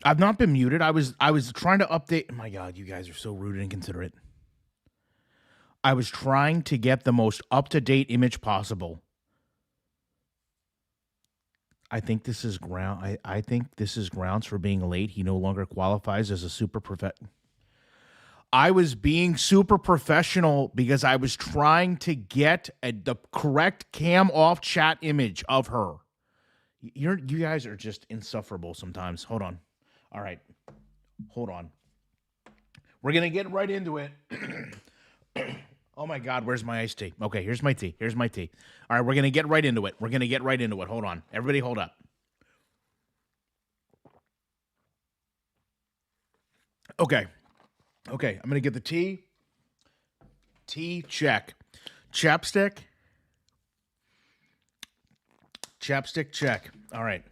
I've not been muted. I was trying to update. Oh my God, you guys are so rude and inconsiderate. I was trying to get the most up-to-date image possible. I think this is I think this is grounds for being late. He no longer qualifies as a super prof. I was being super professional because I was trying to get the correct cam off chat image of her. You guys are just insufferable sometimes. Hold on. All right. Hold on. We're going to get right into it. Oh my God, where's my iced tea? Okay, here's my tea. Here's my tea. All right, we're going to get right into it. We're going to get right into it. Hold on. Everybody hold up. Okay. Okay, I'm going to get the tea. Tea, check. Chapstick. Chapstick, check. All right.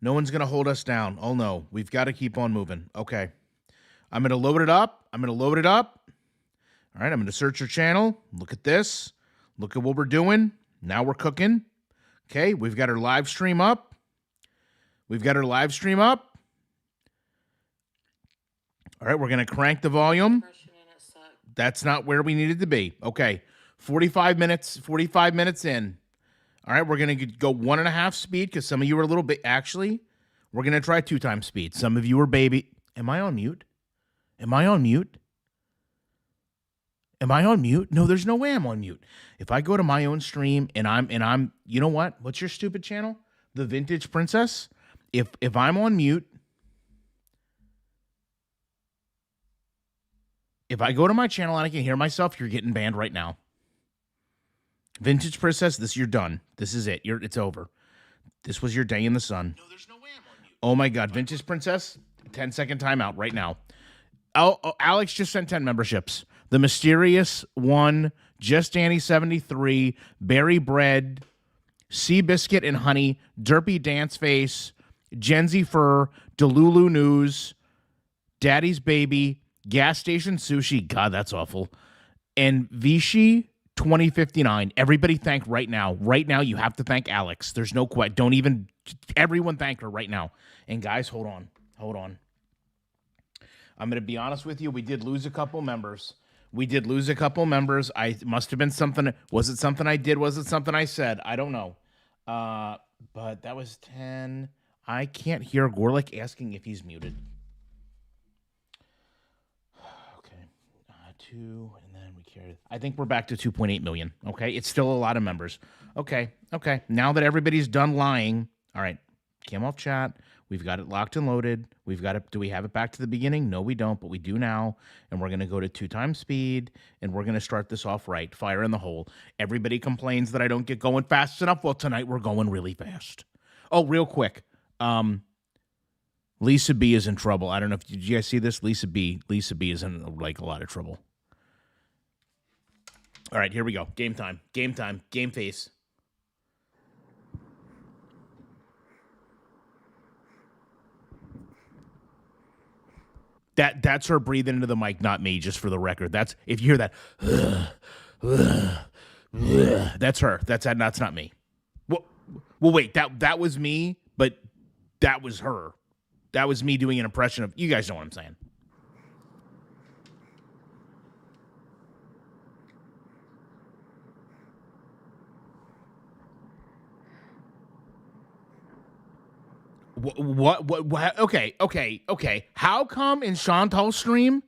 No one's going to hold us down. Oh no, we've got to keep on moving. Okay. I'm going to load it up. I'm going to load it up. All right, I'm going to search your channel. Look at this. Look at what we're doing. Now we're cooking. Okay, we've got our live stream up. We've got our live stream up. All right, we're going to crank the volume. That's not where we needed to be. Okay, 45 minutes in. All right, we're going to go 1.5 speed because some of you are a little bit. Actually, we're going to try 2 times speed. Some of you are baby. Am I on mute? Am I on mute? Am I on mute? No, there's no way I'm on mute. If I go to my own stream and I'm you know what? What's your stupid channel? The Vintage Princess? If I'm on mute, if I go to my channel and I can hear myself, you're getting banned right now. Vintage Princess, you're done. This is it. It's over. This was your day in the sun. No, there's no way I'm on mute. Oh my God, Vintage Princess, 10-second timeout right now. Oh, Alex just sent 10 memberships. The Mysterious One, Just Danny 73, Berry Bread, Sea Biscuit and Honey, Derpy Dance Face, Gen Z Fur, Delulu News, Daddy's Baby, Gas Station Sushi. God, that's awful. And Vichy 2059. Everybody thank right now. Right now, you have to thank Alex. There's no question. Don't even. Everyone thank her right now. And guys, hold on. Hold on. I'm going to be honest with you. We did lose a couple members. I must have been something. Was it something I did? Was it something I said? I don't know. But that was 10. I can't hear Gorlick asking if he's muted. Okay. 2, and then we carried. I think we're back to 2.8 million. Okay. It's still a lot of members. Okay. Okay. Now that everybody's done lying. All right. Came off chat. We've got it locked and loaded. We've got it. Do we have it back to the beginning? No, we don't, but we do now. And we're going to go to 2 times speed, and we're going to start this off right. Fire in the hole. Everybody complains that I don't get going fast enough. Well, tonight we're going really fast. Oh, real quick. Lisa B is in trouble. I don't know if did you guys see this. Lisa B is in like a lot of trouble. All right, here we go. Game time. Game time. Game face. That's her breathing into the mic, not me, just for the record. That's if you hear that, that's her. That's not me. Well, wait, that was me, but that was her. That was me doing an impression of. You guys know what I'm saying. What? Okay. How come in Chantal's stream,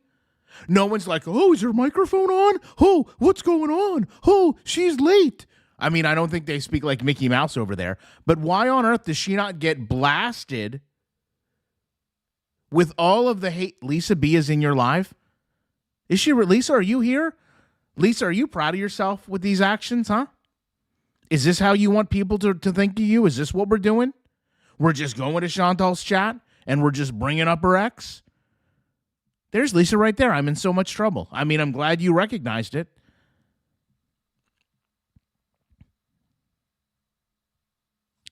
no one's like, oh, is her microphone on? Oh, what's going on? Oh, she's late. I mean, I don't think they speak like Mickey Mouse over there. But why on earth does she not get blasted with all of the hate? Lisa B is in your live? Is she? Lisa, are you here? Lisa, are you proud of yourself with these actions, huh? Is this how you want people to think of you? Is this what we're doing? We're just going to Chantal's chat and we're just bringing up her ex. There's Lisa right there. I'm in so much trouble. I mean, I'm glad you recognized it.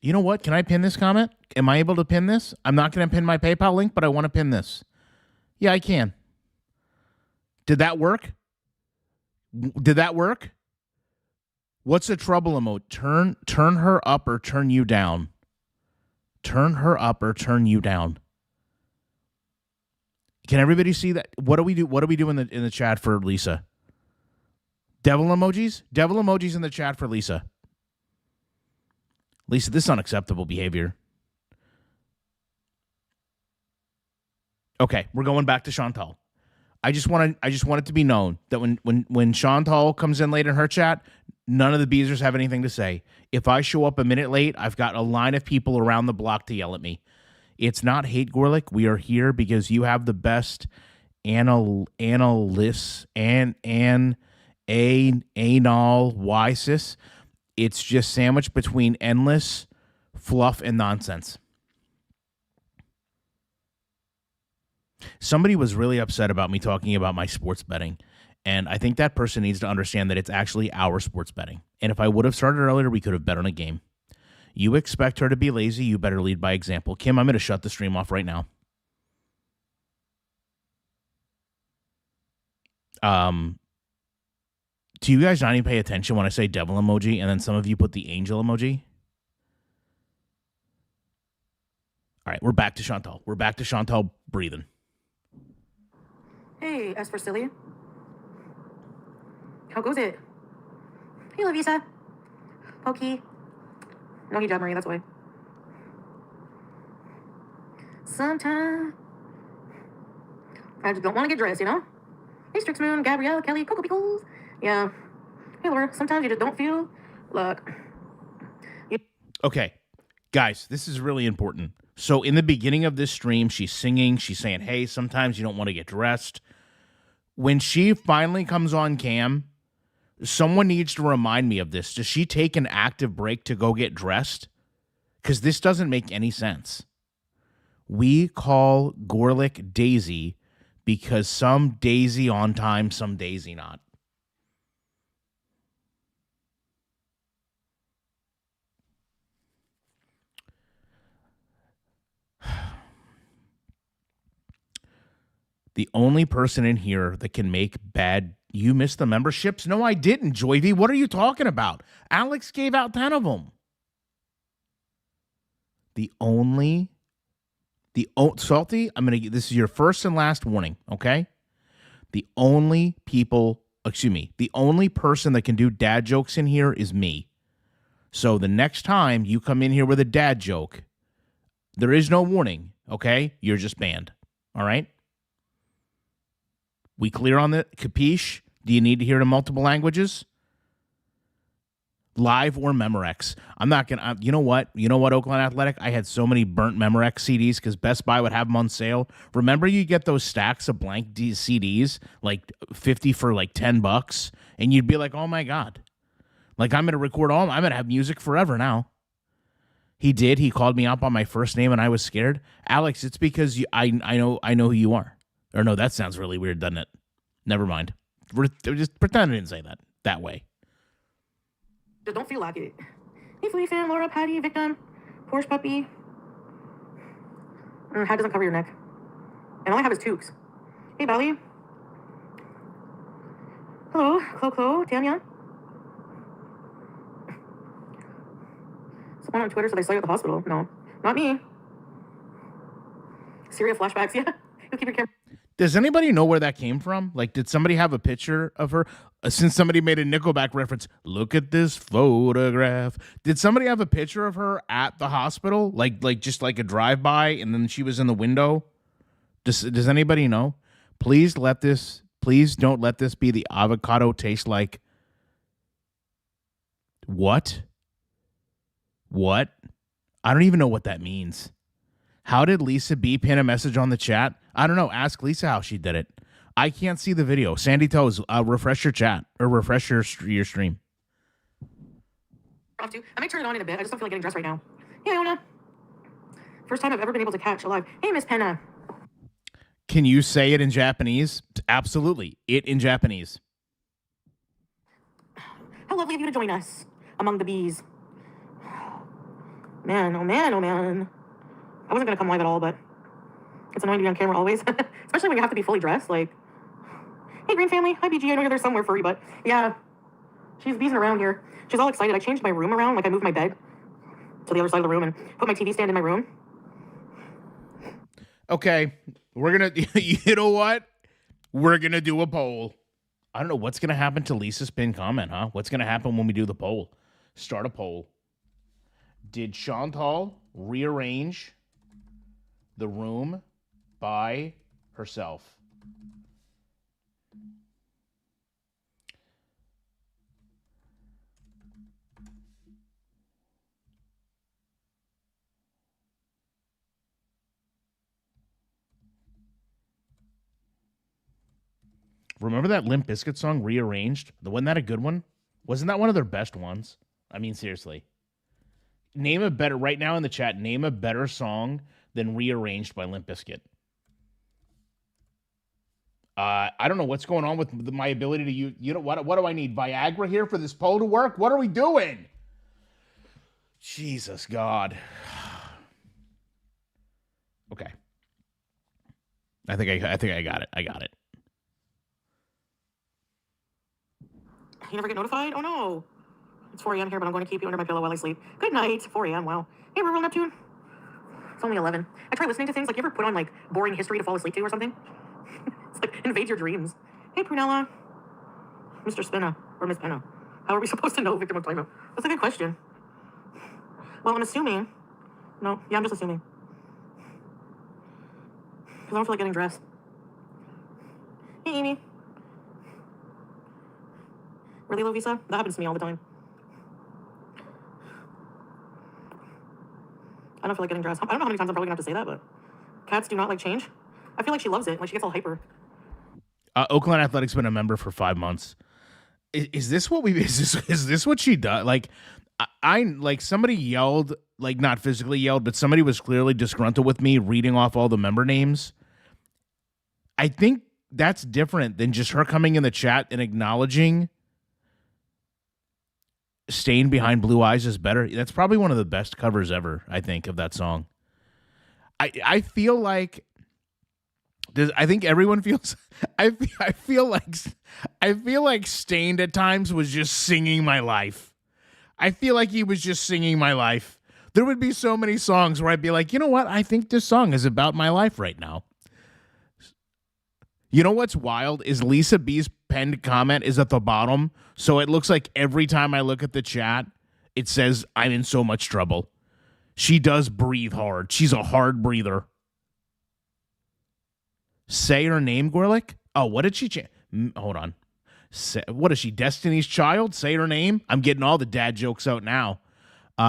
You know what? Can I pin this comment? Am I able to pin this? I'm not going to pin my PayPal link, but I want to pin this. Yeah, I can. Did that work? Did that work? What's the trouble emote? Turn her up or turn you down. Turn her up or turn you down. Can everybody see that? What do we do? What do we do in the chat for Lisa? Devil emojis? Devil emojis in the chat for Lisa. Lisa, this is unacceptable behavior. Okay, we're going back to Chantal. I just want it to be known that when Chantal comes in late in her chat, none of the Beezers have anything to say. If I show up a minute late, I've got a line of people around the block to yell at me. It's not hate, Gorlick. We are here because you have the best analysts and anal wysis. It's just sandwiched between endless fluff and nonsense. Somebody was really upset about me talking about my sports betting, and I think that person needs to understand that it's actually our sports betting. And if I would have started earlier, we could have bet on a game. You expect her to be lazy, you better lead by example. Kim, I'm going to shut the stream off right now. Do you guys not even pay attention when I say devil emoji and then some of you put the angel emoji? All right, we're back to Chantal. We're back to Chantal breathing. Hey, as for silly. How goes it? Hey, Lavisa. Pokey. No hijab, Marie, that's why. Sometimes I just don't want to get dressed, you know? Hey, Strix Moon, Gabrielle, Kelly, Coco Pickles. Yeah. Hey, Laura, sometimes you just don't feel luck. Okay, guys, this is really important. So in the beginning of this stream, she's singing. She's saying, hey, sometimes you don't want to get dressed. When she finally comes on cam, someone needs to remind me of this. Does she take an active break to go get dressed? Because this doesn't make any sense. We call Gorlick Daisy because some Daisy on time, some Daisy not. The only person in here that can make bad... You missed the memberships? No, I didn't, Joyvy. What are you talking about? Alex gave out 10 of them. Salty, this is your first and last warning, okay? The only person that can do dad jokes in here is me. So the next time you come in here with a dad joke, there is no warning, okay? You're just banned, all right? We clear on the capiche? Do you need to hear it in multiple languages? Live or Memorex? I'm not going to... You know what, Oakland Athletic? I had so many burnt Memorex CDs because Best Buy would have them on sale. Remember you get those stacks of blank CDs, like 50 for like $10, and you'd be like, oh my God. Like I'm going to record all... I'm going to have music forever now. He did. He called me out by my first name and I was scared. Alex, it's because I know who you are. Or no, that sounds really weird, doesn't it? Never mind. Just pretend I didn't say that way. Just don't feel like it. Hey, Foodie fan, Laura, Patty, Victim, Porsche Puppy. Hat doesn't cover your neck. And all I have is toques. Hey, Bally. Hello, Clo, Tanya. Someone on Twitter said they saw you at the hospital. No, not me. Serial flashbacks, yeah. You'll keep your camera. Does anybody know where that came from? Like, did somebody have a picture of her? Since somebody made a Nickelback reference, look at this photograph. Did somebody have a picture of her at the hospital? Like just like a drive-by, and then she was in the window? Does anybody know? Please don't let this be the avocado taste like... What? I don't even know what that means. How did Lisa B pin a message on the chat? I don't know. Ask Lisa how she did it. I can't see the video. Sandy Toes, refresh your chat or refresh your stream. I might turn it on in a bit. I just don't feel like getting dressed right now. Hey, Iona. First time I've ever been able to catch alive. Hey, Miss Penna. Can you say it in Japanese? Absolutely. It in Japanese. How lovely of you to join us among the bees. Man, oh man, oh man. I wasn't going to come live at all, but it's annoying to be on camera always. Especially when you have to be fully dressed. Like, hey, Green Family. Hi, BG. I know you're there somewhere, furry, but yeah. She's beezing around here. She's all excited. I changed my room around. Like, I moved my bed to the other side of the room and put my TV stand in my room. Okay. We're gonna, you know what? We're gonna do a poll. I don't know what's gonna happen to Lisa's pinned comment, huh? What's gonna happen when we do the poll? Start a poll. Did Chantal rearrange the room by herself? Remember that Limp Bizkit song, Rearranged? Wasn't that a good one? Wasn't that one of their best ones? I mean, seriously. Name a better, right now in the chat, name a better song than Rearranged by Limp Bizkit. I don't know what's going on with my ability to use, you know, what do I need? Viagra here for this poll to work? What are we doing? Jesus God. Okay. I think I got it. I got it. You never get notified? Oh no. It's 4 a.m. here, but I'm going to keep you under my pillow while I sleep. Good night. 4 a.m. Wow. Hey, Rural Neptune. It's only 11. I try listening to things like, you ever put on like boring history to fall asleep to or something? It's like invade your dreams. Hey, Prunella. Mr. Spinna or Miss Penna. How are we supposed to know victim of timeout? That's a good question. Well, I'm assuming. No, yeah, I'm just assuming. Because I don't feel like getting dressed. Hey, Amy. Really low visa? That happens to me all the time. I don't feel like getting dressed. I don't know how many times I'm probably gonna have to say that, but cats do not like change. I feel like she loves it. Like she gets all hyper. Oakland Athletics been a member for 5 months. Is this what we? Is this what she does? Like, I like somebody yelled, like not physically yelled, but somebody was clearly disgruntled with me reading off all the member names. I think that's different than just her coming in the chat and acknowledging Staying Behind Blue Eyes is better. That's probably one of the best covers ever, I think, of that song. I feel like I think everyone feels I feel like Stained at times was just singing my life. I feel like he was just singing my life. There would be so many songs where I'd be like, you know what? I think this song is about my life right now. You know what's wild is Lisa B's pinned comment is at the bottom, so it looks like every time I look at the chat, it says I'm in so much trouble. She does breathe hard. She's a hard breather. Say her name, Gorlick? Oh, what did she hold on. What is she, Destiny's Child? Say her name? I'm getting all the dad jokes out now.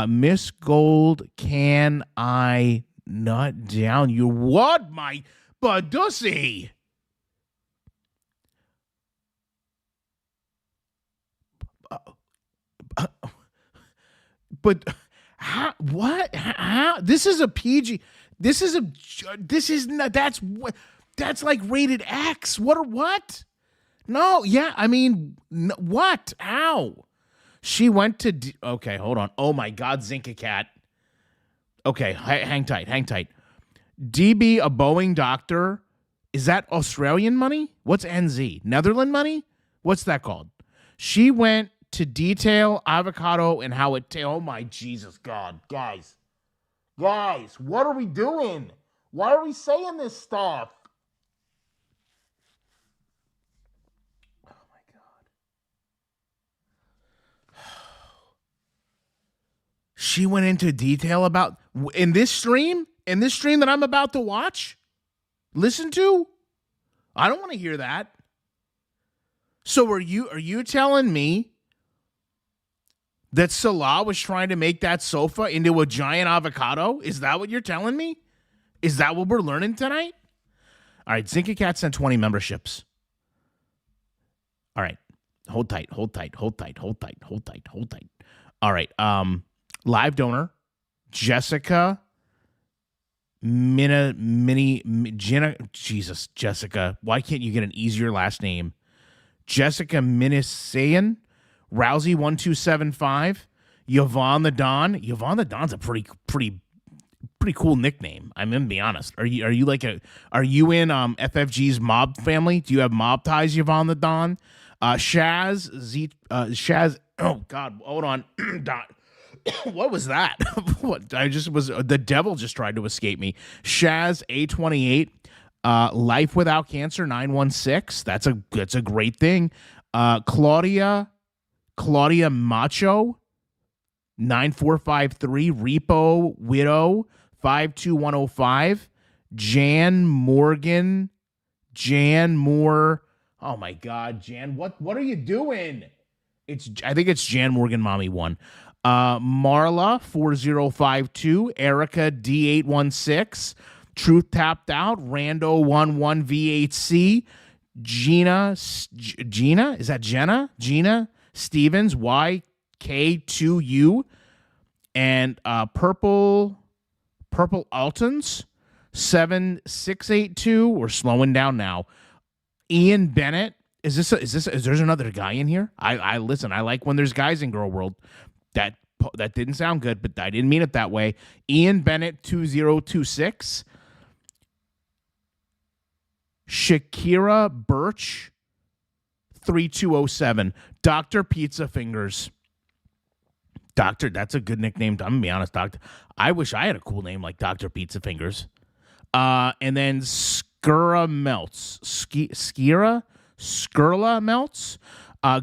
Miss Gold, can I nut down you? What, my badussy? But how, what? How? This is a PG. This is not. That's like rated X. What? No, yeah. I mean, what? How? She went to. Okay, hold on. Oh my God, Zinka Cat. Okay, hang tight. DB, a Boeing doctor. Is that Australian money? What's NZ? Netherlands money? What's that called? She went to detail avocado and how it. Oh my Jesus God, guys, what are we doing? Why are we saying this stuff? Oh my God. She went into detail about in this stream that I'm about to watch, listen to. I don't want to hear that. So are you telling me that Salah was trying to make that sofa into a giant avocado? Is that what you're telling me? Is that what we're learning tonight? All right, Zinka Cat sent 20 memberships. All right, hold tight. All right, live donor, Jessica Jessica. Why can't you get an easier last name? Jessica Minisayan, Rousey 1275, Yvonne the Don. Yvonne the Don's a pretty cool nickname. I'm gonna be honest. Are you in FFG's mob family? Do you have mob ties, Yvonne the Don? Shaz. Oh God, hold on. Don. What was that? What the devil just tried to escape me. Shaz A28, Life Without Cancer 916. That's a great thing. Claudia Macho 9453. Repo Widow 52105. Jan Moore. Oh my God, Jan, what are you doing? I think it's Jan Morgan Mommy 1. Marla 4052. Erica D816. Truth Tapped Out. Rando 11 V8C. Gina, is that Jenna? Gina Stevens YK2U. And Purple Altons 7682. We're slowing down now. Ian Bennett. Is there's another guy in here? I listen, I like when there's guys in Girl World. That didn't sound good, but I didn't mean it that way. Ian Bennett 2026. Shakira Birch 3207. Dr. Pizza Fingers. Doctor, that's a good nickname. I'm gonna be honest, Doctor. I wish I had a cool name like Dr. Pizza Fingers. And then Skura Melts. Skirla Melts.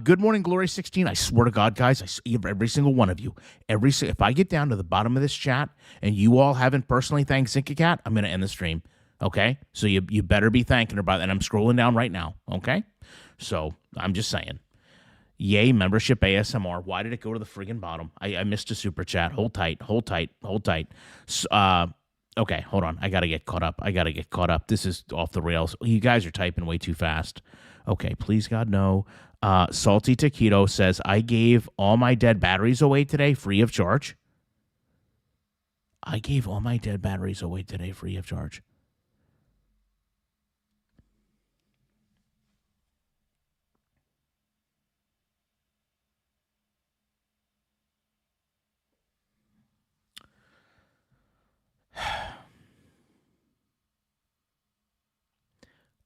Good Morning Glory 16. I swear to God, guys, I see every single one of you. If I get down to the bottom of this chat and you all haven't personally thanked Zinka Cat, I'm gonna end the stream. Okay? So you better be thanking her about that. And I'm scrolling down right now. Okay? So I'm just saying. Yay, membership ASMR. Why did it go to the friggin' bottom? I missed a super chat. Hold tight. Okay, hold on. I got to get caught up. This is off the rails. You guys are typing way too fast. Okay, please, God, no. Salty Taquito says, I gave all my dead batteries away today free of charge.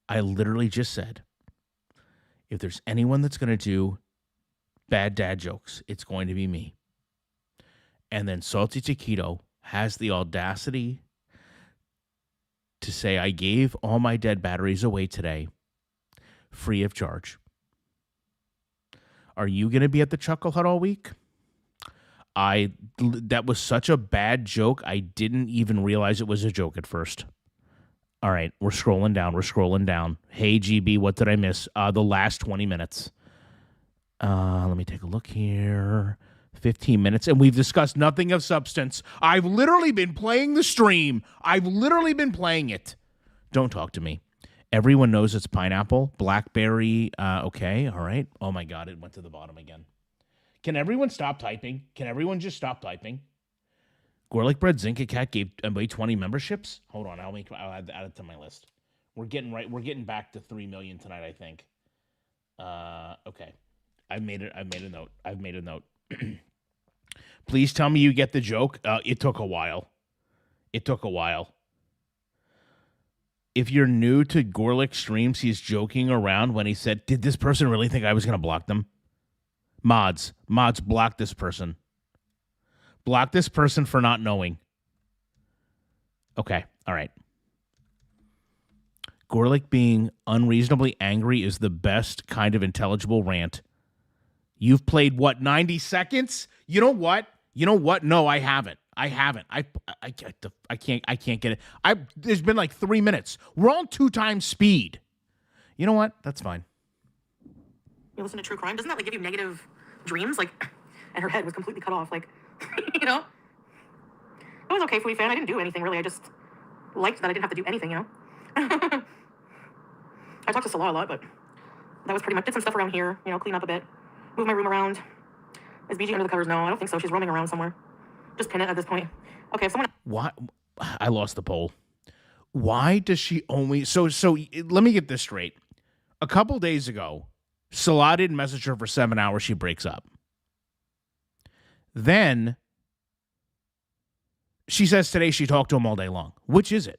I literally just said, if there's anyone that's going to do bad dad jokes, it's going to be me. And then Salty Taquito has the audacity to say, I gave all my dead batteries away today free of charge. Are you going to be at the Chuckle Hut all week? That was such a bad joke, I didn't even realize it was a joke at first. All right, we're scrolling down. Hey, GB, what did I miss? The last 20 minutes. Let me take a look here. 15 minutes, and we've discussed nothing of substance. I've literally been playing the stream. I've literally been playing it. Don't talk to me. Everyone knows it's pineapple. Blackberry, okay, all right. Oh, my God, it went to the bottom again. Can everyone stop typing? Can everyone just stop typing? Gorlick Bread Zinka Cat gave away 20 memberships. Hold on, I'll add it to my list. We're getting back to 3 million tonight, I think. Okay. I've made a note. Please tell me you get the joke. It took a while. If you're new to Gorlick streams, he's joking around when he said, did this person really think I was going to block them? Mods, block this person. Block this person for not knowing. Okay, all right. Gorlick being unreasonably angry is the best kind of intelligible rant. You've played, 90 seconds? You know what? No, I haven't. I can't get it. There's been like 3 minutes. We're on 2 times speed. You know what? That's fine. You listen to true crime? Doesn't that like give you negative dreams? Like, and her head was completely cut off. Like, you know? It was okay, Foodie fan. I didn't do anything, really. I just liked that I didn't have to do anything, you know? I talked to Salah a lot, but that was pretty much... Did some stuff around here, you know, clean up a bit. Move my room around. Is BG under the covers? No, I don't think so. She's roaming around somewhere. Just pin it at this point. Okay, if someone... Why? I lost the poll. Why does she only... So let me get this straight. A couple days ago, Salah didn't message her for 7 hours. She breaks up. Then she says today she talked to him all day long. Which is it?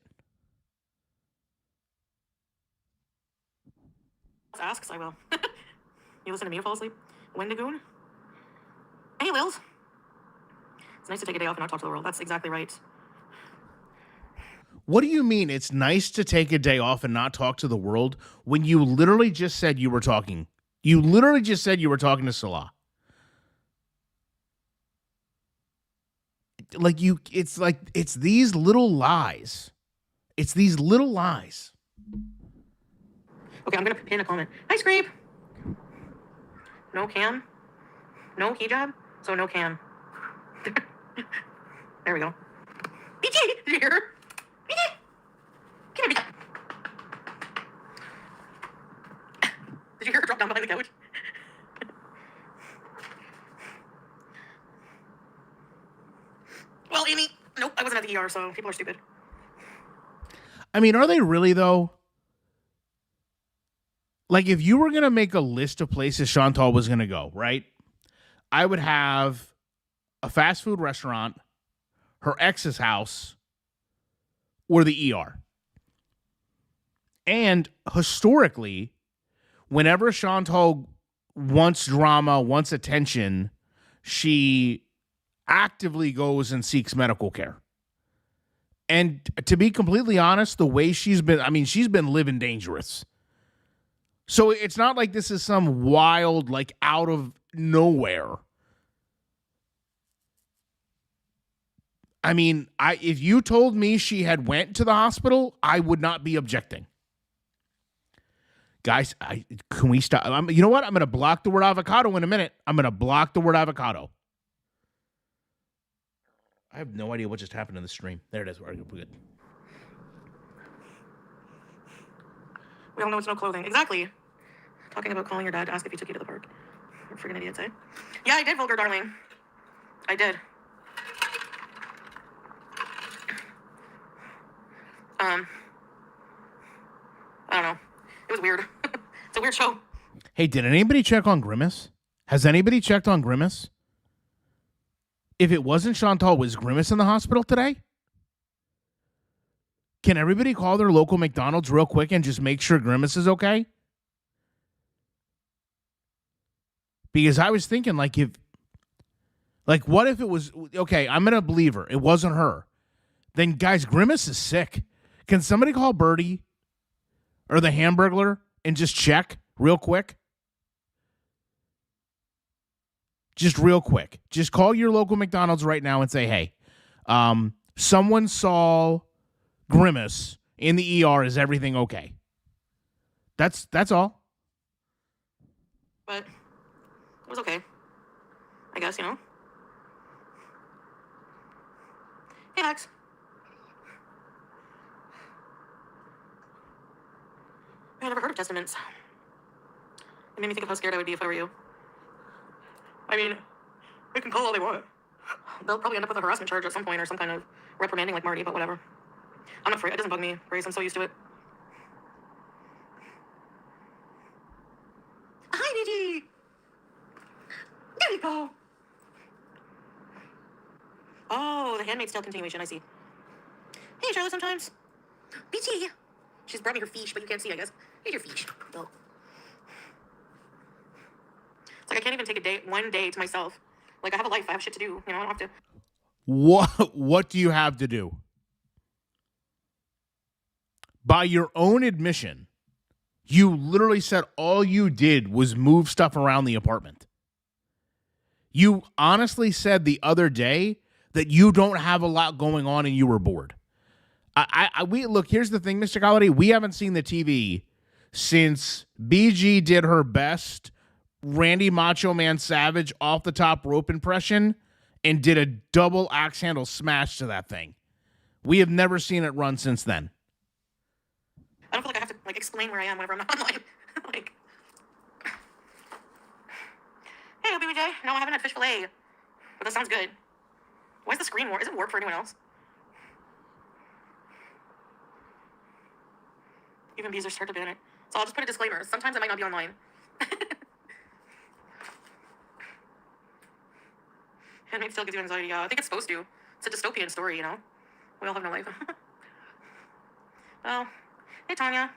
Asks, I will. You listen to me to fall asleep? Wendigoon? Hey, Lils. It's nice to take a day off and not talk to the world. That's exactly right. What do you mean it's nice to take a day off and not talk to the world when you literally just said you were talking? You literally just said you were talking to Salah. It's these little lies. It's these little lies. Okay, I'm gonna pin a comment. Hi, Scrape. No cam, no hijab, so no cam. There we go. BT, did you hear her? BT, come here, BT. Did you hear her drop down behind the couch? Well, Amy, nope, I wasn't at the ER, so people are stupid. I mean, are they really, though? Like, if you were going to make a list of places Chantal was going to go, right? I would have a fast food restaurant, her ex's house, or the ER. And historically, whenever Chantal wants drama, wants attention, she actively goes and seeks medical care. And to be completely honest, the way she's been living dangerous. So it's not like this is some wild, like out of nowhere. I mean, if you told me she had went to the hospital, I would not be objecting. Guys, can we stop? You know what? I'm going to block the word avocado in a minute. I'm going to block the word avocado. I have no idea what just happened in the stream. There it is. We're good. We all know it's no clothing. Exactly. Talking about calling your dad to ask if he took you to the park. What freaking idiots, eh? Yeah, I did, vulgar darling. I did. I don't know. It was weird. It's a weird show. Hey, did anybody check on Grimace? Has anybody checked on Grimace? If it wasn't Chantal, was Grimace in the hospital today? Can everybody call their local McDonald's real quick and just make sure Grimace is okay? Because I was thinking, what if it was, okay, I'm going to believe her. It wasn't her. Then, guys, Grimace is sick. Can somebody call Birdie or the Hamburglar and just check real quick? Just real quick. Just call your local McDonald's right now and say, hey, someone saw Grimace in the ER. Is everything okay? That's all. But it was okay. I guess, you know? Hey, Max. I never heard of testaments. It made me think of how scared I would be if I were you. I mean, they can call all they want. They'll probably end up with a harassment charge at some point or some kind of reprimanding like Marty, but whatever. I'm not afraid. It doesn't bug me, Grace. I'm so used to it. Hi, BG. There you go. Oh, the Handmaid's Tale continuation. I see. Hey, Charlotte, sometimes. BT. She's brought me her fish, but you can't see, I guess. Here's your fish. Oh. It's like I can't even take one day to myself. Like, I have a life. I have shit to do. You know, I don't have to. What do you have to do? By your own admission, you literally said all you did was move stuff around the apartment. You honestly said the other day that you don't have a lot going on and you were bored. Look, here's the thing, Mr. Galladay. We haven't seen the TV since BG did her best Randy Macho Man Savage off the top rope impression and did a double axe handle smash to that thing. We have never seen it run since then. I don't feel like I have to explain where I am whenever I'm not online. Hey, BBJ. No, I haven't had fish fillet, but that sounds good. Why is the screen warped? Is it warped for anyone else? Even bees are start to ban it. So I'll just put a disclaimer. Sometimes I might not be online. Handmaid still gives you anxiety. I think it's supposed to. It's a dystopian story, you know? We all have no life. Well, hey, Tanya.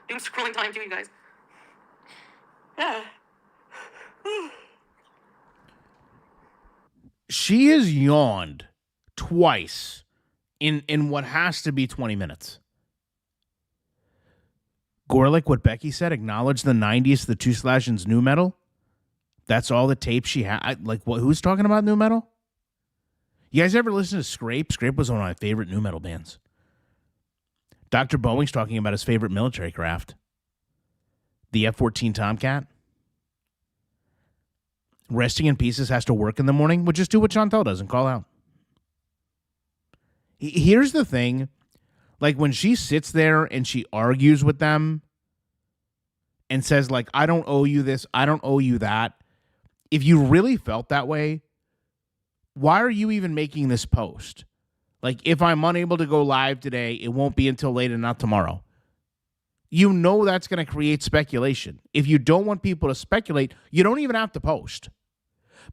Doom scrolling time too, you guys. Yeah. She has yawned twice in what has to be 20 minutes. Gorlick, what Becky said, acknowledge the 90s, the Two Slashins new metal. That's all the tape she had. Like, what? Who's talking about new metal? You guys ever listen to Scrape? Scrape was one of my favorite new metal bands. Dr. Boeing's talking about his favorite military craft, the F-14 Tomcat. Resting in Pieces has to work in the morning. Well, just do what Chantal does and call out. Here's the thing. Like, when she sits there and she argues with them and says, like, I don't owe you this, I don't owe you that. If you really felt that way, why are you even making this post? Like, if I'm unable to go live today, it won't be until late and not tomorrow. You know that's going to create speculation. If you don't want people to speculate, you don't even have to post.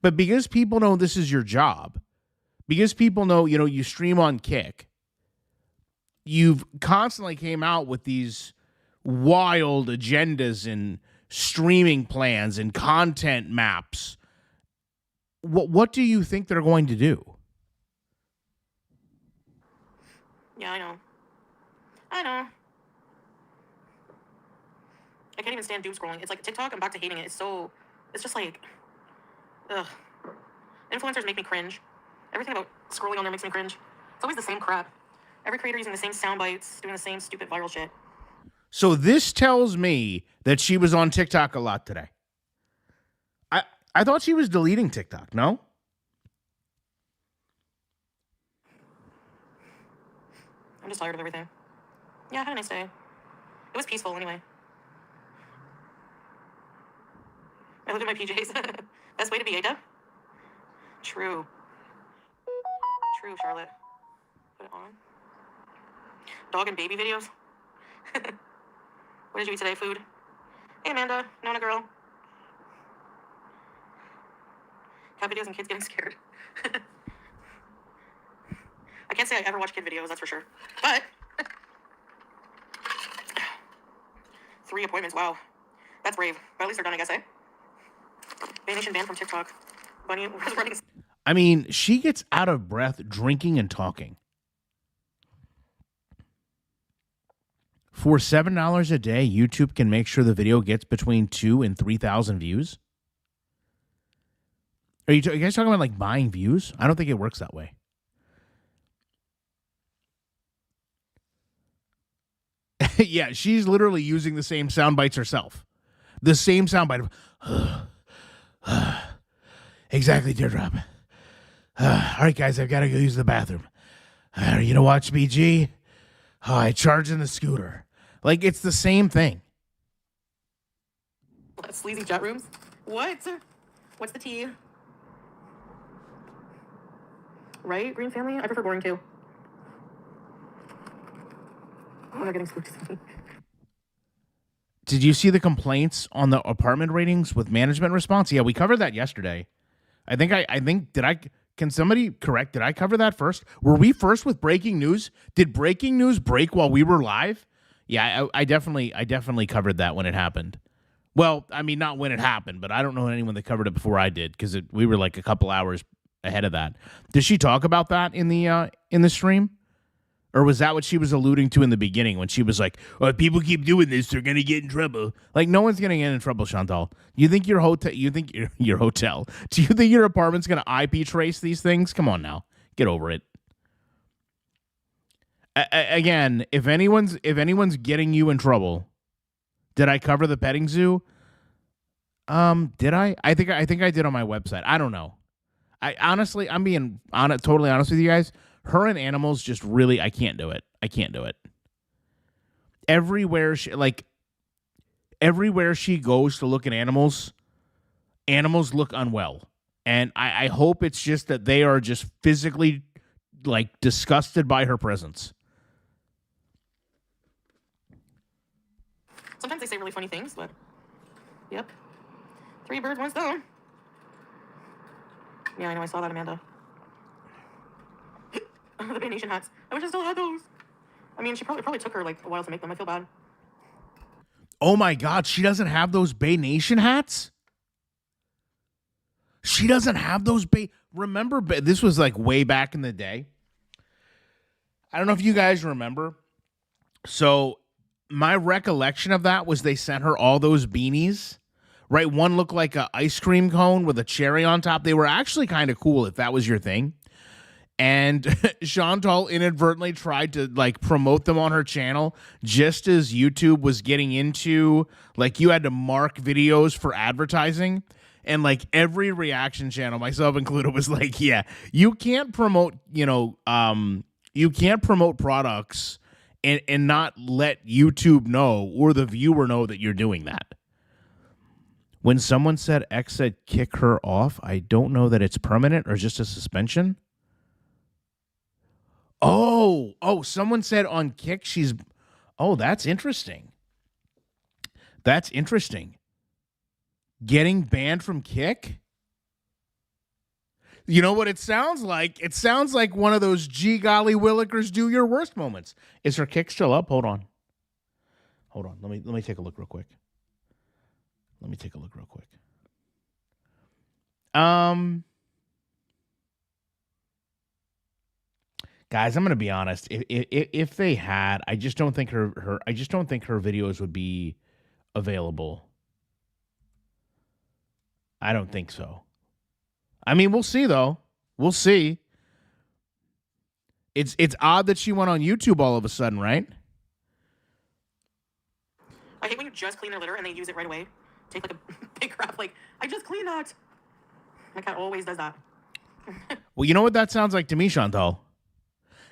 But because people know this is your job, because people know, you stream on Kick, you've constantly came out with these wild agendas and streaming plans and content maps. What do you think they're going to do? Yeah, I know. I can't even stand doom scrolling. It's like TikTok, I'm back to hating it. It's just like, ugh. Influencers make me cringe. Everything about scrolling on there makes me cringe. It's always the same crap. Every creator using the same sound bites, doing the same stupid viral shit. So this tells me that she was on TikTok a lot today. I thought she was deleting TikTok, no? I'm just tired of everything. Yeah, I had a nice day. It was peaceful anyway. I lived in my PJs. Best way to be, Ada? True, Charlotte. Put it on. Dog and baby videos. What did you eat today, food? Hey, Amanda. Nona girl. Cat videos and kids getting scared. I can't say I ever watch kid videos, that's for sure. But 3 appointments, wow. That's brave. But at least they're done, I guess, eh? Bay Nation banned from TikTok. Bunny was running. I mean, she gets out of breath drinking and talking. For $7 a day, YouTube can make sure the video gets between 2,000 and 3,000 views. Are you guys talking about like buying views? I don't think it works that way. Yeah, she's literally using the same sound bites herself. The same sound bite of, exactly, Teardrop. All right, guys, I've got to go use the bathroom. Are you going to watch BG? Oh, I charge in the scooter. Like, it's the same thing. Sleazy chat rooms? What? What's the tea? Right, Green Family? I prefer boring too. Oh, they're getting spooked. Did you see the complaints on the apartment ratings with management response? Yeah, we covered that yesterday. Can somebody correct? Did I cover that first? Were we first with breaking news? Did breaking news break while we were live? Yeah, I definitely covered that when it happened. Well, I mean, not when it happened, but I don't know anyone that covered it before I did because we were like a couple hours ahead of that. Did she talk about that in the stream? Or was that what she was alluding to in the beginning when she was like, "Oh, if people keep doing this, they're gonna get in trouble"? Like, no one's gonna get in trouble, Chantal. You think your hotel? Do you think your apartment's gonna IP trace these things? Come on now, get over it. Again, if anyone's getting you in trouble, did I cover the petting zoo? Did I? I think I did on my website. I don't know. I'm being totally honest with you guys. Her and animals just really, I can't do it. Everywhere she goes to look at animals look unwell. And I hope it's just that they are just physically like disgusted by her presence. Sometimes they say really funny things, but yep. 3 birds, 1 stone. Yeah, I know, I saw that, Amanda. The Bay Nation hats. I wish I still had those. I mean, it probably took her like a while to make them. I feel bad. Oh my God, she doesn't have those Bay Nation hats? She doesn't have those Bay... Remember, this was like way back in the day. I don't know if you guys remember. So my recollection of that was they sent her all those beanies, right? One looked like an ice cream cone with a cherry on top. They were actually kind of cool if that was your thing. And Chantal inadvertently tried to like promote them on her channel just as YouTube was getting into like you had to mark videos for advertising. And like every reaction channel, myself included, was like, yeah, you can't promote, you can't promote products and not let YouTube know or the viewer know that you're doing that. When someone said X said kick her off, I don't know that it's permanent or just a suspension. Oh, someone said on Kick she's. Oh, that's interesting. That's interesting. Getting banned from Kick? You know what it sounds like? It sounds like one of those gee golly willikers do your worst moments. Is her Kick still up? Hold on. Let me take a look real quick. Guys, I'm gonna be honest. If they had, I just don't think her videos would be available. I don't think so. I mean, we'll see though. We'll see. It's odd that she went on YouTube all of a sudden, right? I hate when you just clean their litter and they use it right away. Take like a big crap, like, I just cleaned that. My cat always does that. Well, you know what that sounds like to me, Chantal?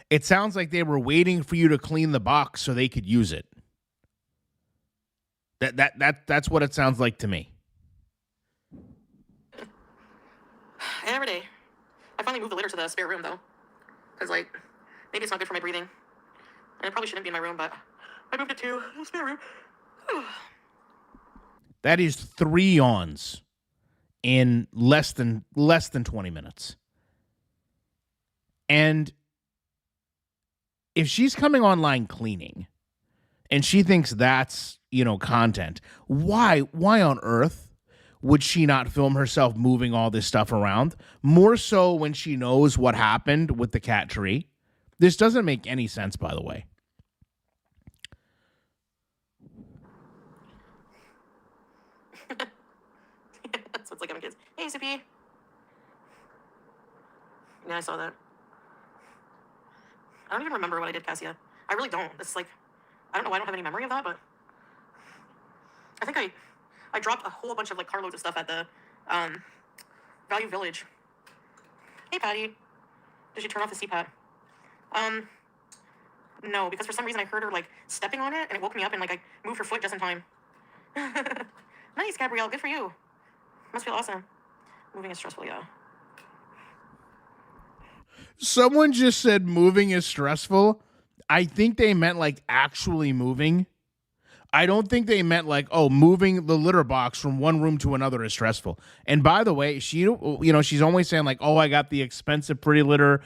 It sounds like they were waiting for you to clean the box so they could use it. That's what it sounds like to me. Every day. I finally moved the litter to the spare room though. Because like, maybe it's not good for my breathing. And it probably shouldn't be in my room, but I moved it to the spare room. That is 3 yawns in less than 20 minutes. And if she's coming online cleaning and she thinks that's, content, why on earth would she not film herself moving all this stuff around? More so when she knows what happened with the cat tree. This doesn't make any sense, by the way. That's what's like on kids. Hey, Zippy. Yeah, I saw that. I don't even remember what I did, Cassia. I really don't. It's like, I don't know why I don't have any memory of that, but I think I dropped a whole bunch of like carloads of stuff at the Value Village. Hey, Patty. Did she turn off the CPAP? No, because for some reason I heard her like stepping on it and it woke me up and like I moved her foot just in time. Nice, Gabrielle. Good for you. Must feel awesome. Moving is stressful, yeah. Someone just said moving is stressful. I think they meant like actually moving. I don't think they meant like, oh, moving the litter box from one room to another is stressful. And by the way, she's always saying like, oh, I got the expensive pretty litter.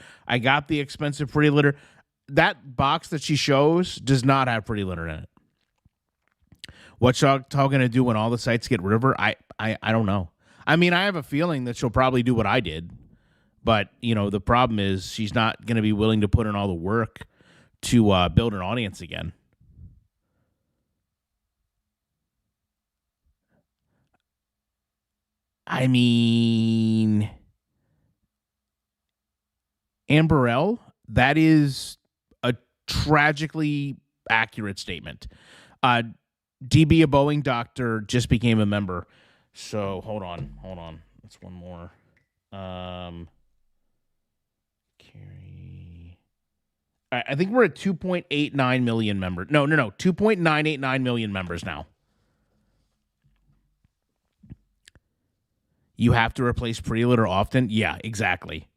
That box that she shows does not have pretty litter in it. What's Chantal going to do when all the sites get rid of her? I don't know. I mean, I have a feeling that she'll probably do what I did. But, the problem is she's not going to be willing to put in all the work to build an audience again. I mean, Amberelle, that is a tragically accurate statement. DB, a Boeing doctor, just became a member. So hold on. That's one more. Carrie. I think we're at 2.89 million members. No, 2.989 million members now. You have to replace Pretty Litter often? Yeah, exactly.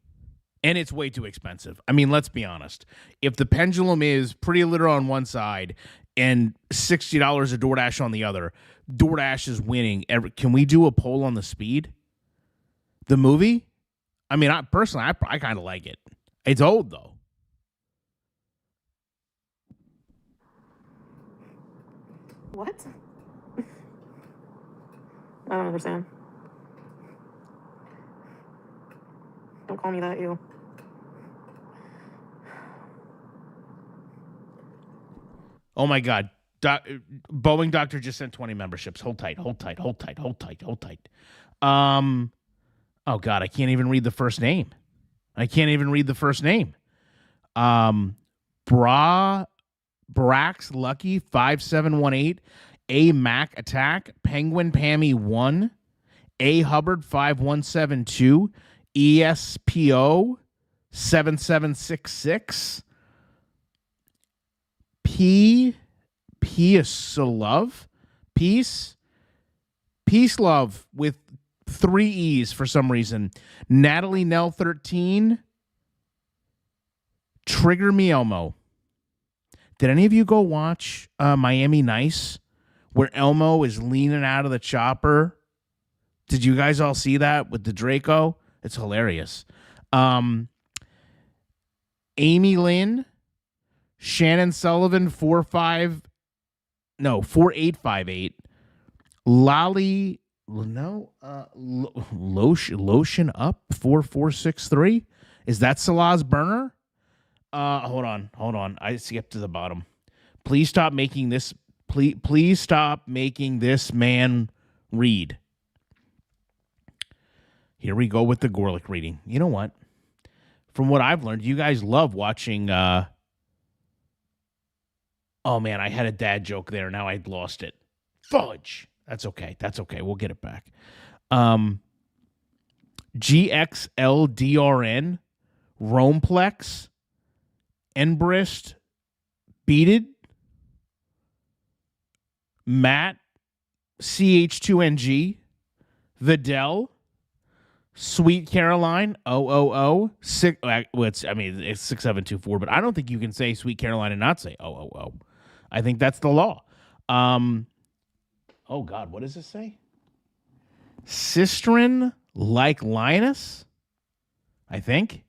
And it's way too expensive. I mean, let's be honest. If the pendulum is Pretty Litter on one side and $60 a DoorDash on the other, DoorDash is winning. Can we do a poll on The Speed? The movie? I mean, I kind of like it. It's old, though. What? I don't understand. Don't call me that, you. Oh my God. Boeing Doctor just sent 20 memberships. Hold tight, hold tight, hold tight, hold tight, hold tight. Oh God, I can't even read the first name. Brax Lucky 5718, A Mac Attack, Penguin Pammy 1, A Hubbard 5172, ESPO 7766, Peace Love with 3 E's for some reason. Natalie Nell 13, Trigger Me Elmo. Did any of you go watch Miami Nice, where Elmo is leaning out of the chopper? Did you guys all see that with the Draco? It's hilarious. Amy Lynn, Shannon Sullivan 4858, Lolly Lotion Up 4463. Is that Salah's burner? Hold on. I skipped to the bottom. Please stop making this man read. Here we go with the Gorlick reading. You know what? From what I've learned, you guys love watching oh man, I had a dad joke there. Now I'd lost it. Fudge. That's okay. We'll get it back. GXLDRN, Romeplex, Enbrist, Beated, Matt, CH2NG, Vidal, Sweet Caroline, 000, it's 6724, but I don't think you can say Sweet Caroline and not say 000. I think that's the law. Oh God, what does it say? Sistren like Linus, I think.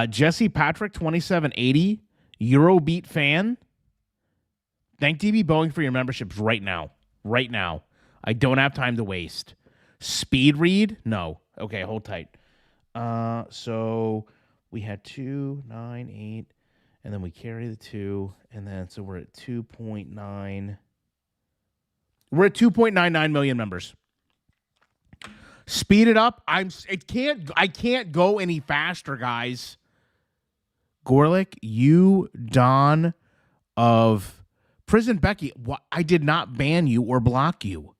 Jesse Patrick 2780, Eurobeat fan. Thank DB Boeing for your memberships right now. I don't have time to waste. Speed read? No. Okay, hold tight. So we had 2, 9, 8, and then we carry the 2, and then so we're at 2.9. We're at 2.99 million members. Speed it up. I can't go any faster, guys. Gorlick, you Don of Prison Becky. I did not ban you or block you.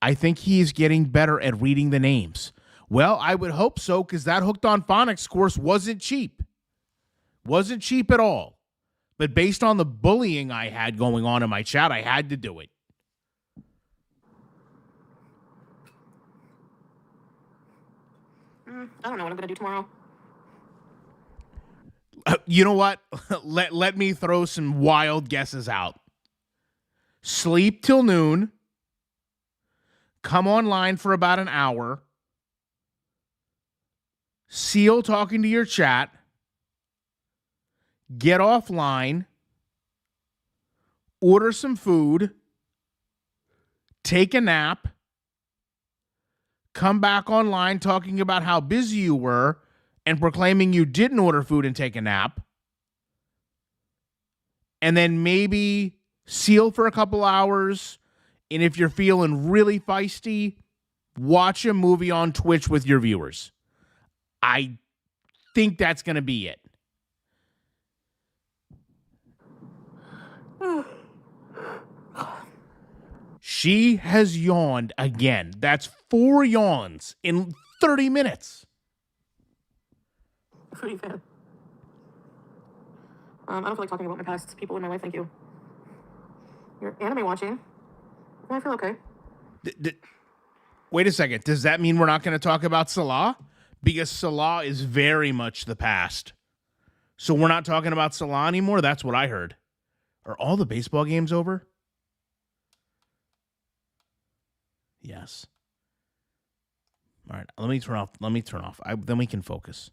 I think he's getting better at reading the names. Well, I would hope so, because that Hooked on Phonics course wasn't cheap. Wasn't cheap at all. But based on the bullying I had going on in my chat, I had to do it. I don't know what I'm going to do tomorrow. You know what? Let me throw some wild guesses out. Sleep till noon. Come online for about an hour. Seal talking to your chat. Get offline. Order some food. Take a nap. Come back online talking about how busy you were and proclaiming you didn't order food and take a nap. And then maybe seal for a couple hours. And if you're feeling really feisty, watch a movie on Twitch with your viewers. I think that's going to be it. She has yawned again. That's 4 yawns in 30 minutes. Foodie fan. I don't feel like talking about my past people in my life, thank you. You're anime watching. I feel okay. Wait a second. Does that mean we're not going to talk about Salah? Because Salah is very much the past. So we're not talking about Salah anymore? That's what I heard. Are all the baseball games over? Yes. All right. Let me turn off. Then we can focus.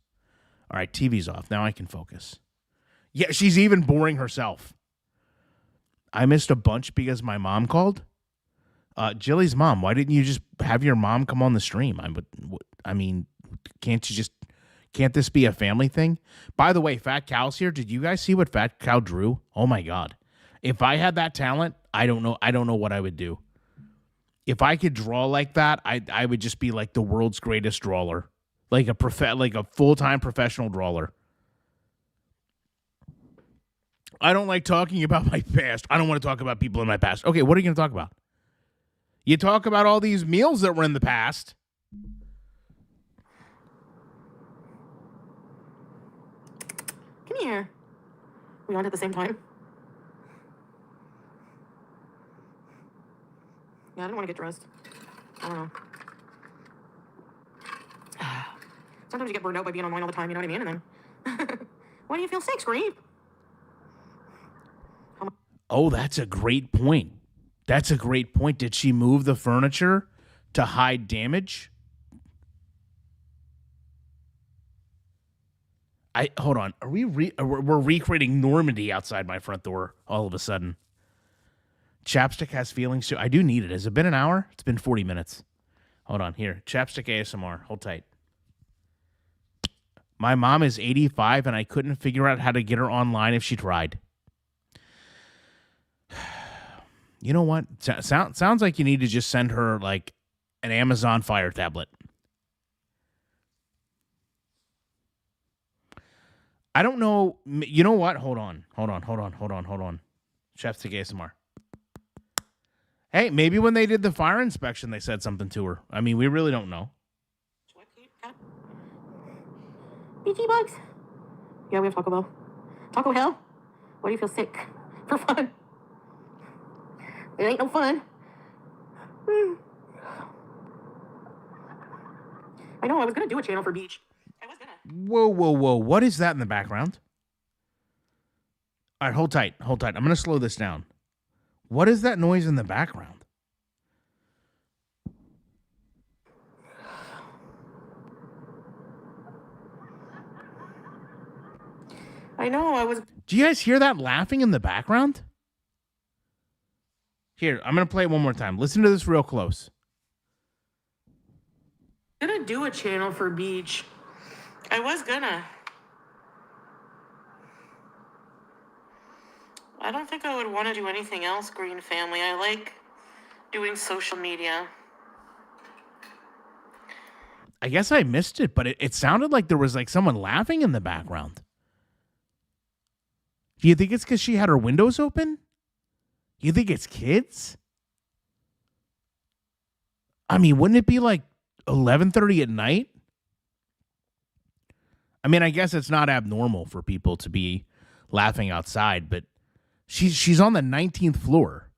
All right. TV's off. Now I can focus. Yeah, she's even boring herself. I missed a bunch because my mom called. Jilly's mom, why didn't you just have your mom come on the stream? I mean, can't you Can't this be a family thing? By the way, Fat Cow's here. Did you guys see what Fat Cow drew? Oh my God. If I had that talent, I don't know what I would do. If I could draw like that, I would just be like the world's greatest drawer. Like a full-time professional drawer. I don't like talking about my past. I don't want to talk about people in my past. Okay, what are you going to talk about? You talk about all these meals that were in the past. Come here. We on at the same time. Yeah, I didn't want to get dressed. I don't know. Sometimes you get burned out by being online all the time, you know what I mean? And then, why do you feel sick, Scream? Oh, that's a great point. That's a great point. Did she move the furniture to hide damage? Hold on. Are we're recreating Normandy outside my front door all of a sudden? Chapstick has feelings too. I do need it. Has it been an hour? It's been 40 minutes. Hold on here. Chapstick ASMR. Hold tight. My mom is 85 and I couldn't figure out how to get her online if she tried. You know what? Sounds like you need to just send her like an Amazon Fire tablet. I don't know. You know what? Hold on. Chef's ASMR. Hey, maybe when they did the fire inspection, they said something to her. I mean, we really don't know. BG bugs. Yeah, we have Taco Bell. Taco Hell? Why do you feel sick? For fun. It ain't no fun. I know, I was going to do a channel for Beach. I was going to. Whoa. What is that in the background? All right, hold tight. I'm going to slow this down. What is that noise in the background? I know, I was... Do you guys hear that laughing in the background? Here, I'm going to play it one more time. Listen to this real close. I'm going to do a channel for Beach. I was gonna. I don't think I would want to do anything else, Green Family. I like doing social media. I guess I missed it, but it sounded like there was like someone laughing in the background. Do you think it's because she had her windows open? You think it's kids? I mean, wouldn't it be like 11:30 at night? I mean, I guess it's not abnormal for people to be laughing outside, but she's on the 19th floor.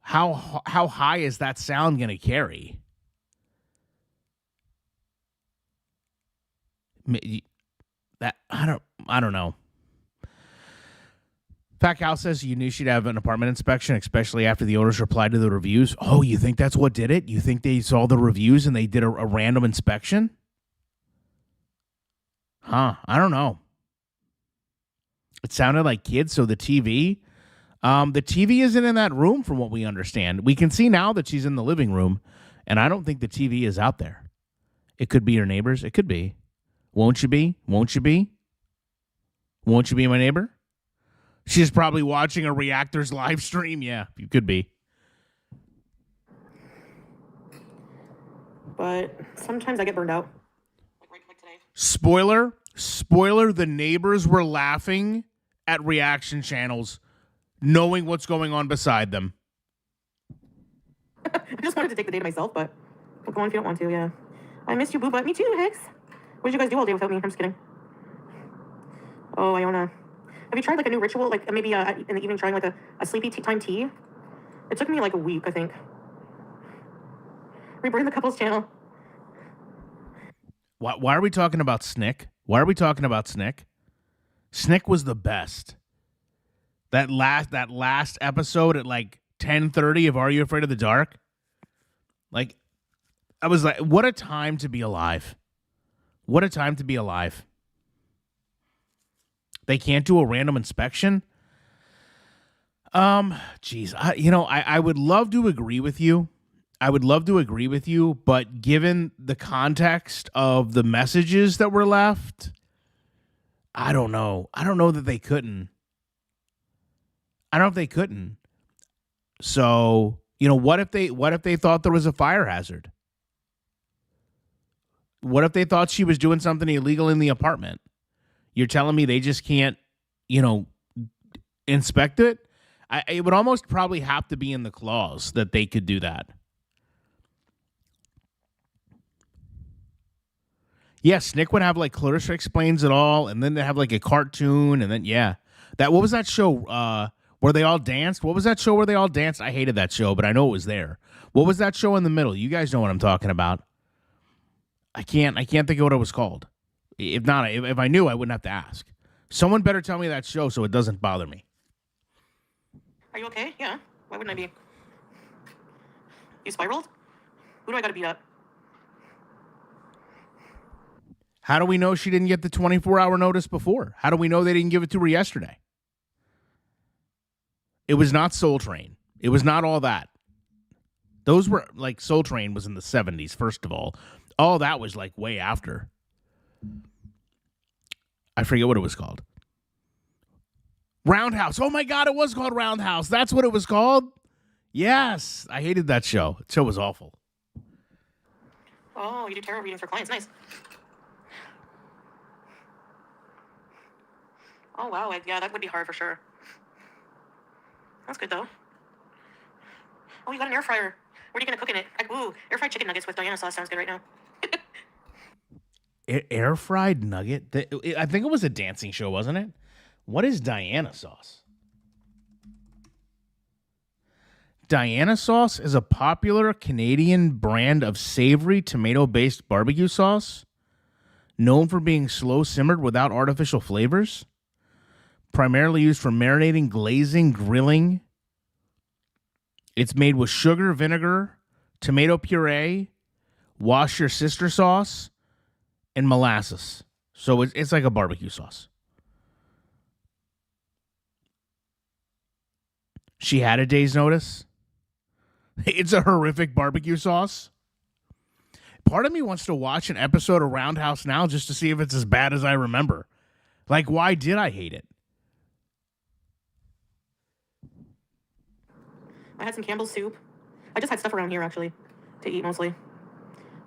How high is that sound going to carry? That I don't know. Fat Cow says you knew she'd have an apartment inspection, especially after the owners replied to the reviews. Oh, you think that's what did it? You think they saw the reviews and they did a random inspection? Huh, I don't know. It sounded like kids, so the TV isn't in that room from what we understand. We can see now that she's in the living room, and I don't think the TV is out there. It could be your neighbor's. It could be. Won't you be? Won't you be? Won't you be my neighbor? She's probably watching a Reactors live stream. Yeah, you could be. But sometimes I get burned out. Like today. Spoiler, the neighbors were laughing at reaction channels, knowing what's going on beside them. I just wanted to take the day to myself, but go on if you don't want to, yeah. I missed you, boo, but me too, Hex. What did you guys do all day without me? I'm just kidding. Oh, Iona. Have you tried like a new ritual, like maybe in the evening trying like a sleepy time tea? It took me like a week, I think. Reburn the couples channel. Why are we talking about Snick? Why are we talking about Snick? Snick was the best. That last episode at like 10:30 of Are You Afraid of the Dark? Like, I was like, what a time to be alive. What a time to be alive. They can't do a random inspection? Geez, I would love to agree with you. I would love to agree with you, but given the context of the messages that were left, I don't know. I don't know that they couldn't. I don't know if they couldn't. So, what if they thought there was a fire hazard? What if they thought she was doing something illegal in the apartment? You're telling me they just can't, inspect it? It would almost probably have to be in the clause that they could do that. Yes, Nick would have like Clarissa Explains It All, and then they have like a cartoon, and then what was that show? Where they all danced? What was that show where they all danced? I hated that show, but I know it was there. What was that show in the middle? You guys know what I'm talking about. I can't think of what it was called. If not, if I knew, I wouldn't have to ask. Someone better tell me that show so it doesn't bother me. Are you okay? Yeah. Why wouldn't I be? You spiraled? Who do I gotta beat up? How do we know she didn't get the 24-hour notice before? How do we know they didn't give it to her yesterday? It was not Soul Train. It was not all that. Those were like Soul Train was in the 70s, first of all. All that was like way after. I forget what it was called. Roundhouse. Oh my God, it was called Roundhouse. That's what it was called? Yes. I hated that show. The show was awful. Oh, you do tarot readings for clients. Nice. Oh, wow. Yeah, that would be hard for sure. That's good, though. Oh, you got an air fryer. What are you going to cook in it? Ooh, air fried chicken nuggets with Diana sauce sounds good right now. Air fried nugget? I think it was a dancing show, wasn't it? What is Diana sauce? Diana sauce is a popular Canadian brand of savory tomato-based barbecue sauce known for being slow simmered without artificial flavors. Primarily used for marinating, glazing, grilling. It's made with sugar, vinegar, tomato puree, wash your sister sauce, and molasses. So it's like a barbecue sauce. She had a day's notice. It's a horrific barbecue sauce. Part of me wants to watch an episode of Roundhouse now just to see if it's as bad as I remember. Like, why did I hate it? I had some Campbell's soup. I just had stuff around here, actually, to eat mostly.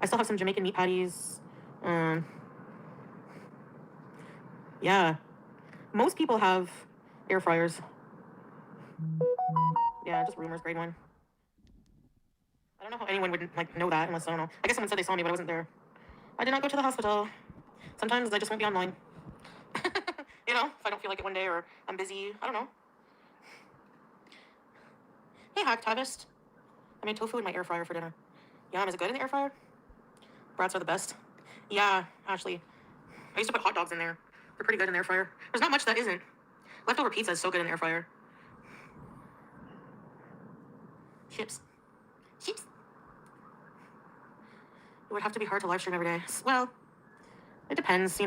I still have some Jamaican meat patties. Yeah. Most people have air fryers. Yeah, just rumors, grade 1. I don't know how anyone would know that unless, I don't know. I guess someone said they saw me, but I wasn't there. I did not go to the hospital. Sometimes I just won't be online. If I don't feel like it one day or I'm busy. I don't know. Hey, Hacktivist. I made tofu in my air fryer for dinner. Yum, is it good in the air fryer? Brats are the best. Yeah, Ashley. I used to put hot dogs in there. They're pretty good in the air fryer. There's not much that isn't. Leftover pizza is so good in the air fryer. Chips. Chips. It would have to be hard to live stream every day. Well, it depends,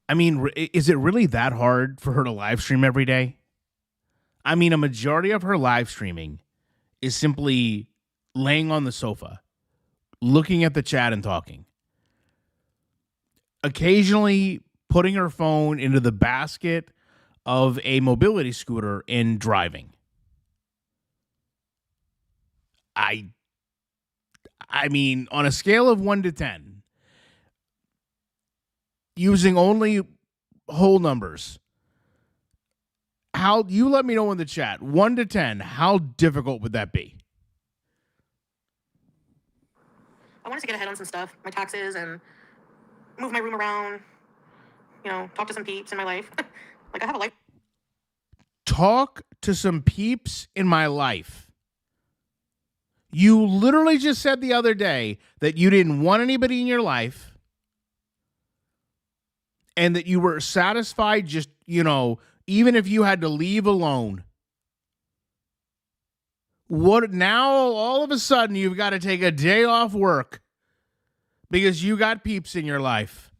I mean, is it really that hard for her to live stream every day? I mean, a majority of her live streaming is simply laying on the sofa, looking at the chat and talking. Occasionally putting her phone into the basket of a mobility scooter and driving. I mean, on a scale of 1 to 10, using only whole numbers, you let me know in the chat, 1 to 10, how difficult would that be? I wanted to get ahead on some stuff, my taxes, and move my room around, talk to some peeps in my life. I have a life. Talk to some peeps in my life. You literally just said the other day that you didn't want anybody in your life and that you were satisfied just, even if you had to leave alone. What now? All of a sudden, you've got to take a day off work because you got peeps in your life.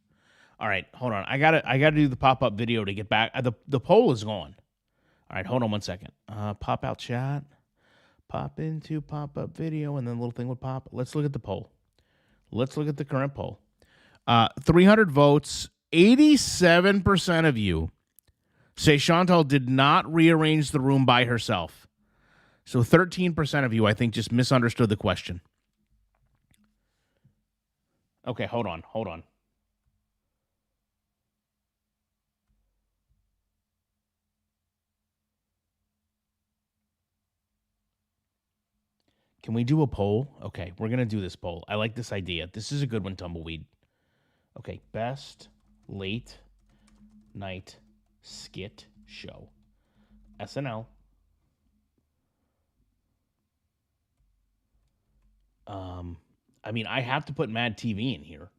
All right, hold on. I gotta do the pop-up video to get back. The poll is gone. All right, hold on one second. Pop out chat. Pop into pop-up video, and then the little thing would pop. Let's look at the poll. Let's look at the current poll. 300 votes. 87% of you say Chantal did not rearrange the room by herself. So 13% of you, I think, just misunderstood the question. Okay, hold on. Can we do a poll? Okay, we're going to do this poll. I like this idea. This is a good one, Tumbleweed. Okay, best late night skit show. SNL. I mean, I have to put Mad TV in here.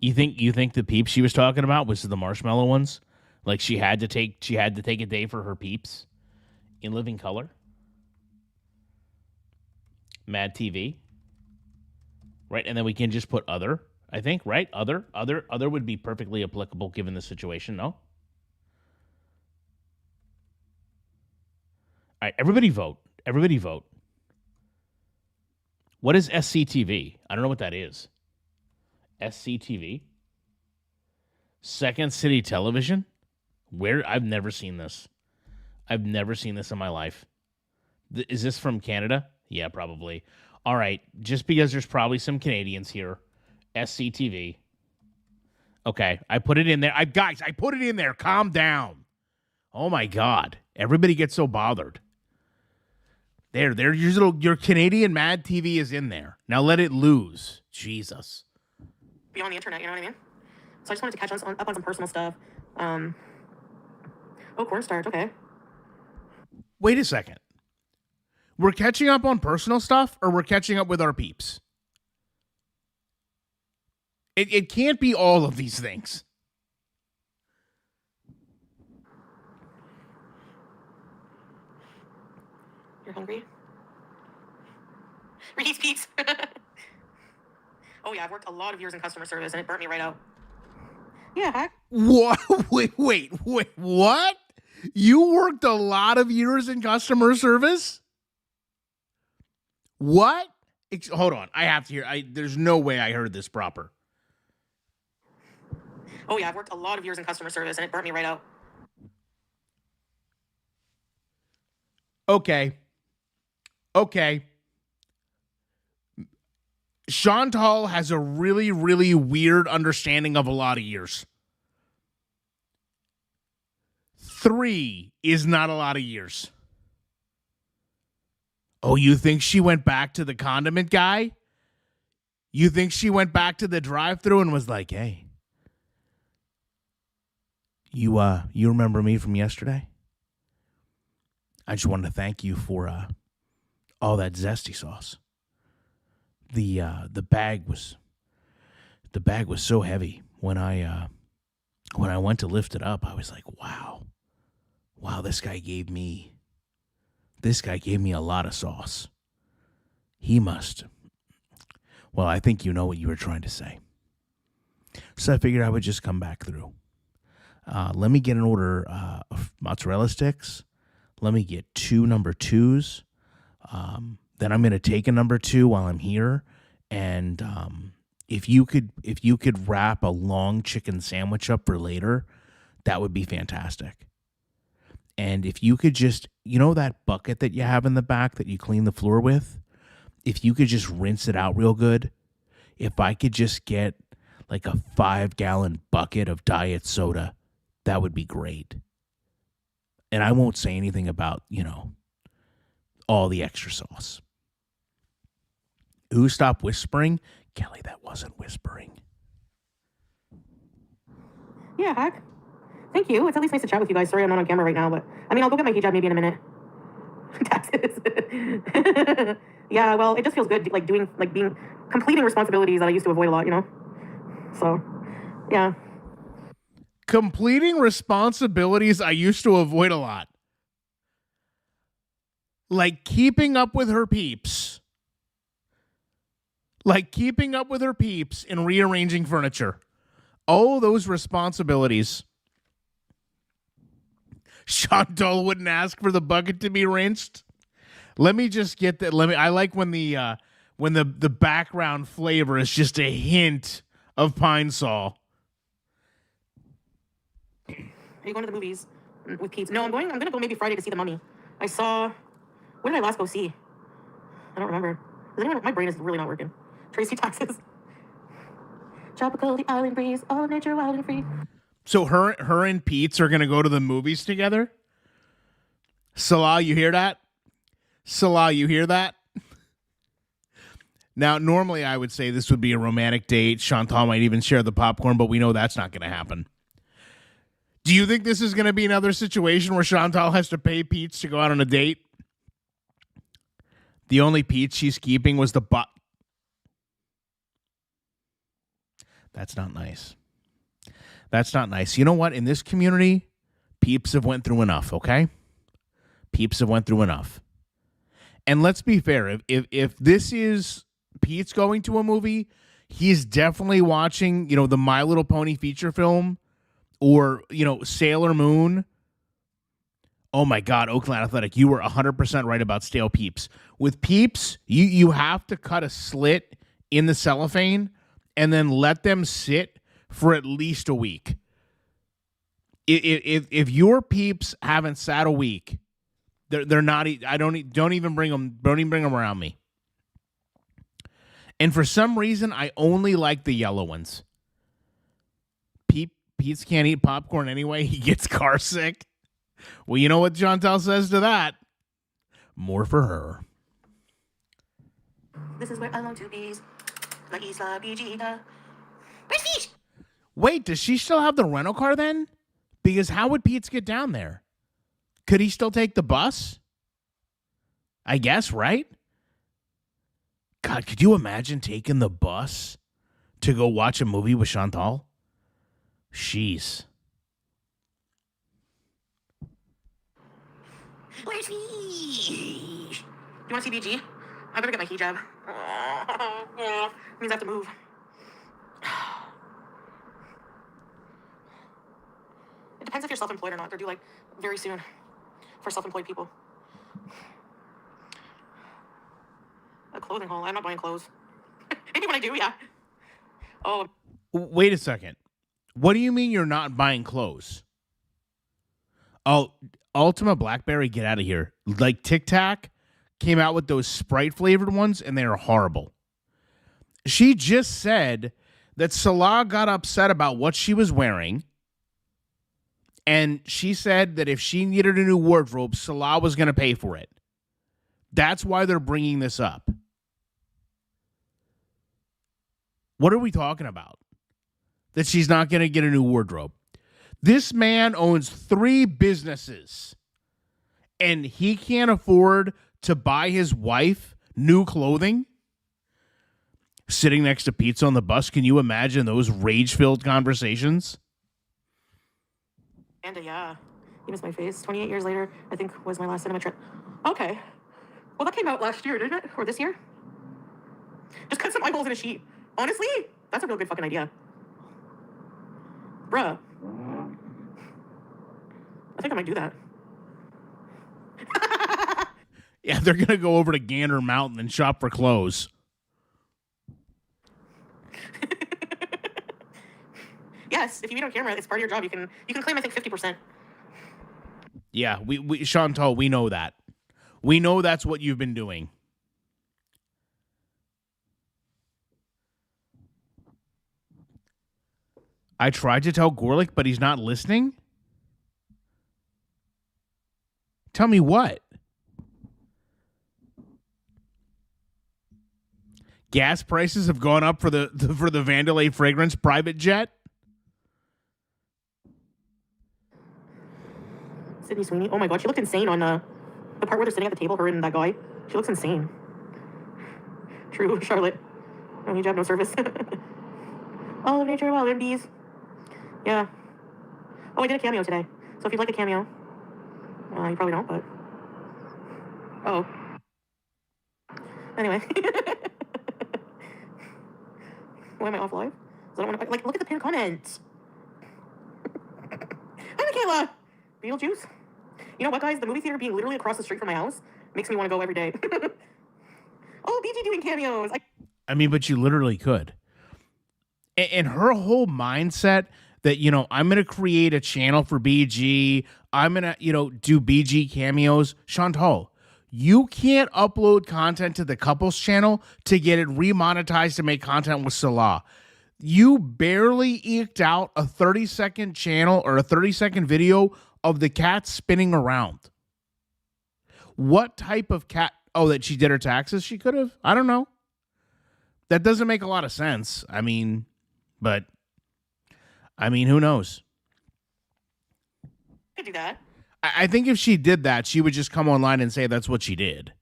You think the peeps she was talking about was the marshmallow ones? Like she had to take a day for her peeps in living color? Mad TV. Right? And then we can just put other, I think, right? Other would be perfectly applicable given the situation, no? All right, everybody vote. What is SCTV? I don't know what that is. SCTV? Second City Television? Where? I've never seen this. I've never seen this in my life. Is this from Canada? Yeah, probably. All right, just because there's probably some Canadians here. SCTV. Okay, I put it in there. I put it in there. Calm down. Oh my God. Everybody gets so bothered. There, your Canadian Mad TV is in there. Now let it lose. Jesus. Be on the internet, you know what I mean? So I just wanted to catch up on some personal stuff. Oh, cornstarch, okay. Wait a second. We're catching up on personal stuff, or we're catching up with our peeps? It can't be all of these things. You're hungry? Reese Peeps. Oh yeah, I've worked a lot of years in customer service and it burnt me right out. Yeah, heck. What? Wait, what? You worked a lot of years in customer service? What? Hold on. I have to hear. There's no way I heard this proper. Oh yeah, I've worked a lot of years in customer service and it burnt me right out. Okay. Chantal has a really, really weird understanding of a lot of years. 3 is not a lot of years. Oh, you think she went back to the condiment guy? You think she went back to the drive-thru and was like, "Hey, you remember me from yesterday? I just wanted to thank you for all that zesty sauce. The bag was so heavy when I went to lift it up. I was like, wow, this guy gave me a lot of sauce. He must. Well, I think you know what you were trying to say. So I figured I would just come back through. Let me get an order of mozzarella sticks. Let me get 2 number 2s. Then I'm going to take a number 2 while I'm here. And if you could wrap a long chicken sandwich up for later, that would be fantastic. And if you could just, that bucket that you have in the back that you clean the floor with, if you could just rinse it out real good, if I could just get like a 5-gallon bucket of diet soda, that would be great. And I won't say anything about, all the extra sauce. Ooh, stop whispering. Kelly, that wasn't whispering. Yeah, heck. Thank you. It's at least nice to chat with you guys. Sorry I'm not on camera right now, but I'll go get my hijab maybe in a minute. Taxes. Yeah, well, it just feels good, completing responsibilities that I used to avoid a lot, So, yeah. Completing responsibilities I used to avoid a lot. Like keeping up with her peeps. And rearranging furniture. Oh, those responsibilities. Chantal wouldn't ask for the bucket to be rinsed. Let me just get that. I like when the background flavor is just a hint of Pine Sol. Are you going to the movies with Pete? No, I'm gonna go maybe Friday to see The Mummy. I saw. What did I last go see? I don't remember. My brain is really not working. Tracy Taxes. Tropical, the island breeze, all of nature wild and free. So her and Pete's are gonna go to the movies together. Salah, you hear that? Salah, you hear that? Now, normally I would say this would be a romantic date. Chantal might even share the popcorn, but we know that's not going to happen. Do you think this is going to be another situation where Chantal has to pay Pete's to go out on a date? The only Pete's she's keeping was the butt. That's not nice. That's not nice. You know what? In this community, peeps have went through enough, okay? Peeps have went through enough. And let's be fair. If this is Pete's going to a movie, he's definitely watching, the My Little Pony feature film or, Sailor Moon. Oh, my God, Oakland Athletic, you were 100% right about stale Peeps. With Peeps, you have to cut a slit in the cellophane and then let them sit for at least a week. If your Peeps haven't sat a week, they're not. Don't even bring them. Don't even bring them around me. And for some reason, I only like the yellow ones. Pete's can't eat popcorn anyway. He gets car sick. Well, you know what Chantal says to that? More for her. This is where I long to be. La Isla Vigina. Where's Pete? Wait, does she still have the rental car then? Because how would Pete's get down there? Could he still take the bus? I guess, right? God, could you imagine taking the bus to go watch a movie with Chantal? Jeez. Where's Pete? You want to see BG? I better get my hijab. Means I have to move. It depends if you're self-employed or not. They're due very soon for self-employed people. A clothing haul. I'm not buying clothes. Maybe when I do, yeah. Oh. Wait a second. What do you mean you're not buying clothes? Oh, Ultima Blackberry, get out of here. Like Tic Tac came out with those Sprite flavored ones and they are horrible. She just said that Salah got upset about what she was wearing. And she said that if she needed a new wardrobe, Salah was going to pay for it. That's why they're bringing this up. What are we talking about? That she's not going to get a new wardrobe. This man owns 3 businesses, and he can't afford to buy his wife new clothing? Sitting next to Pizza on the bus, can you imagine those rage-filled conversations? And yeah, you missed my face. 28 years later, I think was my last cinema trip. Okay. Well, that came out last year, didn't it? Or this year? Just cut some eyeballs in a sheet. Honestly, that's a real good fucking idea. Bruh. I think I might do that. Yeah, they're going to go over to Gander Mountain and shop for clothes. Yes, if you eat on camera, it's part of your job. You can claim, I think, 50%. Yeah, we Chantal, we know that. We know that's what you've been doing. I tried to tell Gorlick, but he's not listening? Tell me what? Gas prices have gone up for the Vandalay fragrance private jet? Sydney Sweeney. Oh my god, she looked insane on the part where they're sitting at the table, her and that guy. She looks insane. True, Charlotte. No hijab, no service. All of nature, wild and bees. Yeah. Oh, I did a cameo today. So if you'd like a cameo, you probably don't, but... Oh. Anyway. Why am I off live? I don't want to... look at the pinned comment. Hi, Michaela! Beetlejuice? You know what, guys? The movie theater being literally across the street from my house makes me want to go every day. Oh, BG doing cameos. I mean, but you literally could. And her whole mindset that, I'm going to create a channel for BG. I'm going to, do BG cameos. Chantal, you can't upload content to the couples channel to get it remonetized to make content with Salah. You barely eked out a 30-second channel or a 30-second video of the cat spinning around. What type of cat? Oh, that she did her taxes? She could have. I don't know. That doesn't make a lot of sense. But who knows? Could do that. I think if she did that, she would just come online and say that's what she did.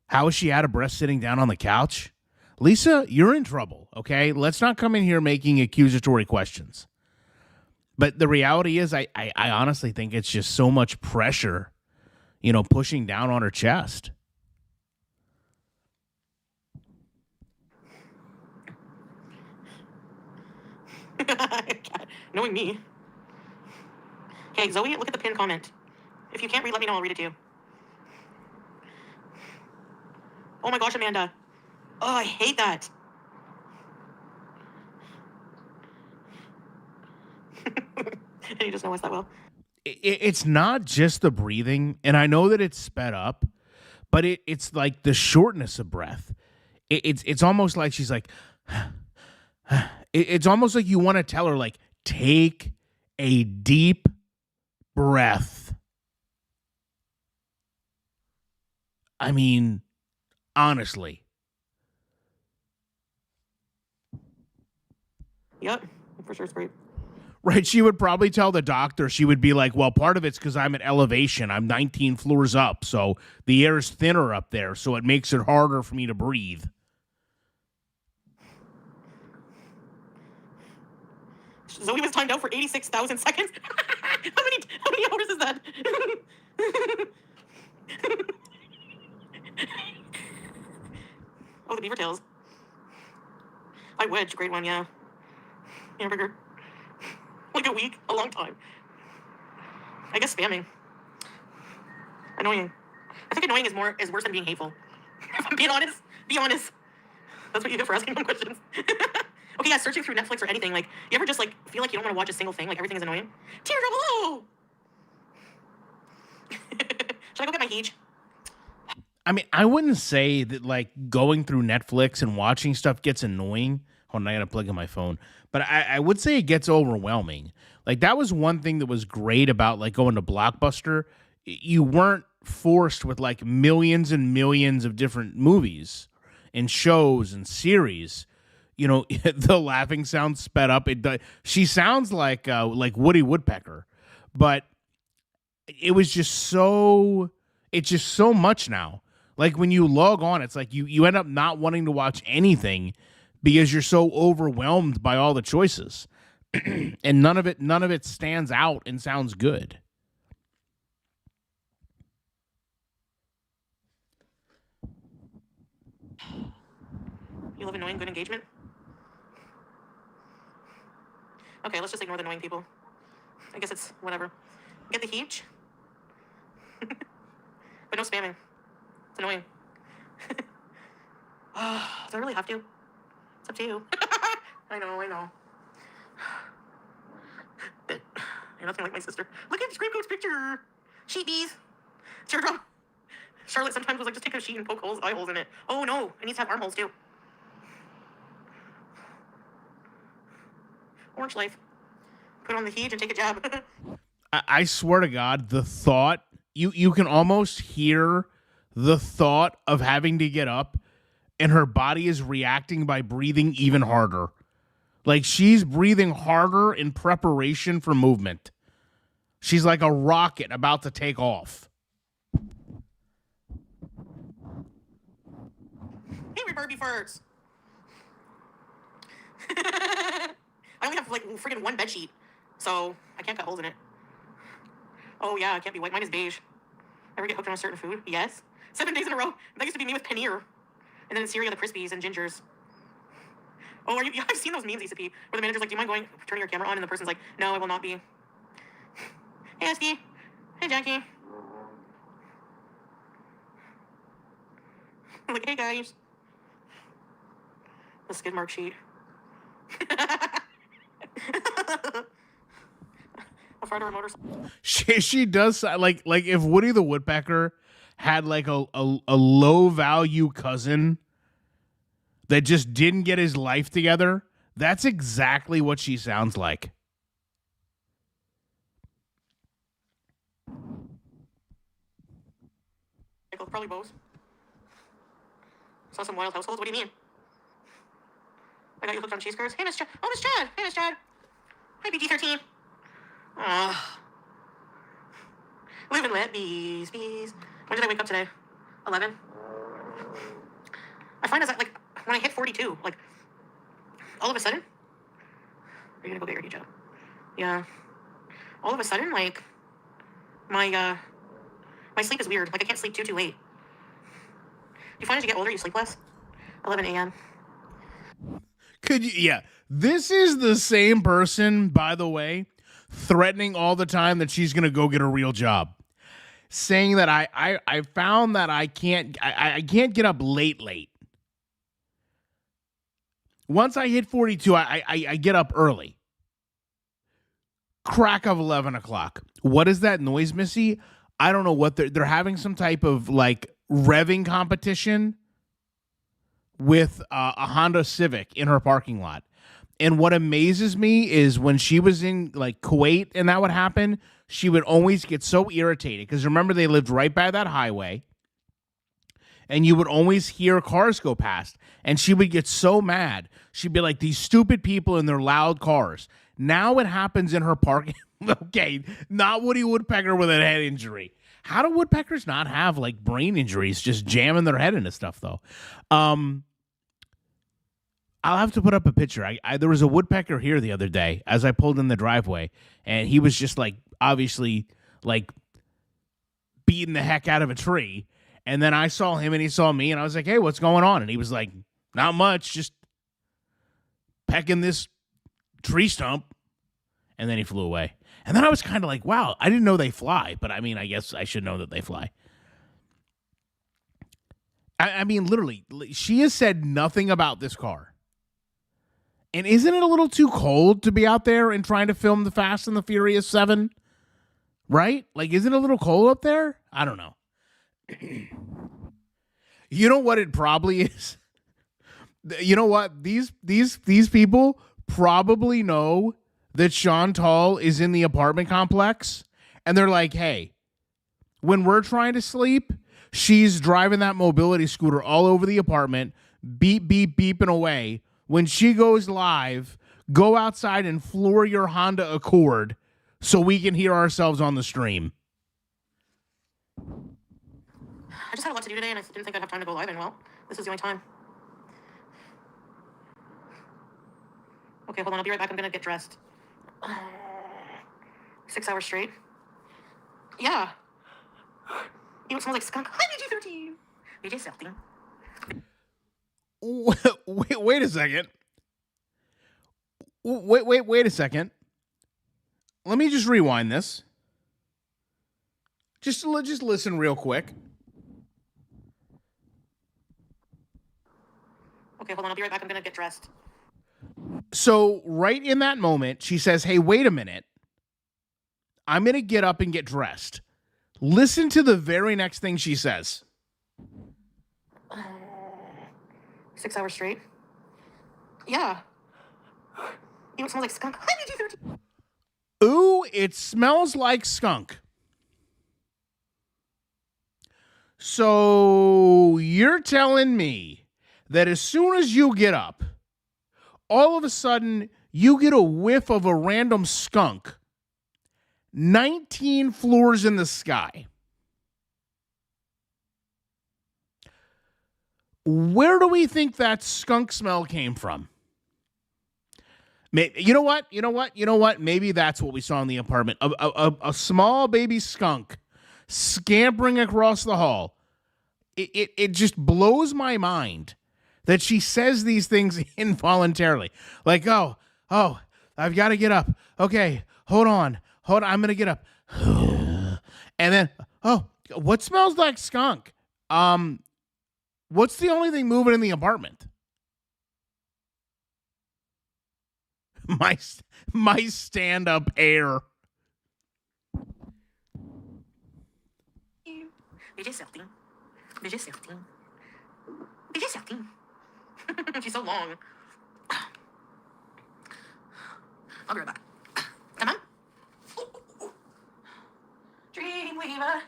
How is she out of breath sitting down on the couch? Lisa, you're in trouble, okay? Let's not come in here making accusatory questions. But the reality is, I honestly think it's just so much pressure, pushing down on her chest. Knowing me. Okay, Zoe, look at the pinned comment. If you can't read, let me know. I'll read it to you. Oh my gosh, Amanda. Oh, I hate that. You just know us that well. It's not just the breathing, and I know that it's sped up, but it's like the shortness of breath. It's almost like she's like, it's almost like you want to tell her, like, take a deep breath. I mean, honestly. Yep, for sure it's great. Right, she would probably tell the doctor, she would be like, well, part of it's because I'm at elevation. I'm 19 floors up, so the air is thinner up there, so it makes it harder for me to breathe. Zoe was timed out for 86,000 seconds. How many hours is that? Oh, the beaver tails. I wedge, great one, yeah. Hamburger. Like a week, a long time. I guess spamming. Annoying. I think annoying is worse than being hateful. If I'm being honest, be honest. That's what you get for asking them questions. Okay, yeah, searching through Netflix or anything, like, you ever just, like, feel like you don't want to watch a single thing, like, everything is annoying? Teardrop, hello! Should I go get my Heej? I mean, I wouldn't say that, like, going through Netflix and watching stuff gets annoying. Hold on, I gotta plug in my phone. But I would say it gets overwhelming. Like, that was one thing that was great about, like, going to Blockbuster. You weren't forced with, like, millions and millions of different movies and shows and series. The laughing sound sped up. She sounds like Woody Woodpecker, but it was just so. It's just so much now. Like, when you log on, it's like you end up not wanting to watch anything because you're so overwhelmed by all the choices, and none of it stands out and sounds good. You love annoying good engagement? Okay, let's just ignore the annoying people. I guess it's whatever. Get the Heej. But no spamming. It's annoying. Do I really have to? It's up to you. I know. You're nothing like my sister. Look at Screamcoat's picture. Sheepies. Teardrop. Charlotte sometimes was like, just take a sheet and poke eye holes in it. Oh no, it needs to have armholes too. Orange life. Put on the Heej and take a jab. I swear to God, the thought, you can almost hear the thought of having to get up, and her body is reacting by breathing even harder. Like, she's breathing harder in preparation for movement. She's like a rocket about to take off. Hey, Barbie farts. I only have, like, freaking one bed sheet, so I can't cut holes in it. Oh, yeah, it can't be white. Mine is beige. Ever get hooked on a certain food? Yes. 7 days in a row. That used to be me with paneer. And then cereal, the Crispies, and Gingers. Oh, yeah, I've seen those memes, ACP, where the manager's like, do you mind turning your camera on? And the person's like, no, I will not be. Hey, Esty. Hey, Jackie. I'm like, hey, guys. The skid mark sheet. A Friday motorcycle. She does like if Woody the Woodpecker had like a low value cousin that just didn't get his life together, that's exactly what she sounds like. Probably both. Saw some wild households. What do you mean? I got you hooked on cheese curds. Hey, Miss Chad. Oh, Miss Chad. Hey, Miss Chad. Hi, BG13. Ah. Live and let bees. When did I wake up today? 11. I find as like when I hit 42, like all of a sudden, are you gonna go get your hijab? Yeah. All of a sudden, like my sleep is weird. Like I can't sleep too late. Do you find as you get older, you sleep less? 11 a.m. Could you? Yeah. This is the same person, by the way, threatening all the time that she's gonna go get a real job, saying that I found that I can't get up late. Once I hit 42, I get up early. Crack of 11 o'clock. What is that noise, Missy? I don't know what they're having some type of like revving competition with a Honda Civic in her parking lot. And what amazes me is when she was in like Kuwait and that would happen, she would always get so irritated because remember they lived right by that highway and you would always hear cars go past and she would get so mad. She'd be like, these stupid people in their loud cars. Now it happens in her parking. Okay, not Woody Woodpecker with a head injury. How do woodpeckers not have like brain injuries just jamming their head into stuff though? I'll have to put up a picture. There was a woodpecker here the other day as I pulled in the driveway, and he was just like obviously like beating the heck out of a tree. And then I saw him and he saw me, and I was like, "Hey, what's going on?" And he was like, "Not much, just pecking this tree stump." And then he flew away. And then I was kind of like, "Wow, I didn't know they fly." But I mean, I guess I should know that they fly. I mean, literally, she has said nothing about this car. And isn't it a little too cold to be out there and trying to film the Fast and the Furious 7? Right? Like, isn't it a little cold up there? I don't know. You know what it probably is? You know what? These people probably know that Chantal is in the apartment complex. And they're like, hey, when we're trying to sleep, she's driving that mobility scooter all over the apartment, beep, beep, beeping away. When she goes live, go outside and floor your Honda Accord so we can hear ourselves on the stream. I just had a lot to do today, and I didn't think I'd have time to go live, and well, this is the only time. Okay, hold on, I'll be right back. I'm gonna get dressed. 6 hours straight. Yeah. You smell like skunk. Hi, BG13. BJ Selting. Wait a second. Wait a second. Let me just rewind this. Just listen real quick. Okay, hold on. I'll be right back. I'm going to get dressed. So right in that moment, she says, hey, wait a minute. I'm going to get up and get dressed. Listen to the very next thing she says. 6 hours straight. Yeah. You smell like skunk. Hi, BG13. Ooh, it smells like skunk. So you're telling me that as soon as you get up, all of a sudden you get a whiff of a random skunk 19 floors in the sky. Where do we think that skunk smell came from? You know what? Maybe that's what we saw in the apartment. A small baby skunk scampering across the hall. It just blows my mind that she says these things involuntarily. Like, oh, I've got to get up. Okay, hold on. I'm going to get up. And then, oh, what smells like skunk? What's the only thing moving in the apartment? My stand-up air. BJ Selting. BJ Selting. BJ Selting. She's so long. I'll be right back. Come on. Dreamweaver,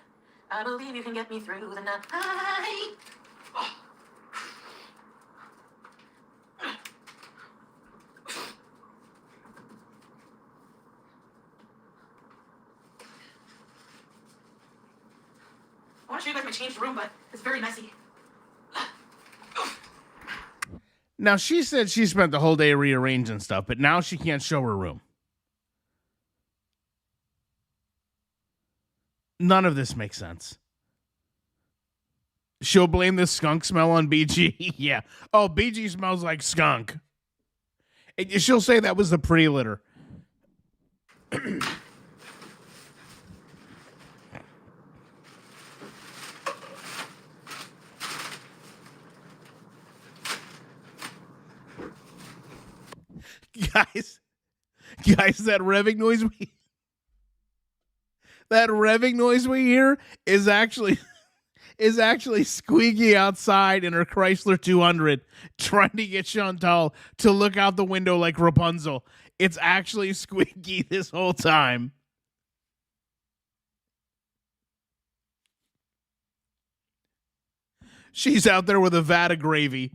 I believe you can get me through the night. I want to show you guys my changed room, but it's very messy. Now, she said she spent the whole day rearranging stuff, but now she can't show her room. None of this makes sense. She'll blame the skunk smell on BG. Yeah. Oh, BG smells like skunk. She'll say that was the pretty litter. Guys, that revving noise we hear is actually Squeaky outside in her Chrysler 200 trying to get Chantal to look out the window like Rapunzel. It's actually Squeaky this whole time. She's out there with a vat of gravy.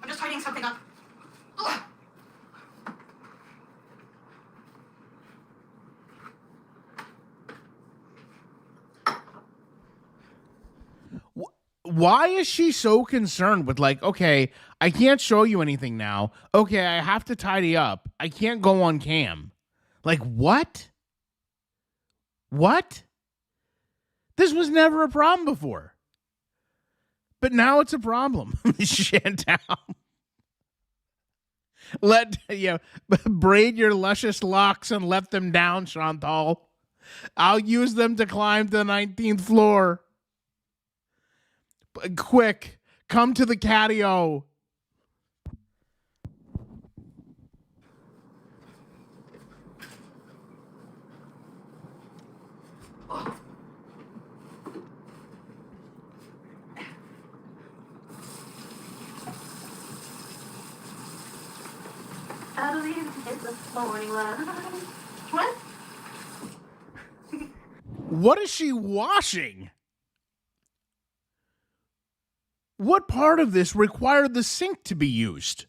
I'm just tidying something up. Ugh. Why is she so concerned with, like, okay, I can't show you anything now. Okay, I have to tidy up. I can't go on cam. Like, what? What? This was never a problem before. But now it's a problem. Chantal. Braid your luscious locks and let them down, Chantal. I'll use them to climb to the 19th floor. Quick, come to the catio. I believe it's the morning light. What? What is she washing? What part of this required the sink to be used?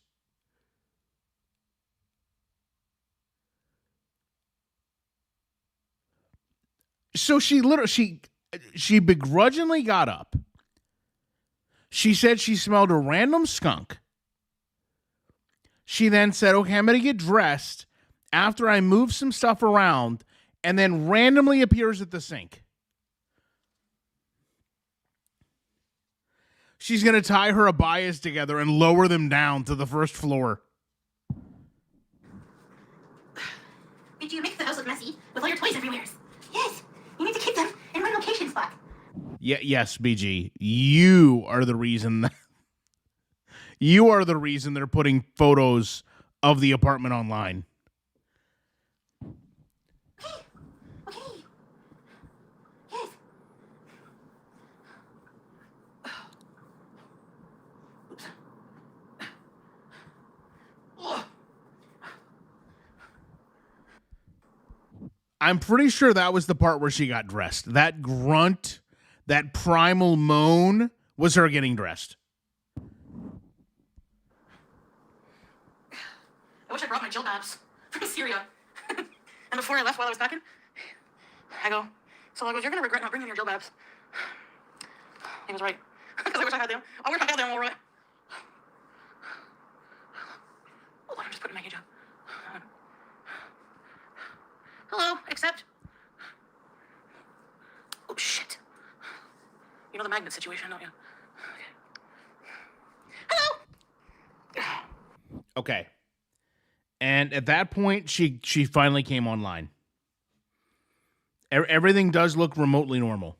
So she begrudgingly got up. She said she smelled a random skunk. She then said, okay, I'm going to get dressed after I move some stuff around, and then randomly appears at the sink. She's going to tie her abayas together and lower them down to the first floor. Did you make the house look messy with all your toys everywhere? Yes, you need to keep them in one location spot. Yes, BG. You are the reason they're putting photos of the apartment online. Okay. Yes. Oops. I'm pretty sure that was the part where she got dressed. That grunt, that primal moan was her getting dressed. I wish I brought my jilbabs from Syria. And before I left while I was packing, I go, so I goes, you're going to regret not bringing your jilbabs. He was right. Because I wish I had them. I wish I had them all right. Oh, I'm just putting my hijab. Hello, accept. Oh, shit. You know the magnet situation, don't you? Okay. Hello! Okay. And at that point, she finally came online. Everything does look remotely normal.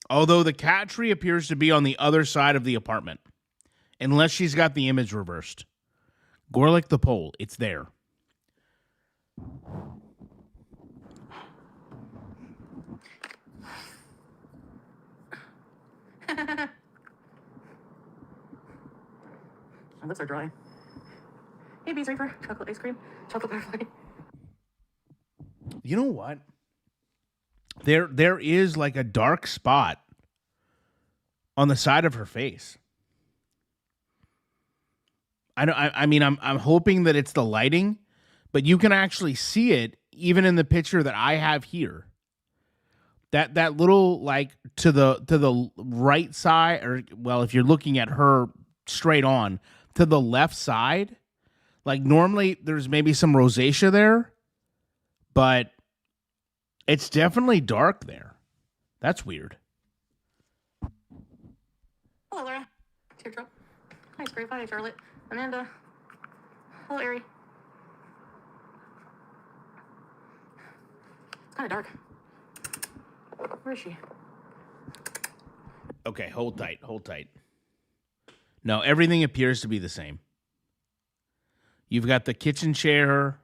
Although the cat tree appears to be on the other side of the apartment. Unless she's got the image reversed. Gorlick the pole, it's there. My lips are dry. Hey, Bees Reaper, chocolate ice cream, chocolate butterfly. You know what? There is like a dark spot on the side of her face. I mean, I'm hoping that it's the lighting, but you can actually see it even in the picture that I have here. That little, like, to the right side, or, well, if you're looking at her straight on, to the left side, like, normally there's maybe some rosacea there, but it's definitely dark there. That's weird. Hello, Laura. Teardrop. Hi, Scrape. Hi, Charlotte. Amanda. Hello, Ari. It's kind of dark. Where is she? Okay, hold tight. No, everything appears to be the same. You've got the kitchen chair.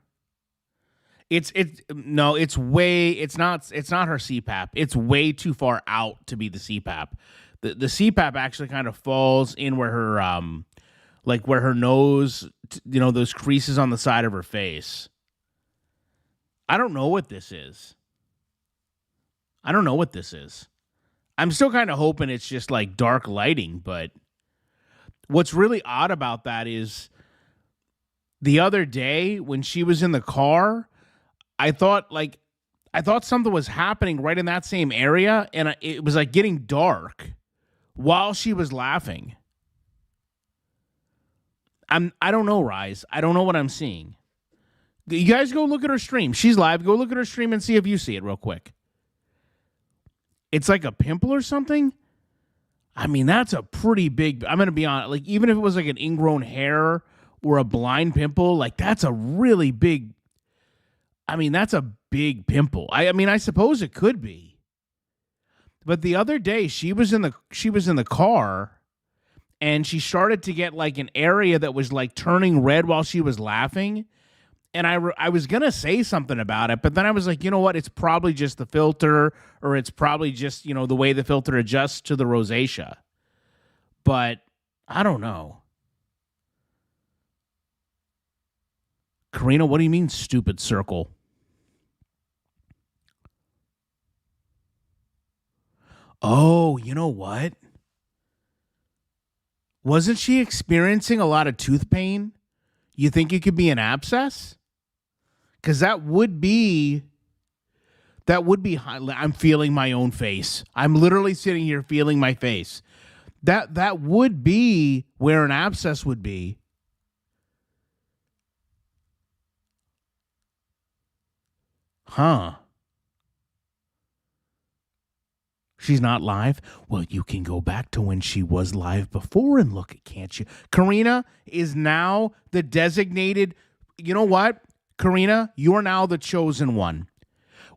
It's not her CPAP. It's way too far out to be the CPAP. The CPAP actually kind of falls in where her where her nose, those creases on the side of her face. I don't know what this is. I'm still kind of hoping it's just like dark lighting, but what's really odd about that is the other day when she was in the car, I thought something was happening right in that same area, and it was like getting dark while she was laughing. I don't know, Rise. I don't know what I'm seeing. You guys go look at her stream. She's live. Go look at her stream and see if you see it real quick. It's like a pimple or something. I mean, that's a pretty big, I'm going to be honest, like, even if it was like an ingrown hair or a blind pimple, like, that's a really big, that's a big pimple. I mean, I suppose it could be. But the other day, she was in the car, and she started to get like an area that was like turning red while she was laughing. And I was going to say something about it, but then I was like, you know what? It's probably just the filter, or it's probably just, the way the filter adjusts to the rosacea. But I don't know. Karina, what do you mean, stupid circle? Oh, you know what? Wasn't she experiencing a lot of tooth pain? You think it could be an abscess? Because that would be, I'm feeling my own face. I'm literally sitting here feeling my face. That would be where an abscess would be. Huh. She's not live? Well, you can go back to when she was live before and look, can't you? Karina is now the designated, you know what? Karina, you are now the chosen one.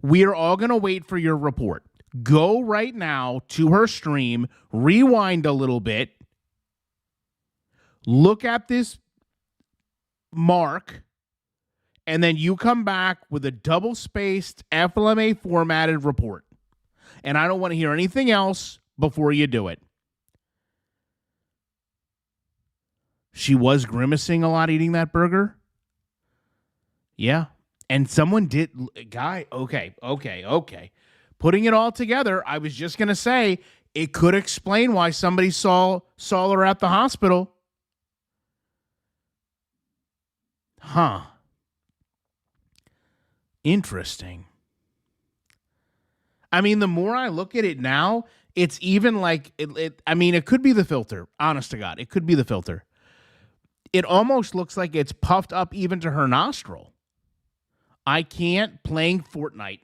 We are all going to wait for your report. Go right now to her stream, rewind a little bit, look at this mark, and then you come back with a double-spaced FLMA formatted report. And I don't want to hear anything else before you do it. She was grimacing a lot eating that burger? Yeah. And someone did, okay. Putting it all together, I was just going to say, it could explain why somebody saw her at the hospital. Huh. Interesting. I mean, the more I look at it now, it's even like, it could be the filter. Honest to God, it could be the filter. It almost looks like it's puffed up even to her nostril. I can't, playing Fortnite.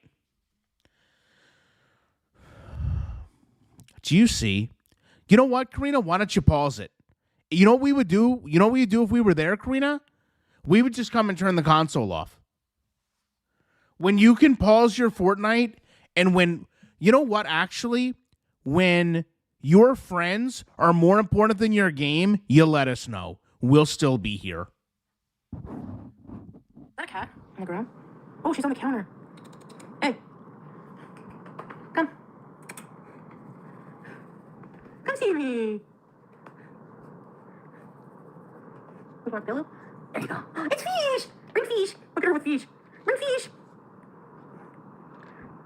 Do you see? You know what, Karina? Why don't you pause it? You know what we would do? You know what we'd do if we were there, Karina? We would just come and turn the console off. When you can pause your Fortnite and when, you know what, actually, when your friends are more important than your game, you let us know. We'll still be here. Is that a cat on the ground? Oh, she's on the counter. Hey. Come. Come see me. You want a pillow? There you go. It's fish. Bring fish. Look at her with fish. Bring fish.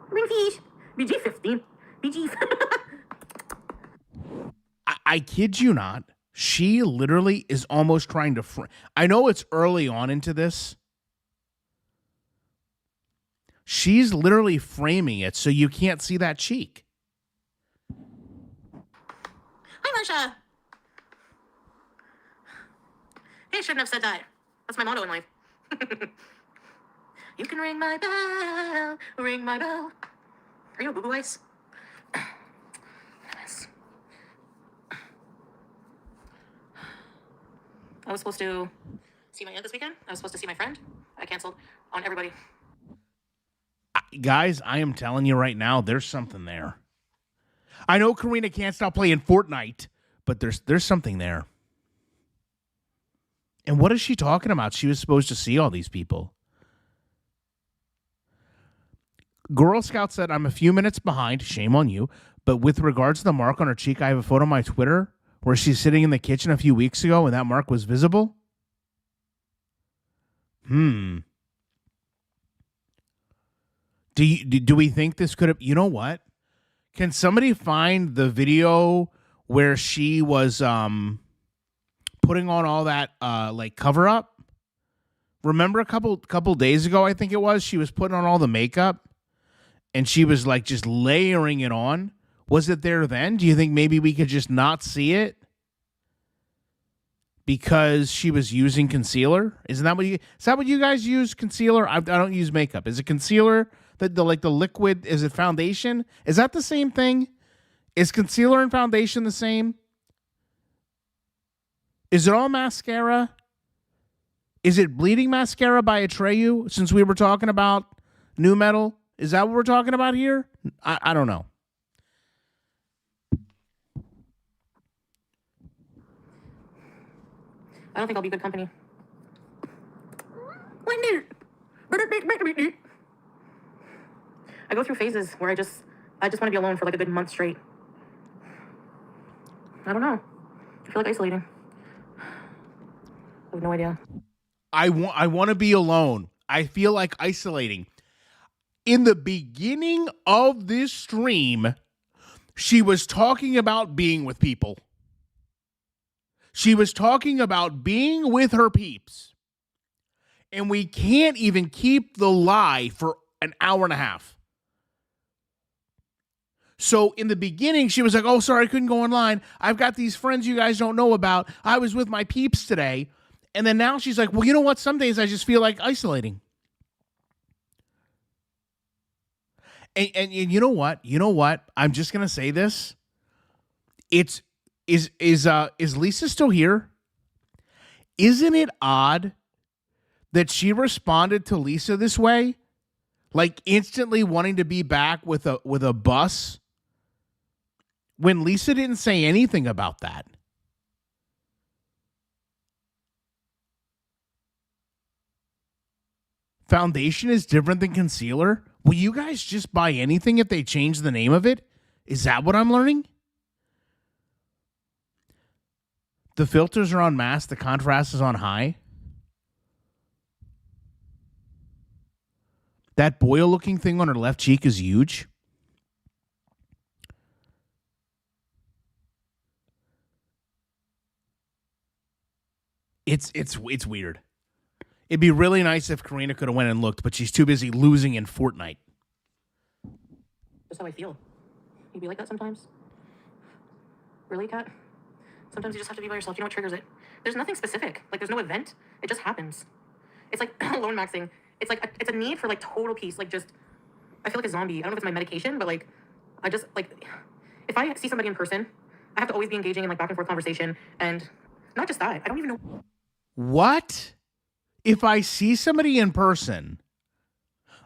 Bring fish. BG-15. BG. I kid you not. She literally is almost trying to... I know it's early on into this. She's literally framing it so you can't see that cheek. Hi, Marsha. Hey, shouldn't have said that. That's my motto in life. You can ring my bell, ring my bell. Are you a boo-boo ice? I was supposed to see my aunt this weekend. I was supposed to see my friend. I canceled on everybody. Guys, I am telling you right now, there's something there. I know Karina can't stop playing Fortnite, but there's something there. And what is she talking about? She was supposed to see all these people. Girl Scout said, I'm a few minutes behind. Shame on you. But with regards to the mark on her cheek, I have a photo on my Twitter where she's sitting in the kitchen a few weeks ago and that mark was visible. Do we think this could have... You know what? Can somebody find the video where she was putting on all that like cover up? Remember a couple days ago, I think it was, she was putting on all the makeup and she was like just layering it on. Was it there then? Do you think maybe we could just not see it because she was using concealer? Is that what you guys use, concealer? I don't use makeup. Is it concealer? The liquid, is it foundation? Is that the same thing? Is concealer and foundation the same? Is it all mascara? Is it bleeding mascara by Atreyu, since we were talking about new metal? Is that what we're talking about here? I don't know. I don't think I'll be good company. I go through phases where I just want to be alone for like a good month straight. I don't know. I feel like isolating. I have no idea. I want to be alone. I feel like isolating. In the beginning of this stream, she was talking about being with people. She was talking about being with her peeps. And we can't even keep the lie for an hour and a half. So in the beginning, she was like, oh, sorry, I couldn't go online. I've got these friends you guys don't know about. I was with my peeps today. And then now she's like, well, you know what? Some days I just feel like isolating. And you know what? You know what? I'm just going to say this. Is Lisa still here? Isn't it odd that she responded to Lisa this way? Like instantly wanting to be back with a bus when Lisa didn't say anything about that. Foundation is different than concealer. Will you guys just buy anything if they change the name of it? Is that what I'm learning? The filters are on mass. The contrast is on high. That boil-looking thing on her left cheek is huge. It's weird. It'd be really nice if Karina could have went and looked, but she's too busy losing in Fortnite. That's how I feel. You be like that sometimes? Really, Kat? Sometimes you just have to be by yourself. You know what triggers it? There's nothing specific. Like, there's no event. It just happens. It's like alone maxing. It's like, it's a need for, like, total peace. Like, just, I feel like a zombie. I don't know if it's my medication, but, like, I just, like, if I see somebody in person, I have to always be engaging in, like, back and forth conversation. And Not just that. I don't even know. What? If I see somebody in person,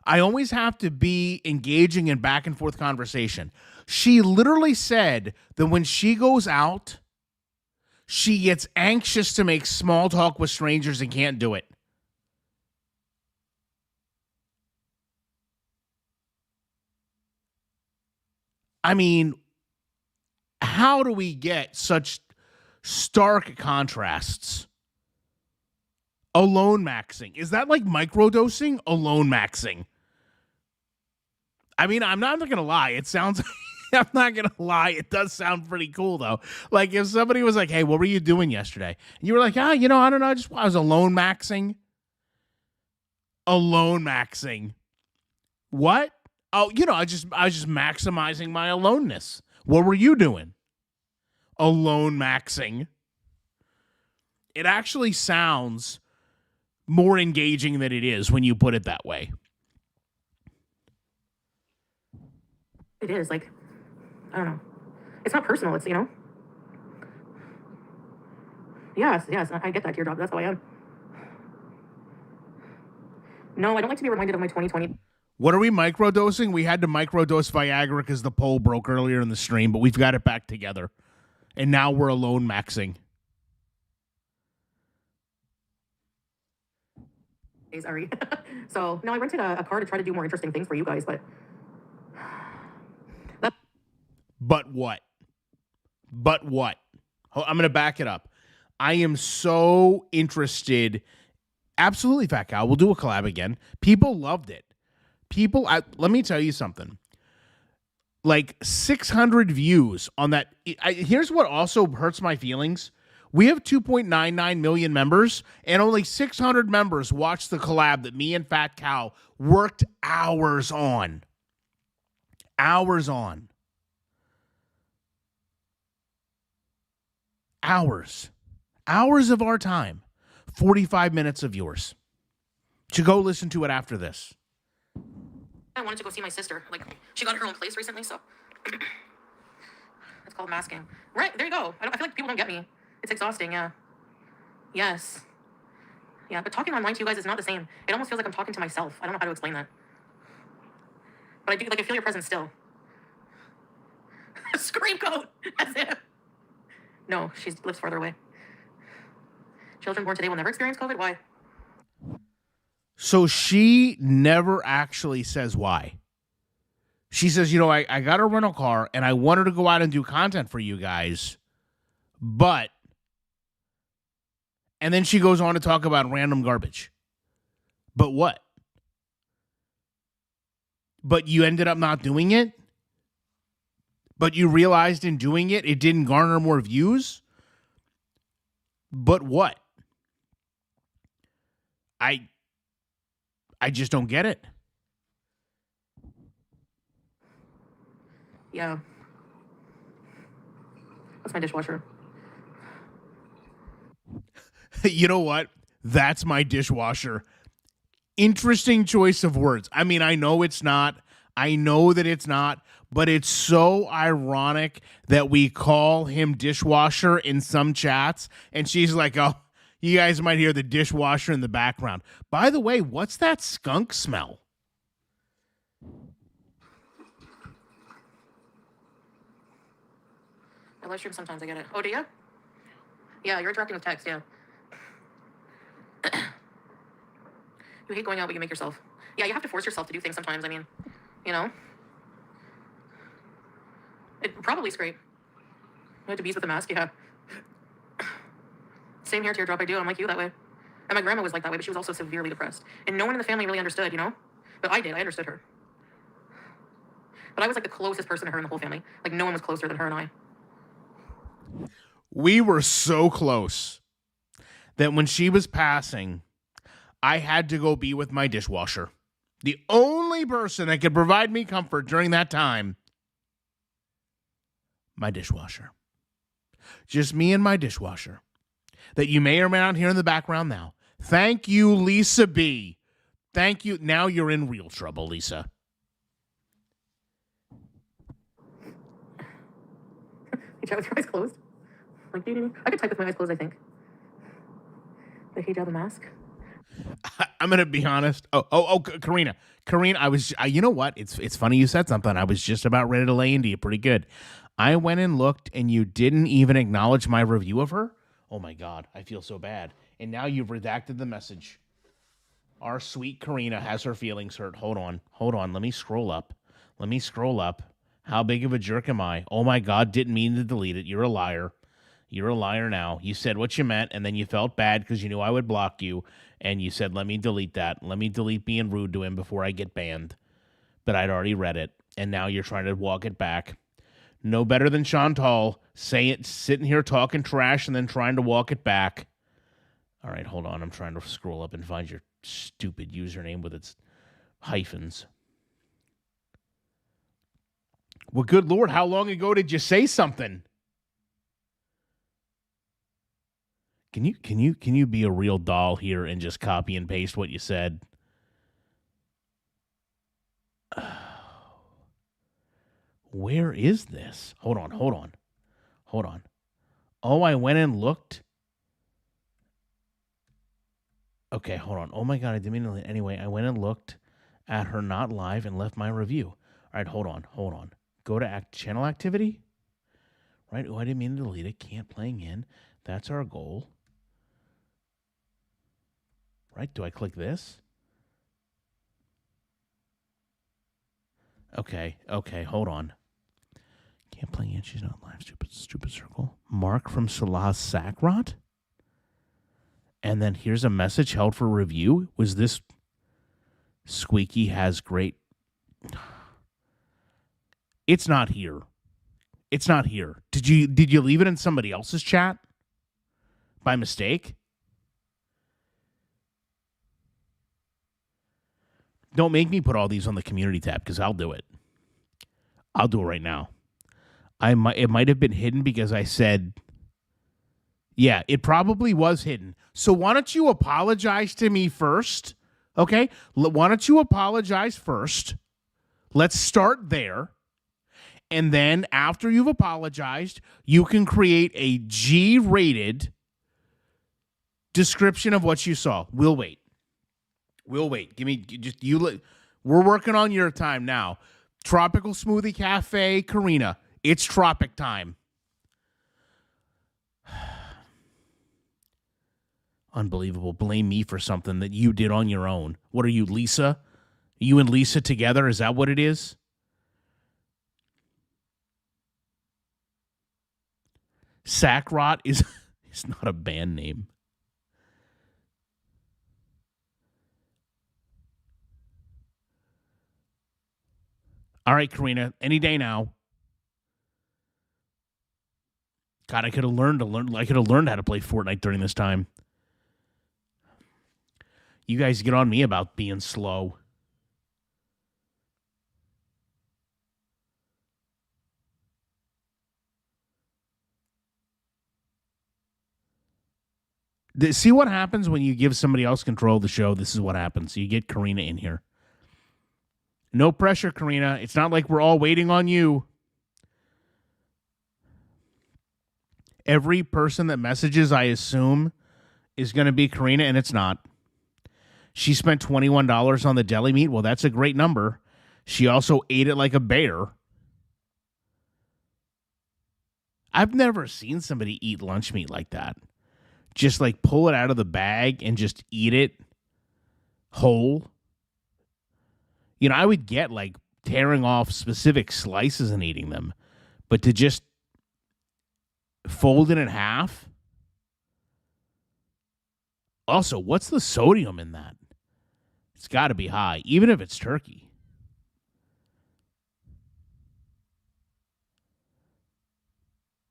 I always have to be engaging in back and forth conversation. She literally said that when she goes out, she gets anxious to make small talk with strangers and can't do it. I mean, how do we get such stark contrasts? Alone maxing. Is that like microdosing? Alone maxing. I mean, I'm not going to lie. It sounds, I'm not going to lie. It does sound pretty cool, though. Like, if somebody was like, hey, what were you doing yesterday? And you were like, I don't know. I was alone maxing. Alone maxing. What? Oh, I was just maximizing my aloneness. What were you doing? Alone maxing. It actually sounds more engaging than it is when you put it that way. It is, like, I don't know. It's not personal. It's, Yes, I get that, teardrop. That's how I am. No, I don't like to be reminded of my 2020. What are we microdosing? We had to microdose Viagra because the pole broke earlier in the stream, but we've got it back together. And now we're alone maxing. Sorry. So, no, I rented a car to try to do more interesting things for you guys, but... But what? I'm going to back it up. I am so interested. Absolutely, Fat Cow. We'll do a collab again. People loved it. Let me tell you something. Like 600 views on that. Here's what also hurts my feelings. We have 2.99 million members, and only 600 members watched the collab that me and Fat Cow worked hours on. Hours of our time. 45 minutes of yours. To go listen to it after this. I wanted to go see my sister. Like, she got her own place recently, so... It's called masking. Right, there you go. I feel like people don't get me. It's exhausting, yeah. Yes. Yeah, but talking online to you guys is not the same. It almost feels like I'm talking to myself. I don't know how to explain that. But I do, like, I feel your presence still. Scream coat! As if... No, she lives farther away. Children born today will never experience COVID? Why? So she never actually says why. She says, I got a rental car and I wanted to go out and do content for you guys. But, and then she goes on to talk about random garbage. But what? But you ended up not doing it? But you realized in doing it, it didn't garner more views? But what? I just don't get it. Yeah. That's my dishwasher. You know what? That's my dishwasher. Interesting choice of words. I mean, I know it's not. I know that it's not. But it's so ironic that we call him dishwasher in some chats. And she's like, oh, you guys might hear the dishwasher in the background. By the way, what's that skunk smell? I live stream sometimes, I get it. Oh, do you? Yeah, you're interacting with text, yeah. You hate going out, but you make yourself. Yeah, you have to force yourself to do things sometimes, I mean, It probably scrape. You had to bees with a mask, yeah. Same here, teardrop, I do. I'm like you that way. And my grandma was like that way, but she was also severely depressed. And no one in the family really understood, But I did. I understood her. But I was like the closest person to her in the whole family. Like no one was closer than her and I. We were so close that when she was passing, I had to go be with my dishwasher. The only person that could provide me comfort during that time, my dishwasher. Just me and my dishwasher. That you may or may not hear in the background now. Thank you, Lisa B. Thank you. Now you're in real trouble, Lisa. You chat with your eyes closed? Like, I could type with my eyes closed, I think. The hate of the mask. I'm gonna be honest. Karina, you know what? It's funny you said something. I was just about ready to lay into you pretty good. I went and looked, and you didn't even acknowledge my review of her. Oh my God, I feel so bad. And now you've redacted the message. Our sweet Karina has her feelings hurt. Hold on. Let me scroll up. How big of a jerk am I? Oh my God, didn't mean to delete it. You're a liar. You're a liar now. You said what you meant, and then you felt bad because you knew I would block you, and you said, let me delete that. Let me delete being rude to him before I get banned. But I'd already read it, and now you're trying to walk it back. No better than Chantal, sitting here talking trash and then trying to walk it back. All right, hold on. I'm trying to scroll up and find your stupid username with its hyphens. Well, good Lord, how long ago did you say something? Can you be a real doll here and just copy and paste what you said? Where is this? Hold on. Oh, I went and looked. Okay, hold on. Oh my God, I didn't mean to. Anyway, I went and looked at her not live and left my review. All right, hold on. Go to channel activity. Right? Oh, I didn't mean to delete it. Can't playing in. That's our goal. Right? Do I click this? Okay, hold on. Can't play in. She's not live. Stupid circle. Mark from Salah Sakrot. And then here's a message held for review. Was this Squeaky has great... It's not here. Did you leave it in somebody else's chat? By mistake? Don't make me put all these on the community tab, because I'll do it. I'll do it right now. It might have been hidden because I said... Yeah, it probably was hidden. So why don't you apologize to me first? Okay? Why don't you apologize first? Let's start there. And then after you've apologized, you can create a G-rated description of what you saw. We'll wait. We're working on your time now. Tropical Smoothie Cafe, Karina. It's tropic time. Unbelievable. Blame me for something that you did on your own. What are you, Lisa? You and Lisa together? Is that what it is? Sackrot is not a band name. All right, Karina, any day now. God, I could have learned how to play Fortnite during this time. You guys get on me about being slow. See what happens when you give somebody else control of the show? This is what happens. You get Karina in here. No pressure, Karina. It's not like we're all waiting on you. Every person that messages, I assume, is going to be Karina, and it's not. She spent $21 on the deli meat. Well, that's a great number. She also ate it like a bear. I've never seen somebody eat lunch meat like that. Just like pull it out of the bag and just eat it whole. You know, I would get like tearing off specific slices and eating them. But to just fold it in half. Also, what's the sodium in that? It's got to be high, even if it's turkey.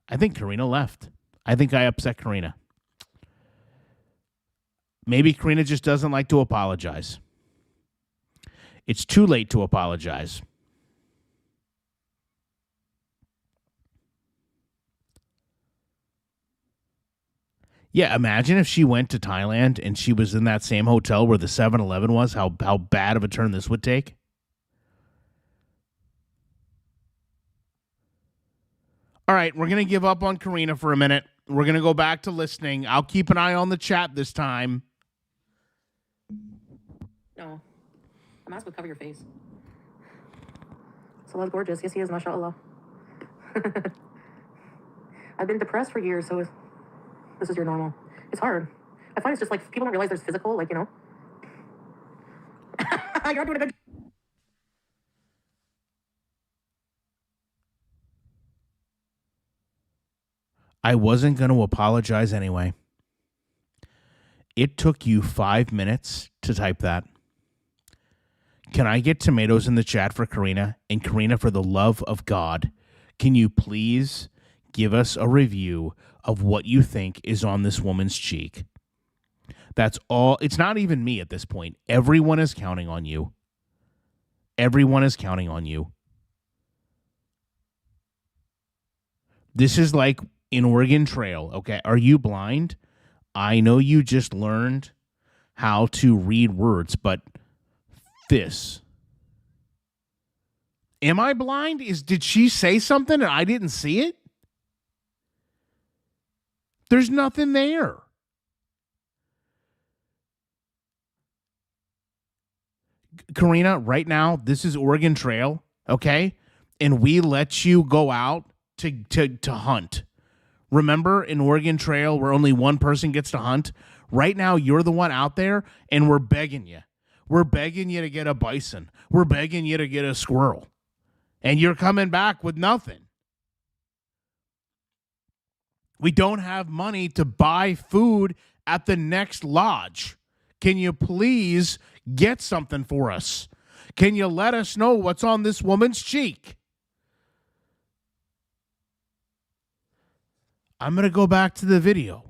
I think Karina left. I think I upset Karina. Maybe Karina just doesn't like to apologize. It's too late to apologize. Yeah, imagine if she went to Thailand and she was in that same hotel where the 7-Eleven was, how bad of a turn this would take. All right, we're going to give up on Karina for a minute. We're going to go back to listening. I'll keep an eye on the chat this time. No. A mask would cover your face. Salah's gorgeous. Yes, he is, mashallah. I've been depressed for years, so this is your normal. It's hard. I find it's just like people don't realize there's physical, like, you know. You're doing a good. I wasn't going to apologize anyway. It took you 5 minutes to type that. Can I get tomatoes in the chat for Karina? And Karina, for the love of God, can you please give us a review of what you think is on this woman's cheek? That's all. It's not even me at this point. Everyone is counting on you. Everyone is counting on you. This is like in Oregon Trail, okay? Are you blind? I know you just learned how to read words, but this. Am I blind? Did she say something and I didn't see it? There's nothing there. Karina, right now, this is Oregon Trail, okay? And we let you go out to hunt. Remember in Oregon Trail where only one person gets to hunt? Right now, you're the one out there, and we're begging you. We're begging you to get a bison. We're begging you to get a squirrel. And you're coming back with nothing. We don't have money to buy food at the next lodge. Can you please get something for us? Can you let us know what's on this woman's cheek? I'm going to go back to the video.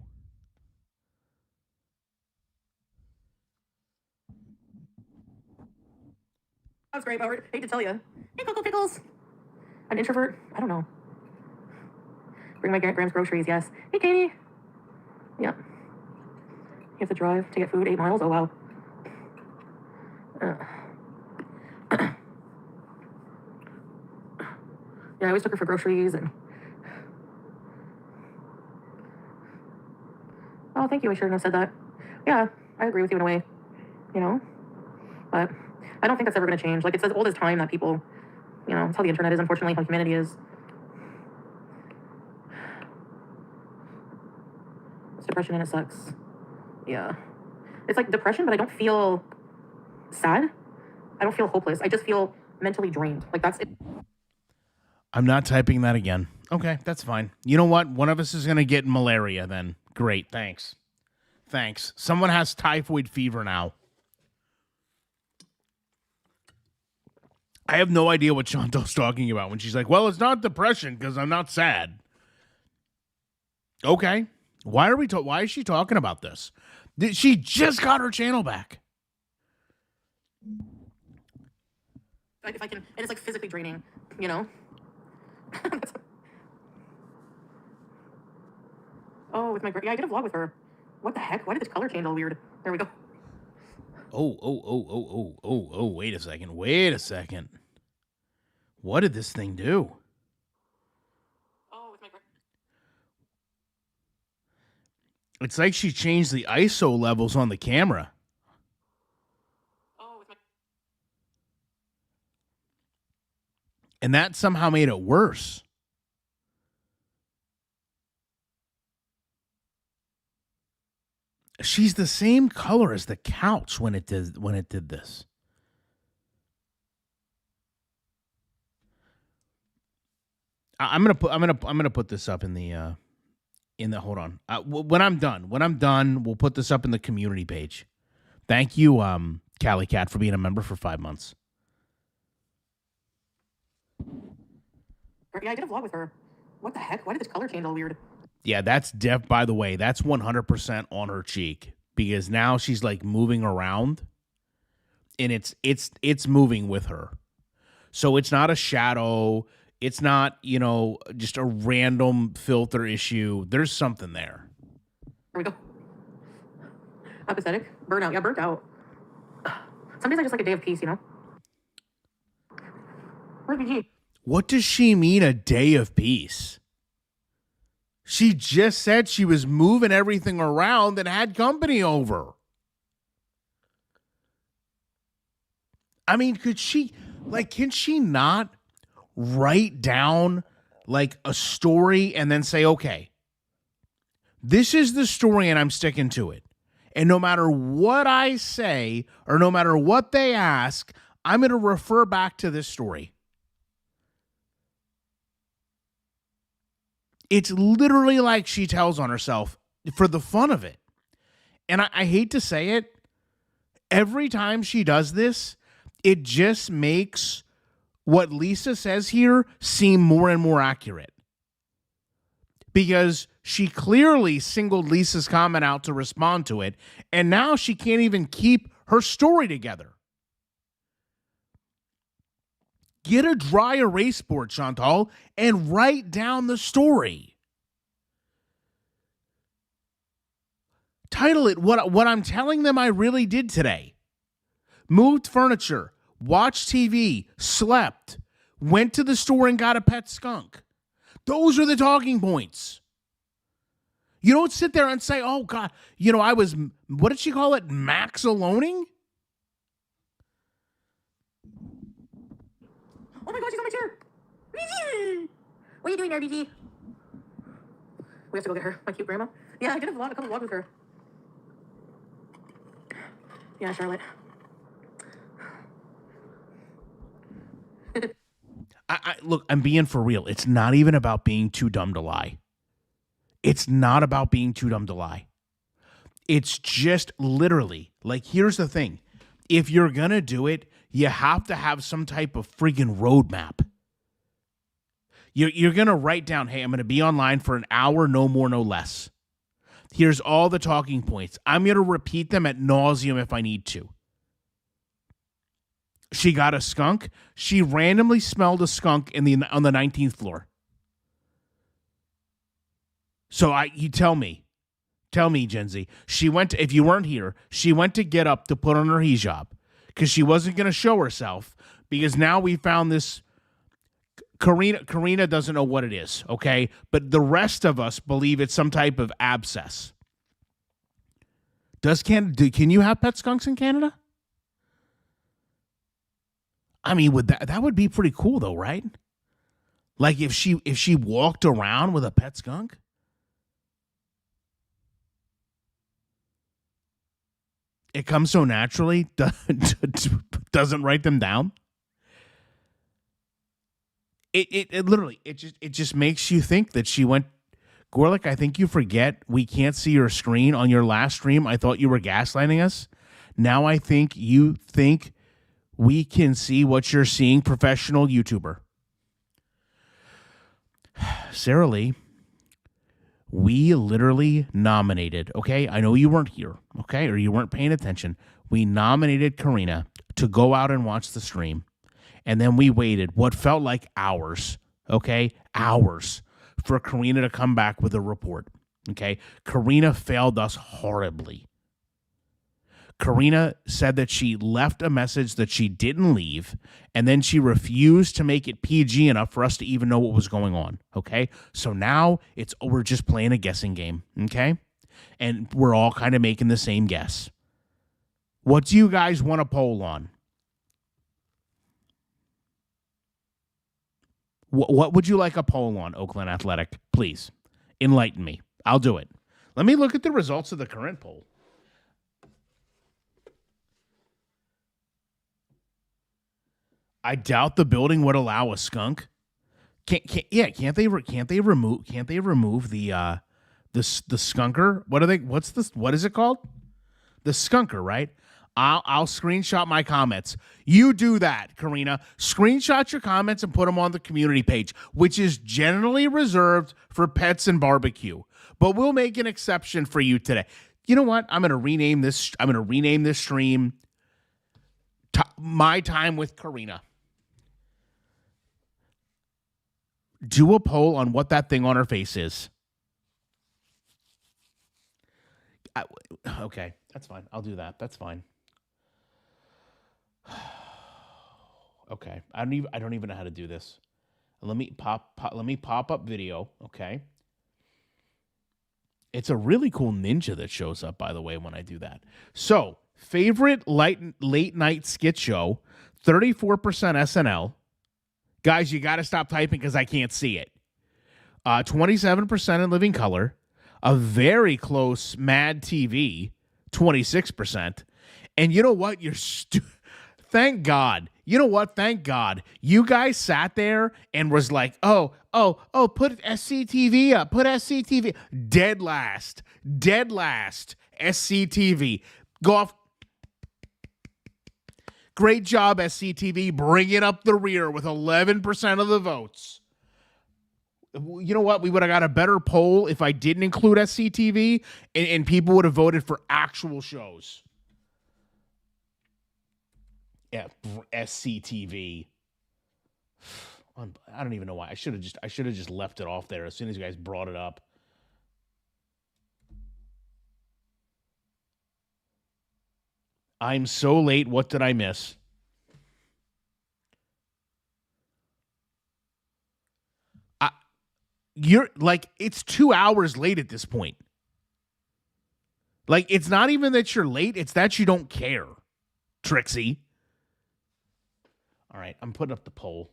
That was great, Howard. Hate to tell you. Hey, Cocoa Pickles. An introvert? I don't know. Bring my Graham's groceries, yes. Hey, Katie. Yep. You have to drive to get food 8 miles? Oh, wow. Yeah, I always took her for groceries and... Oh, thank you. I shouldn't have said that. Yeah, I agree with you in a way, you know? But I don't think that's ever going to change. Like, it's as old as time that people, you know, it's how the internet is, unfortunately, how humanity is. It's depression and it sucks. Yeah. It's like depression, but I don't feel sad. I don't feel hopeless. I just feel mentally drained. Like, that's it. I'm not typing that again. Okay, that's fine. You know what? One of us is going to get malaria then. Great, thanks. Thanks. Someone has typhoid fever now. I have no idea what Chantal's talking about when she's like, well, it's not depression because I'm not sad. Okay. Why is she talking about this? She just got her channel back. If I can, and it's like physically draining, you know? Oh, with my, yeah, I did a vlog with her. What the heck? Why did this color change all weird? There we go. Oh, wait a second. What did this thing do? Oh, with my, it's like she changed the ISO levels on the camera. oh, with my, And that somehow made it worse. She's the same color as the couch when it did this. I'm gonna put this up in the hold on. When I'm done, we'll put this up in the community page. Thank you, Cali Cat, for being a member for 5 months. yeah, I did a vlog with her. What the heck? Why did this color change all weird? Yeah, that's by the way, that's 100% on her cheek because now she's like moving around and it's moving with her. So it's not a shadow. It's not, you know, just a random filter issue. There's something there. Here we go. Apathetic. Burnout. Yeah, burnt out. Some days I just like a day of peace, you know? Where's BG? What does she mean, a day of peace? She just said she was moving everything around and had company over. I mean, can she not write down like a story and then say, okay, this is the story and I'm sticking to it. And no matter what I say or no matter what they ask, I'm going to refer back to this story. It's literally like she tells on herself for the fun of it. And I hate to say it, every time she does this, it just makes what Lisa says here seem more and more accurate. Because she clearly singled Lisa's comment out to respond to it, and now she can't even keep her story together. Get a dry erase board, Chantal, and write down the story. Title it what I'm telling them I really did today. Moved furniture, watched TV, slept, went to the store and got a pet skunk. Those are the talking points. You don't sit there and say, oh, God, I was, what did she call it? Max-aloning? Oh my God, she's on my chair. BG! What are you doing there, BG? We have to go get her, my cute grandma. Yeah, I did a couple vlogs with her. Yeah, Charlotte. Look, I'm being for real. It's not even about being too dumb to lie. It's not about being too dumb to lie. It's just literally, like, here's the thing. If you're going to do it, you have to have some type of friggin' roadmap. You're going to write down, hey, I'm going to be online for an hour, no more, no less. Here's all the talking points. I'm going to repeat them ad nauseum if I need to. She got a skunk. She randomly smelled a skunk on the 19th floor. So you tell me, Gen Z. She went to, if you weren't here, she went to get up to put on her hijab because she wasn't going to show herself because now we found this. Karina doesn't know what it is, okay? But the rest of us believe it's some type of abscess. Can you have pet skunks in Canada? I mean, that would be pretty cool though, right? Like if she walked around with a pet skunk? It comes so naturally, doesn't write them down. It literally just makes you think that she went. Gorlick, I think you forget we can't see your screen on your last stream. I thought you were gaslighting us. Now I think you think we can see what you're seeing, professional YouTuber. Sarah Lee, we literally nominated, okay? I know you weren't here, okay? Or you weren't paying attention. We nominated Karina to go out and watch the stream. And then we waited what felt like hours, okay? Hours for Karina to come back with a report, okay? Karina failed us horribly. Karina said that she left a message that she didn't leave, and then she refused to make it PG enough for us to even know what was going on, okay? So now we're just playing a guessing game, okay? And we're all kind of making the same guess. What do you guys want to poll on? What would you like a poll on, Oakland Athletic? Please, enlighten me. I'll do it. Let me look at the results of the current poll. I doubt the building would allow a skunk. Can't they remove the skunker? What is it called? The skunker, right? I'll screenshot my comments. You do that, Karina. Screenshot your comments and put them on the community page, which is generally reserved for pets and barbecue. But we'll make an exception for you today. You know what? I'm going to rename this stream My Time with Karina. Do a poll on what that thing on her face is. Okay, that's fine. I'll do that. That's fine. Okay, I don't even know how to do this. Let me pop up video. Okay, It's a really cool ninja that shows up, by the way, when I do that. So, favorite late night skit show, 34% SNL. Guys, you got to stop typing because I can't see it. 27% in Living Color. A very close Mad TV, 26%. And you know what? Thank God. You know what? Thank God. You guys sat there and was like, oh, put SCTV up. Put SCTV. Dead last. SCTV. Go off. Great job, SCTV, bringing up the rear with 11% of the votes. You know what? We would have got a better poll if I didn't include SCTV, and people would have voted for actual shows. Yeah, SCTV. I don't even know why. I should have just left it off there as soon as you guys brought it up. I'm so late. What did I miss? You're like, it's 2 hours late at this point. Like, it's not even that you're late. It's that you don't care, Trixie. All right, I'm putting up the poll.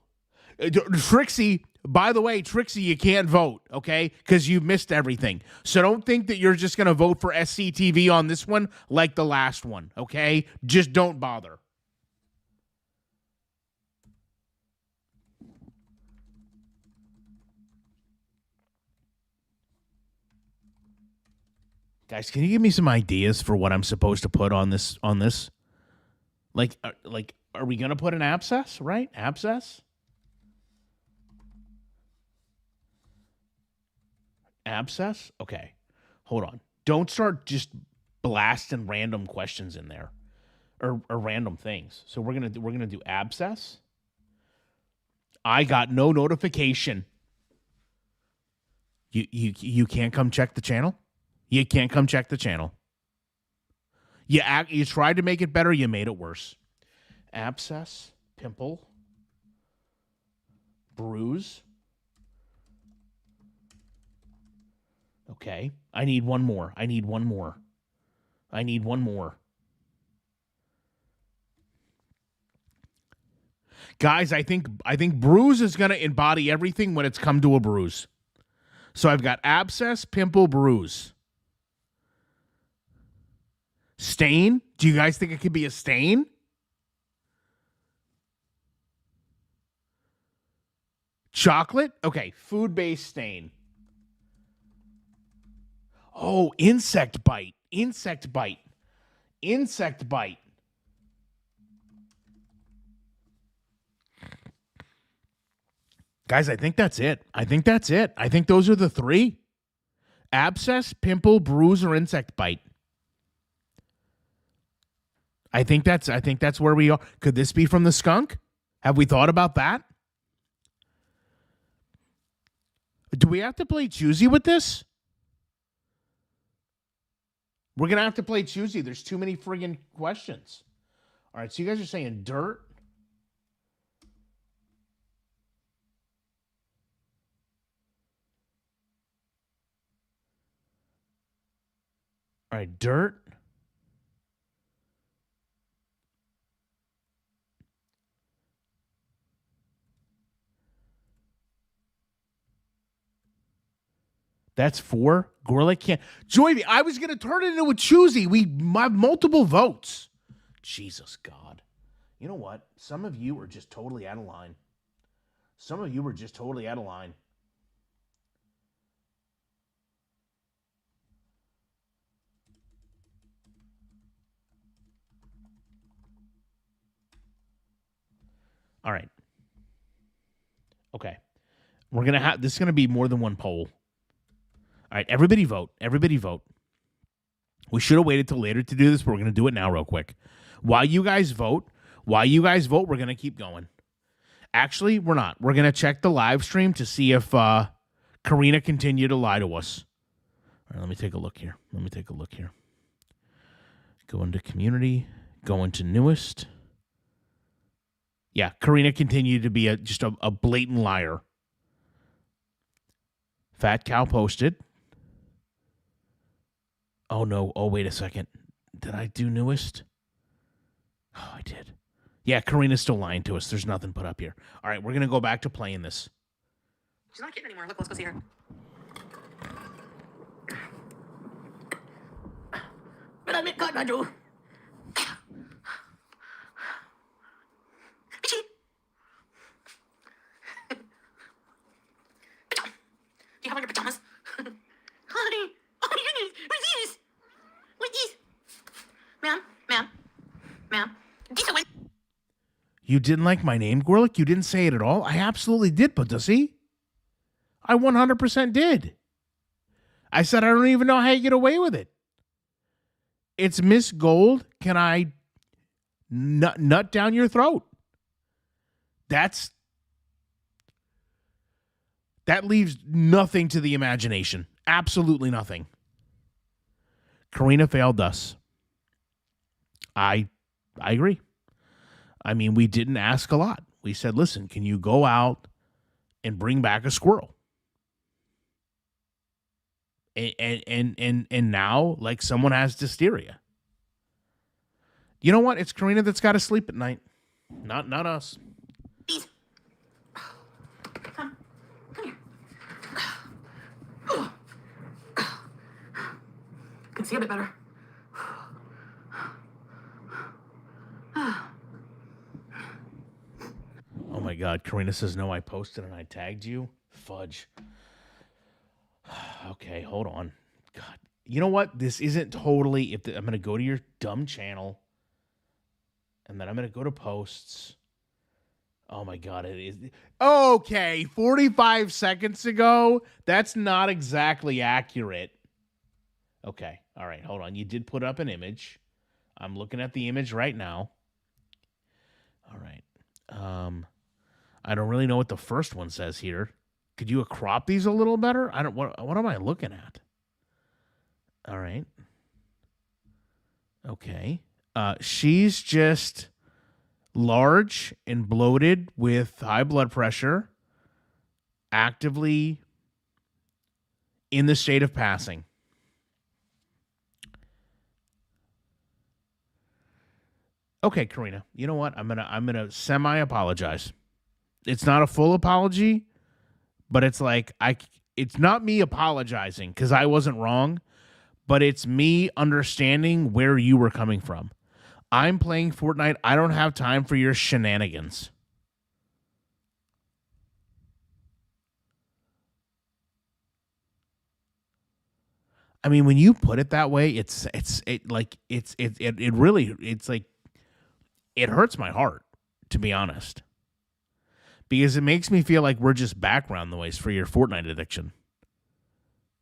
Trixie, by the way, Trixie, you can't vote, okay? Because you missed everything. So don't think that you're just going to vote for SCTV on this one like the last one, okay? Just don't bother. Guys, can you give me some ideas for what I'm supposed to put on this? Like, are we going to put an abscess, right? Abscess? Abscess? Okay. Hold on. Don't start just blasting random questions in there or random things. So we're going to do abscess. I got no notification. You can't come check the channel? You can't come check the channel. You tried to make it better, you made it worse. Abscess, pimple, bruise. Okay. I need one more. Guys, I think bruise is going to embody everything when it's come to a bruise. So I've got abscess, pimple, bruise. Stain? Do you guys think it could be a stain? Chocolate? Okay, food-based stain. Oh, insect bite. Guys, I think that's it. I think those are the three. Abscess, pimple, bruise, or insect bite. I think that's where we are. Could this be from the skunk? Have we thought about that? Do we have to play choosy with this? We're going to have to play choosy. There's too many friggin' questions. All right, so you guys are saying dirt. All right, dirt. That's 4. Gorley can't. Join me. I was going to turn it into a choosy. We have multiple votes. Jesus God. You know what? Some of you are just totally out of line. All right. Okay. This is going to be more than one poll. All right, everybody vote. We should have waited till later to do this, but we're going to do it now real quick. While you guys vote, we're going to keep going. Actually, we're not. We're going to check the live stream to see if Karina continued to lie to us. All right, let me take a look here. Go into community. Go into newest. Yeah, Karina continued to be just a blatant liar. Fat Cow posted. Oh, no. Oh, wait a second. Did I do newest? Oh, I did. Yeah, Karina's still lying to us. There's nothing put up here. All right, we're going to go back to playing this. She's not a kitten anymore. Look, let's go see her. But I God, Nigel. Bitchy. Do you have on your pajamas? Honey. Oh my goodness. What is this? What is this? Ma'am. These are what? You didn't like my name, Gorlick? You didn't say it at all? I absolutely did, Pussy. I 100% did. I said I don't even know how you get away with it. It's Miss Gold. Can I nut down your throat? That leaves nothing to the imagination. Absolutely nothing. Karina failed us. I agree. I mean, we didn't ask a lot. We said, listen, can you go out and bring back a squirrel? And now, like, someone has dysteria. You know what? It's Karina that's got to sleep at night. Not us. Bees. Come here. I can see a bit better. Oh my God. Karina says, no, I posted and I tagged you. Fudge. Okay, hold on. God. You know what? This isn't totally... I'm going to go to your dumb channel. And then I'm going to go to posts. Oh my God, it is... Okay, 45 seconds ago. That's not exactly accurate. Okay, all right, hold on. You did put up an image. I'm looking at the image right now. All right. I don't really know what the first one says here. Could you crop these a little better? I don't. What am I looking at? All right. Okay. She's just large and bloated with high blood pressure, actively in the state of passing. Okay, Karina. You know what? I'm gonna semi-apologize. It's not a full apology, but it's like it's not me apologizing because I wasn't wrong, but it's me understanding where you were coming from. I'm playing Fortnite. I don't have time for your shenanigans. I mean, when you put it that way, it hurts my heart, to be honest. Because it makes me feel like we're just background noise for your Fortnite addiction.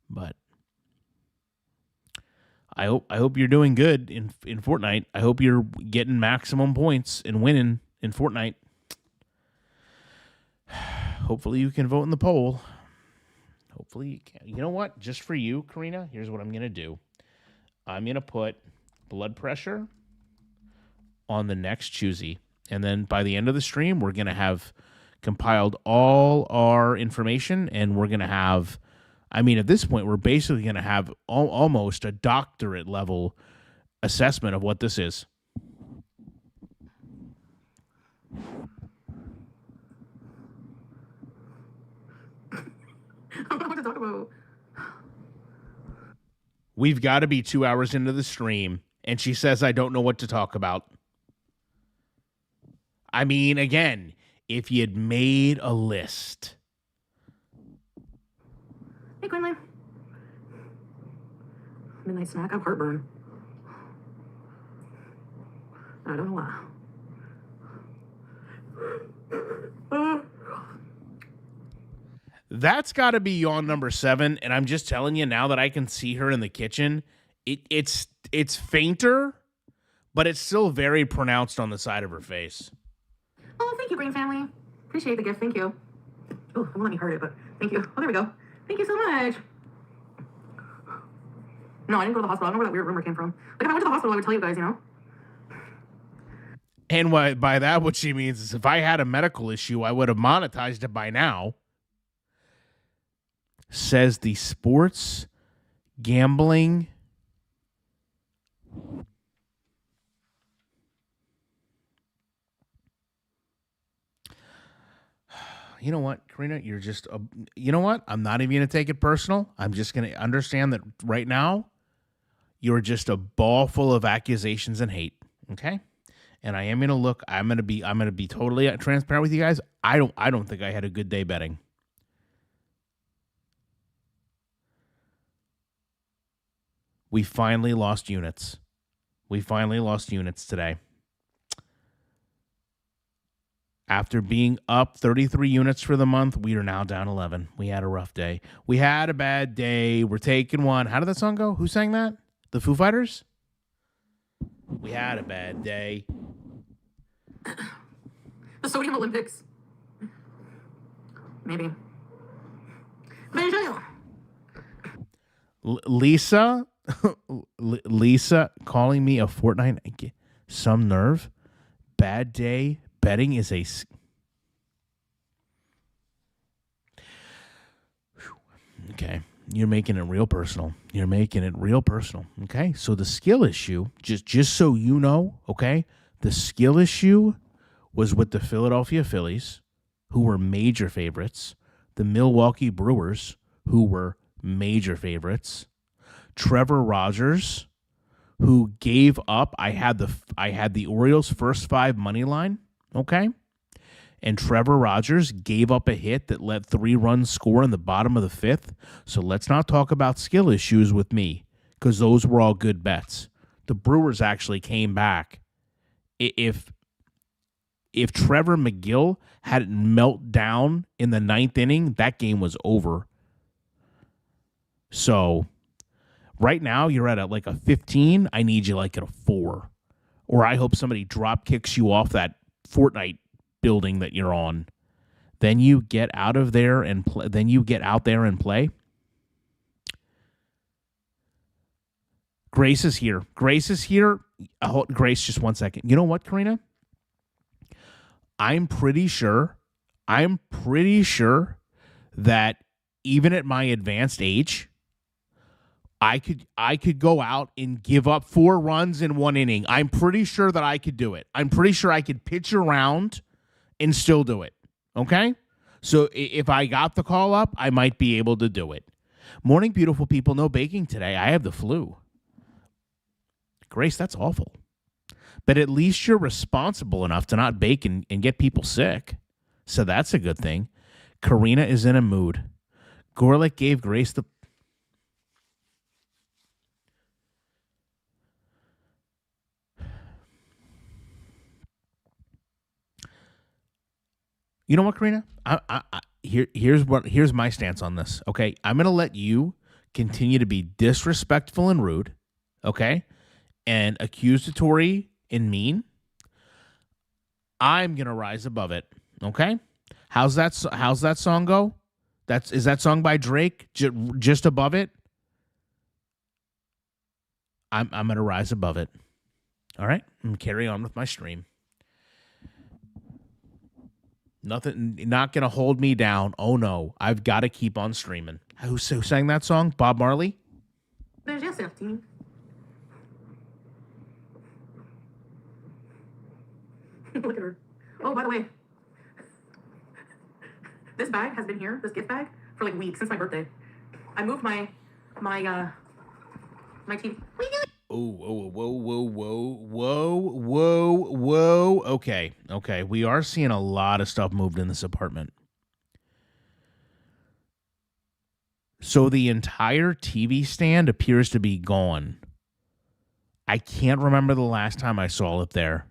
But I hope you're doing good in Fortnite. I hope you're getting maximum points and winning in Fortnite. Hopefully you can vote in the poll. Hopefully you can. You know what? Just for you, Karina, here's what I'm going to do. I'm going to put blood pressure on the next choosy. And then by the end of the stream, we're going to have compiled all our information, and we're going to have, I mean, at this point, we're basically going to have almost a doctorate level assessment of what this is. I don't know what to talk about. We've got to be 2 hours into the stream, and she says, I don't know what to talk about. I mean, again, if you'd made a list. Hey, Quinlan. Midnight snack. I have heartburn. I don't know why. That's got to be yawn number 7, and I'm just telling you, now that I can see her in the kitchen, it's fainter, but it's still very pronounced on the side of her face. Oh, thank you, Green Family. Appreciate the gift. Thank you. Oh, it won't let me hurt it, but thank you. Oh, there we go. Thank you so much. No, I didn't go to the hospital. I don't know where that weird rumor came from. Like, if I went to the hospital, I would tell you guys, you know? And by that, what she means is if I had a medical issue, I would have monetized it by now. Says the sports gambling You know what, Karina? You're just, you know what? I'm not even going to take it personal. I'm just going to understand that right now, you're just a ball full of accusations and hate. Okay? And I am going to look, I'm going to be totally transparent with you guys. I don't think I had a good day betting. We finally lost units. We finally lost units today. After being up 33 units for the month, we are now down 11. We had a rough day. We had a bad day. We're taking one. How did that song go? Who sang that? The Foo Fighters? We had a bad day. The Sodium Olympics. Maybe. Lisa calling me a Fortnite. Some nerve. Bad day. Betting is a... Okay. You're making it real personal. You're making it real personal. Okay. So the skill issue, just so you know, okay, the skill issue was with the Philadelphia Phillies, who were major favorites, the Milwaukee Brewers, who were major favorites, Trevor Rogers, who gave up. I had the Orioles first 5 money line, okay? And Trevor Rogers gave up a hit that let 3 runs score in the bottom of the 5th. So let's not talk about skill issues with me, because those were all good bets. The Brewers actually came back. If Trevor McGill hadn't melt down in the 9th inning, that game was over. So right now you're at like a 15. I need you like at a 4. Or I hope somebody drop kicks you off that Fortnite building that you're on. Then you get out of there and play. Then you get out there and play. Grace is here. Grace is here. Grace, just 1 second. You know what, Karina? I'm pretty sure that even at my advanced age, I could go out and give up 4 runs in 1 inning. I'm pretty sure that I could do it. I'm pretty sure I could pitch around and still do it. Okay? So if I got the call up, I might be able to do it. Morning, beautiful people. No baking today. I have the flu. Grace, that's awful. But at least you're responsible enough to not bake and get people sick. So that's a good thing. Karina is in a mood. Gorlick gave Grace the... You know what, Karina? Here's my stance on this. Okay, I'm gonna let you continue to be disrespectful and rude. Okay, and accusatory and mean. I'm gonna rise above it. Okay, how's that song go? Is that song by Drake? Just above it. I'm gonna rise above it. All right, and carry on with my stream. Nothing, not going to hold me down. Oh, no. I've got to keep on streaming. Who sang that song? Bob Marley? There's your 15. Look at her. Oh, by the way, this bag has been here, this gift bag, for like weeks, since my birthday. I moved my TV. Oh, whoa. Okay. We are seeing a lot of stuff moved in this apartment. So the entire TV stand appears to be gone. I can't remember the last time I saw it there.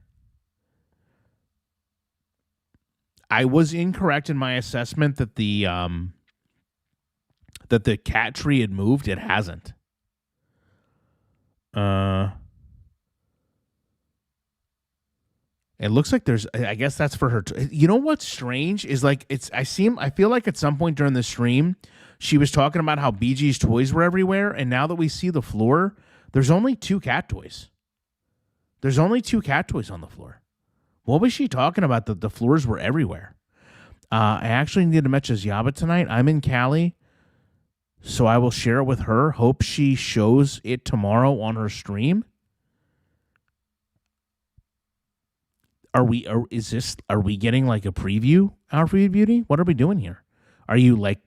I was incorrect in my assessment that the cat tree had moved. It hasn't. It looks like I guess that's for her. You know what's strange is like I feel like at some point during the stream, she was talking about how BG's toys were everywhere. And now that we see the floor, there's only 2 cat toys. There's only 2 cat toys on the floor. What was she talking about? That the floors were everywhere. I actually need to message Yaba tonight. I'm in Cali. So I will share it with her. Hope she shows it tomorrow on her stream. Are we getting like a preview? Our Foodie Beauty? What are we doing here? Are you like,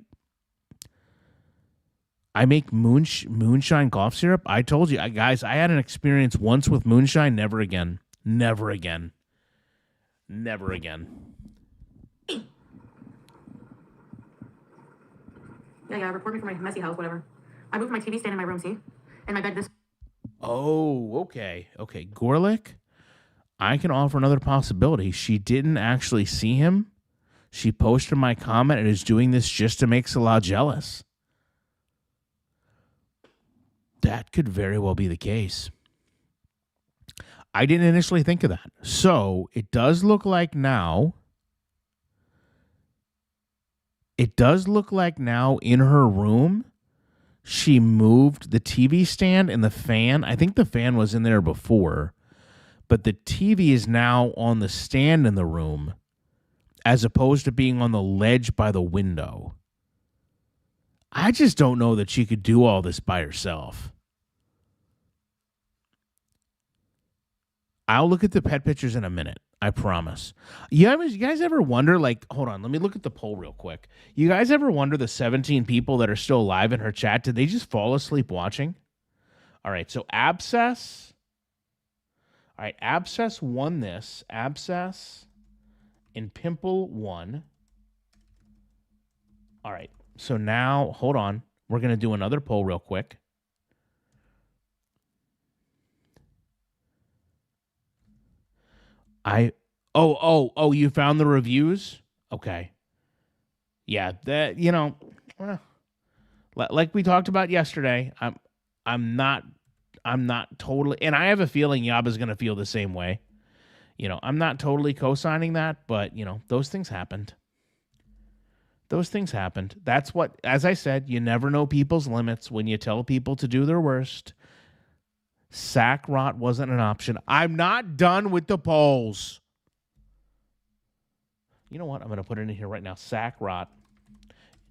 I make moonshine cough syrup? I told you, guys, I had an experience once with moonshine. Never again. Never again. Never again. Yeah, report me for my messy house, whatever. I moved my TV stand in my room, see? And my bed this. Oh, okay. Okay. Gorlick, I can offer another possibility. She didn't actually see him. She posted my comment and is doing this just to make Salah jealous. That could very well be the case. I didn't initially think of that. So it does look like now. It does look like now in her room, she moved the TV stand and the fan. I think the fan was in there before, but the TV is now on the stand in the room as opposed to being on the ledge by the window. I just don't know that she could do all this by herself. I'll look at the pet pictures in a minute. I promise. You guys ever wonder, like, hold on, let me look at the poll real quick. You guys ever wonder the 17 people that are still alive in her chat, did they just fall asleep watching? All right, so Abscess. All right, Abscess won this. Abscess and Pimple won. All right, so now, hold on. We're going to do another poll real quick. You found the reviews? Okay. Yeah, that, like we talked about yesterday, I'm not totally, and I have a feeling Yaba's going to feel the same way. I'm not totally co-signing that, but those things happened. That's what, as I said, you never know people's limits when you tell people to do their worst. Sack rot wasn't an option. I'm not done with the polls. You know what? I'm going to put it in here right now. Sack rot.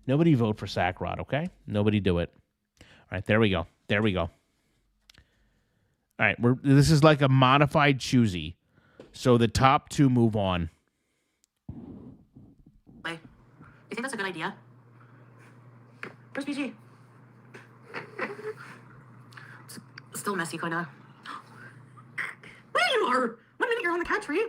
Nobody vote for sack rot, okay? Nobody do it. All right, there we go. All right, this is like a modified choosy. So the top two move on. You think that's a good idea? Where's PG? It's still messy, kind of. There you are! 1 minute you're on the cat tree.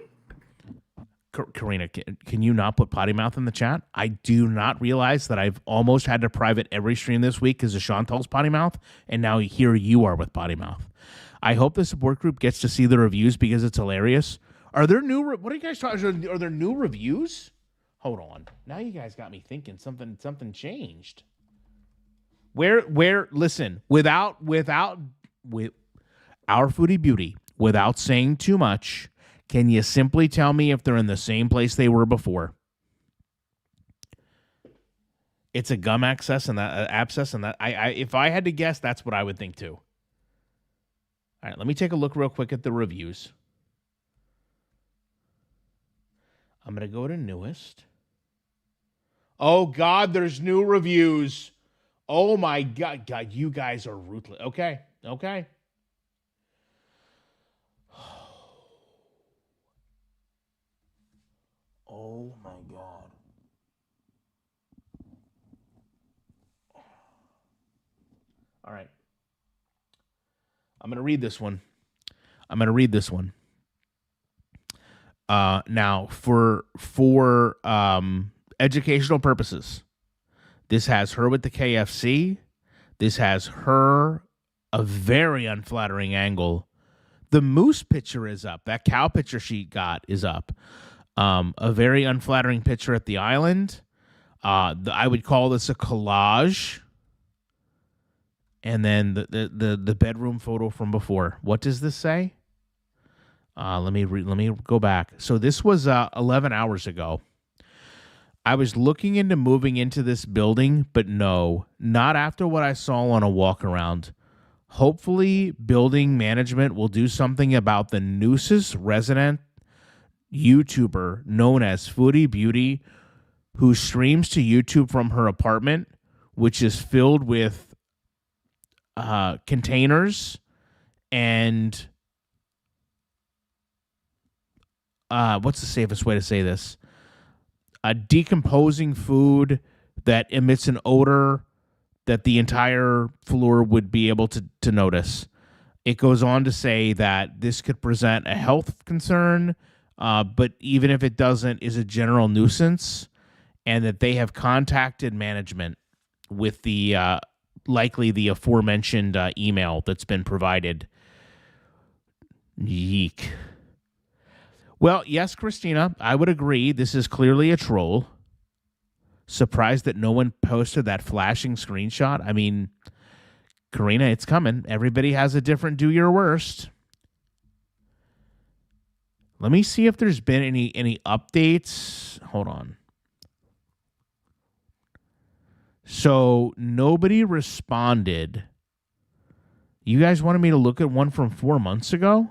Karina, can you not put potty mouth in the chat? I do not realize that I've almost had to private every stream this week because of Chantal's potty mouth, and now here you are with potty mouth. I hope the support group gets to see the reviews because it's hilarious. Are there new? What are you guys talking? Are there new reviews? Hold on. Now you guys got me thinking something changed. Listen, with our Foodie Beauty, without saying too much, can you simply tell me if they're in the same place they were before? It's a gum abscess and that I if I had to guess, that's what I would think too. All right, let me take a look real quick at the reviews. I'm going to go to newest. Oh, God, there's new reviews. Oh, my God. God, you guys are ruthless. Okay. Oh, my God. All right. I'm going to read this one. Now, for educational purposes, this has her with the KFC. This has her a very unflattering angle. The moose picture is up. That cow picture she got is up. A very unflattering picture at the island. I would call this a collage. And then the bedroom photo from before. What does this say? Let me go back. So this was 11 hours ago. I was looking into moving into this building, but no, not after what I saw on a walk around. Hopefully, building management will do something about the Noose's resident YouTuber known as Foodie Beauty, who streams to YouTube from her apartment, which is filled with containers and what's the safest way to say this? A decomposing food that emits an odor that the entire floor would be able to notice. It goes on to say that this could present a health concern, but even if it doesn't, is a general nuisance, and that they have contacted management with the likely the aforementioned email that's been provided. Yeek. Well, yes, Christina, I would agree. This is clearly a troll. Surprised that no one posted that flashing screenshot. I mean, Karina, it's coming. Everybody has a different do your worst. Let me see if there's been any updates. Hold on. So nobody responded. You guys wanted me to look at one from 4 months ago?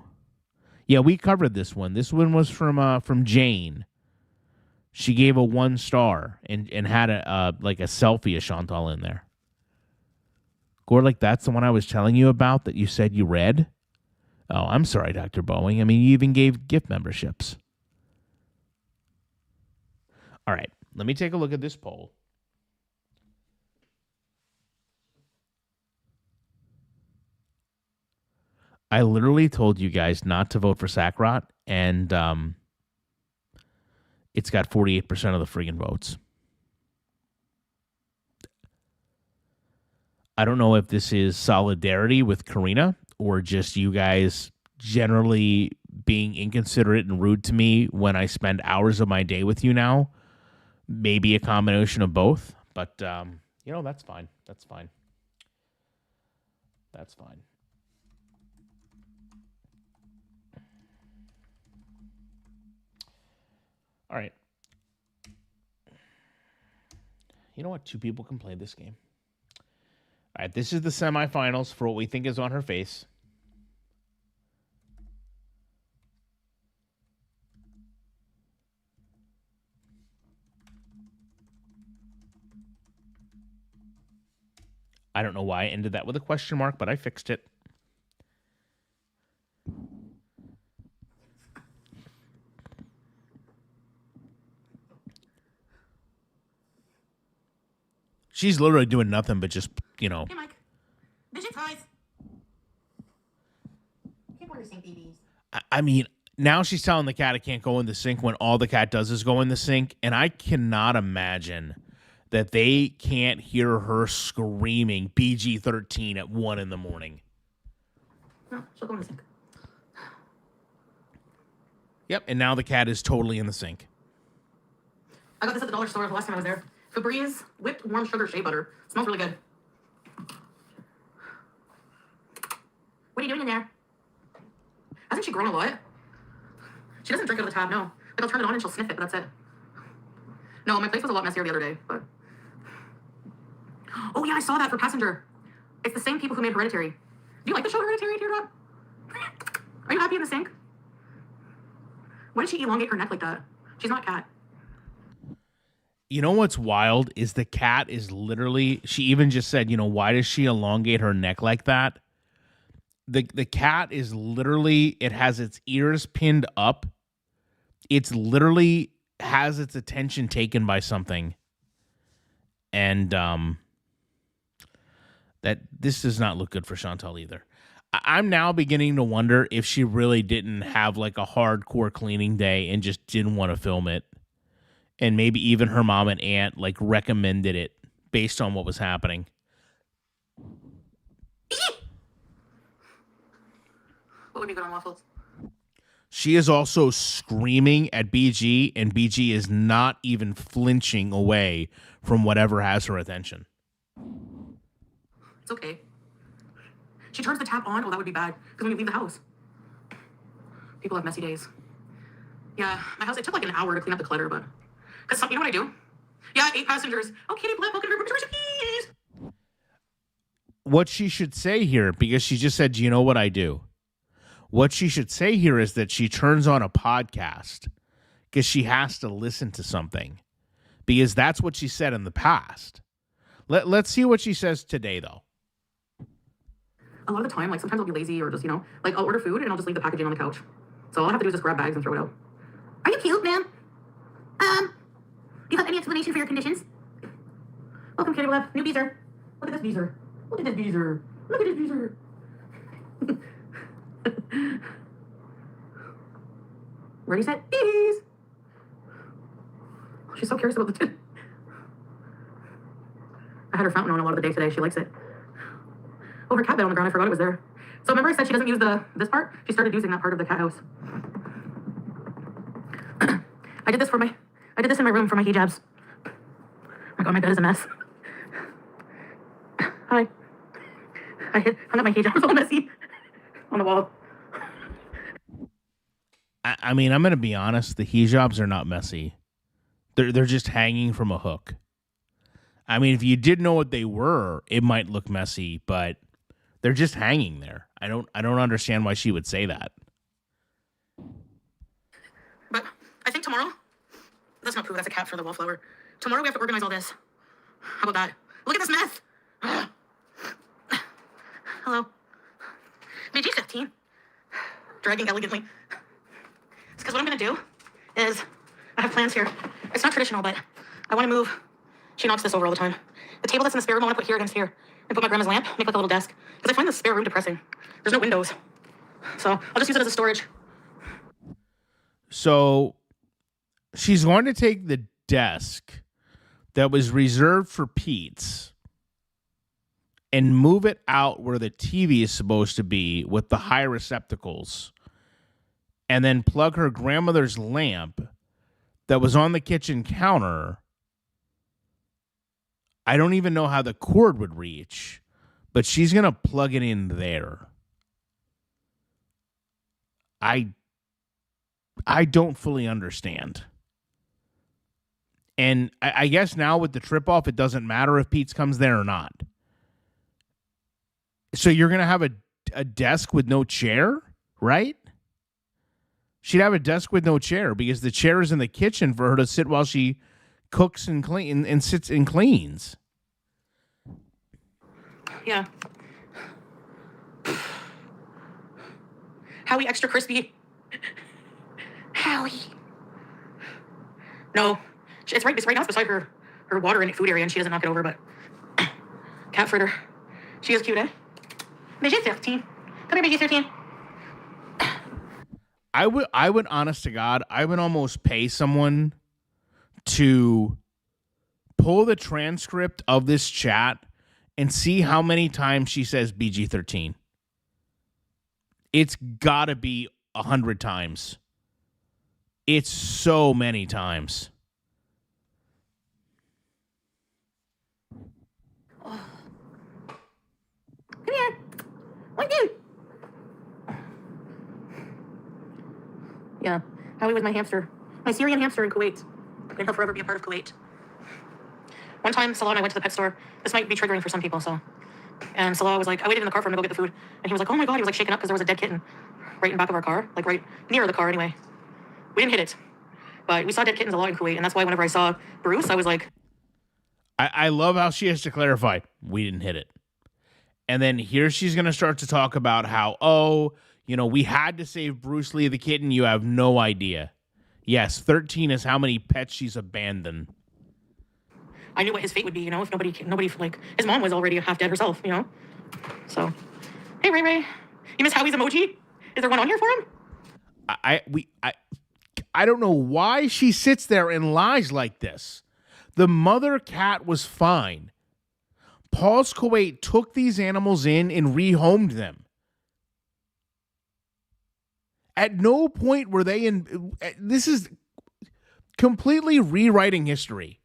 Yeah, we covered this one. This one was from Jane. She gave a 1 star and had a selfie of Chantal in there. Gorlick, that's the one I was telling you about that you said you read? Oh, I'm sorry, Dr. Boeing. I mean, you even gave gift memberships. All right, let me take a look at this poll. I literally told you guys not to vote for Sackrot, and it's got 48% of the friggin' votes. I don't know if this is solidarity with Karina or just you guys generally being inconsiderate and rude to me when I spend hours of my day with you now. Maybe a combination of both, but, that's fine. That's fine. That's fine. All right. You know what? 2 people can play this game. All right, this is the semifinals for what we think is on her face. I don't know why I ended that with a question mark, but I fixed it. She's literally doing nothing but just, Hey, Mike. Vision fries. Can't pour the sink, babies. I mean, now she's telling the cat it can't go in the sink when all the cat does is go in the sink. And I cannot imagine that they can't hear her screaming BG-13 at 1 in the morning. No, she'll go in the sink. Yep, and now the cat is totally in the sink. I got this at the dollar store the last time I was there. Febreze whipped warm sugar shea butter. Smells really good. What are you doing in there? Hasn't she grown a lot? She doesn't drink out of the tab, no. Like, I'll turn it on and she'll sniff it, but that's it. No, my place was a lot messier the other day, but... Oh, yeah, I saw that for Passenger. It's the same people who made Hereditary. Do you like the show Hereditary, Teardrop? Are you happy in the sink? Why did she elongate her neck like that? She's not a cat. You know what's wild is the cat is literally, she even just said, why does she elongate her neck like that? The cat is literally, it has its ears pinned up. It's literally has its attention taken by something. And that this does not look good for Chantal either. I'm now beginning to wonder if she really didn't have like a hardcore cleaning day and just didn't want to film it. And maybe even her mom and aunt like recommended it based on what was happening. What would be good on waffles? She is also screaming at BG, and BG is not even flinching away from whatever has her attention. It's okay. She turns the tap on. Oh, that would be bad. Because when we leave the house, people have messy days. Yeah, my house, it took like an hour to clean up the clutter, but... Because you know what I do? Yeah, 8 passengers. Oh, Kitty, Black, welcome to recipes. What she should say here, because she just said, do you know what I do? What she should say here is that she turns on a podcast because she has to listen to something. Because that's what she said in the past. Let's see what she says today, though. A lot of the time, like sometimes I'll be lazy or just, like I'll order food and I'll just leave the packaging on the couch. So all I have to do is just grab bags and throw it out. Are you cute, ma'am? Do you have any explanation for your conditions? Welcome, Candy Lab. New beezer. Look at this beezer. Look at this beezer. Look at this beezer. Ready, set, bees. She's so curious about the I had her fountain on a lot of the day today. She likes it. Oh, her cat bed on the ground. I forgot it was there. So remember I said she doesn't use this part? She started using that part of the cat house. I did this in my room for my hijabs. My God, my bed is a mess. Hi. I hung up my hijabs all messy on the wall. I mean, I'm going to be honest. The hijabs are not messy. They're just hanging from a hook. I mean, if you did know what they were, it might look messy, but they're just hanging there. I don't understand why she would say that. But I think tomorrow, that's not poo, that's a cat for the wallflower. Tomorrow we have to organize all this. How about that? Look at this mess. Hello. BG15. Dragging elegantly. It's because what I'm going to do is, I have plans here. It's not traditional, but I want to move. She knocks this over all the time. The table that's in the spare room, I want to put here against here. And put my grandma's lamp, make like a little desk. Because I find the spare room depressing. There's no windows. So I'll just use it as a storage. So she's going to take the desk that was reserved for Pete's and move it out where the TV is supposed to be with the high receptacles, and then plug her grandmother's lamp that was on the kitchen counter. I don't even know how the cord would reach, but she's going to plug it in there. I don't fully understand. And I guess now with the trip off, it doesn't matter if Pete's comes there or not. So you're going to have a desk with no chair, right? She'd have a desk with no chair because the chair is in the kitchen for her to sit while she cooks and clean and sits and cleans. Yeah. Howie extra crispy. Howie. No. It's right now it's beside her water and food area and she doesn't knock it over, but cat fritter. She is cute, eh? BG 15. Come here, BG 13. I would honest to God, I would almost pay someone to pull the transcript of this chat and see how many times she says BG-13. It's got to be 100 times. It's so many times. Oh. Come here. What you? Yeah, Howie was my hamster. My Syrian hamster in Kuwait. And he'll forever be a part of Kuwait. One time, Salah and I went to the pet store. This might be triggering for some people, so. And Salah was like, I waited in the car for him to go get the food. And he was like, oh my God, he was like shaken up because there was a dead kitten right in the back of our car. Like right near the car anyway. We didn't hit it. But we saw dead kittens a lot in Kuwait. And that's why whenever I saw Bruce, I was like. I love how she has to clarify, we didn't hit it. And then here she's going to start to talk about how, we had to save Bruce Lee the kitten. You have no idea. Yes, 13 is how many pets she's abandoned. I knew what his fate would be, if nobody, like, his mom was already half dead herself, So, hey, Ray Ray, you miss Howie's emoji? Is there one on here for him? I don't know why she sits there and lies like this. The mother cat was fine. Paul's Kuwait took these animals in and rehomed them. At no point were they in. This is completely rewriting history.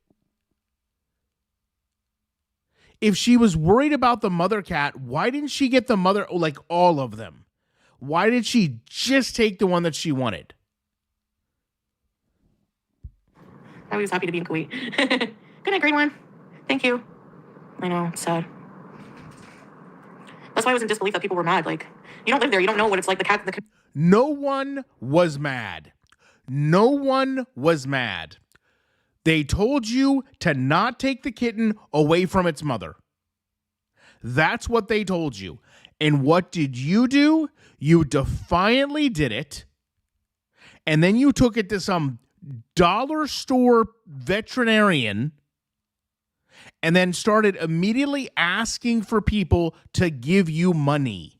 If she was worried about the mother cat, why didn't she get the mother, like all of them? Why did she just take the one that she wanted? I was happy to be in Kuwait. Good night, green one. Thank you. I know, it's sad. That's why I was in disbelief that people were mad. Like, you don't live there. You don't know what it's like. No one was mad. No one was mad. They told you to not take the kitten away from its mother. That's what they told you. And what did you do? You defiantly did it. and then you took it to some dollar store veterinarian and then started immediately asking for people to give you money.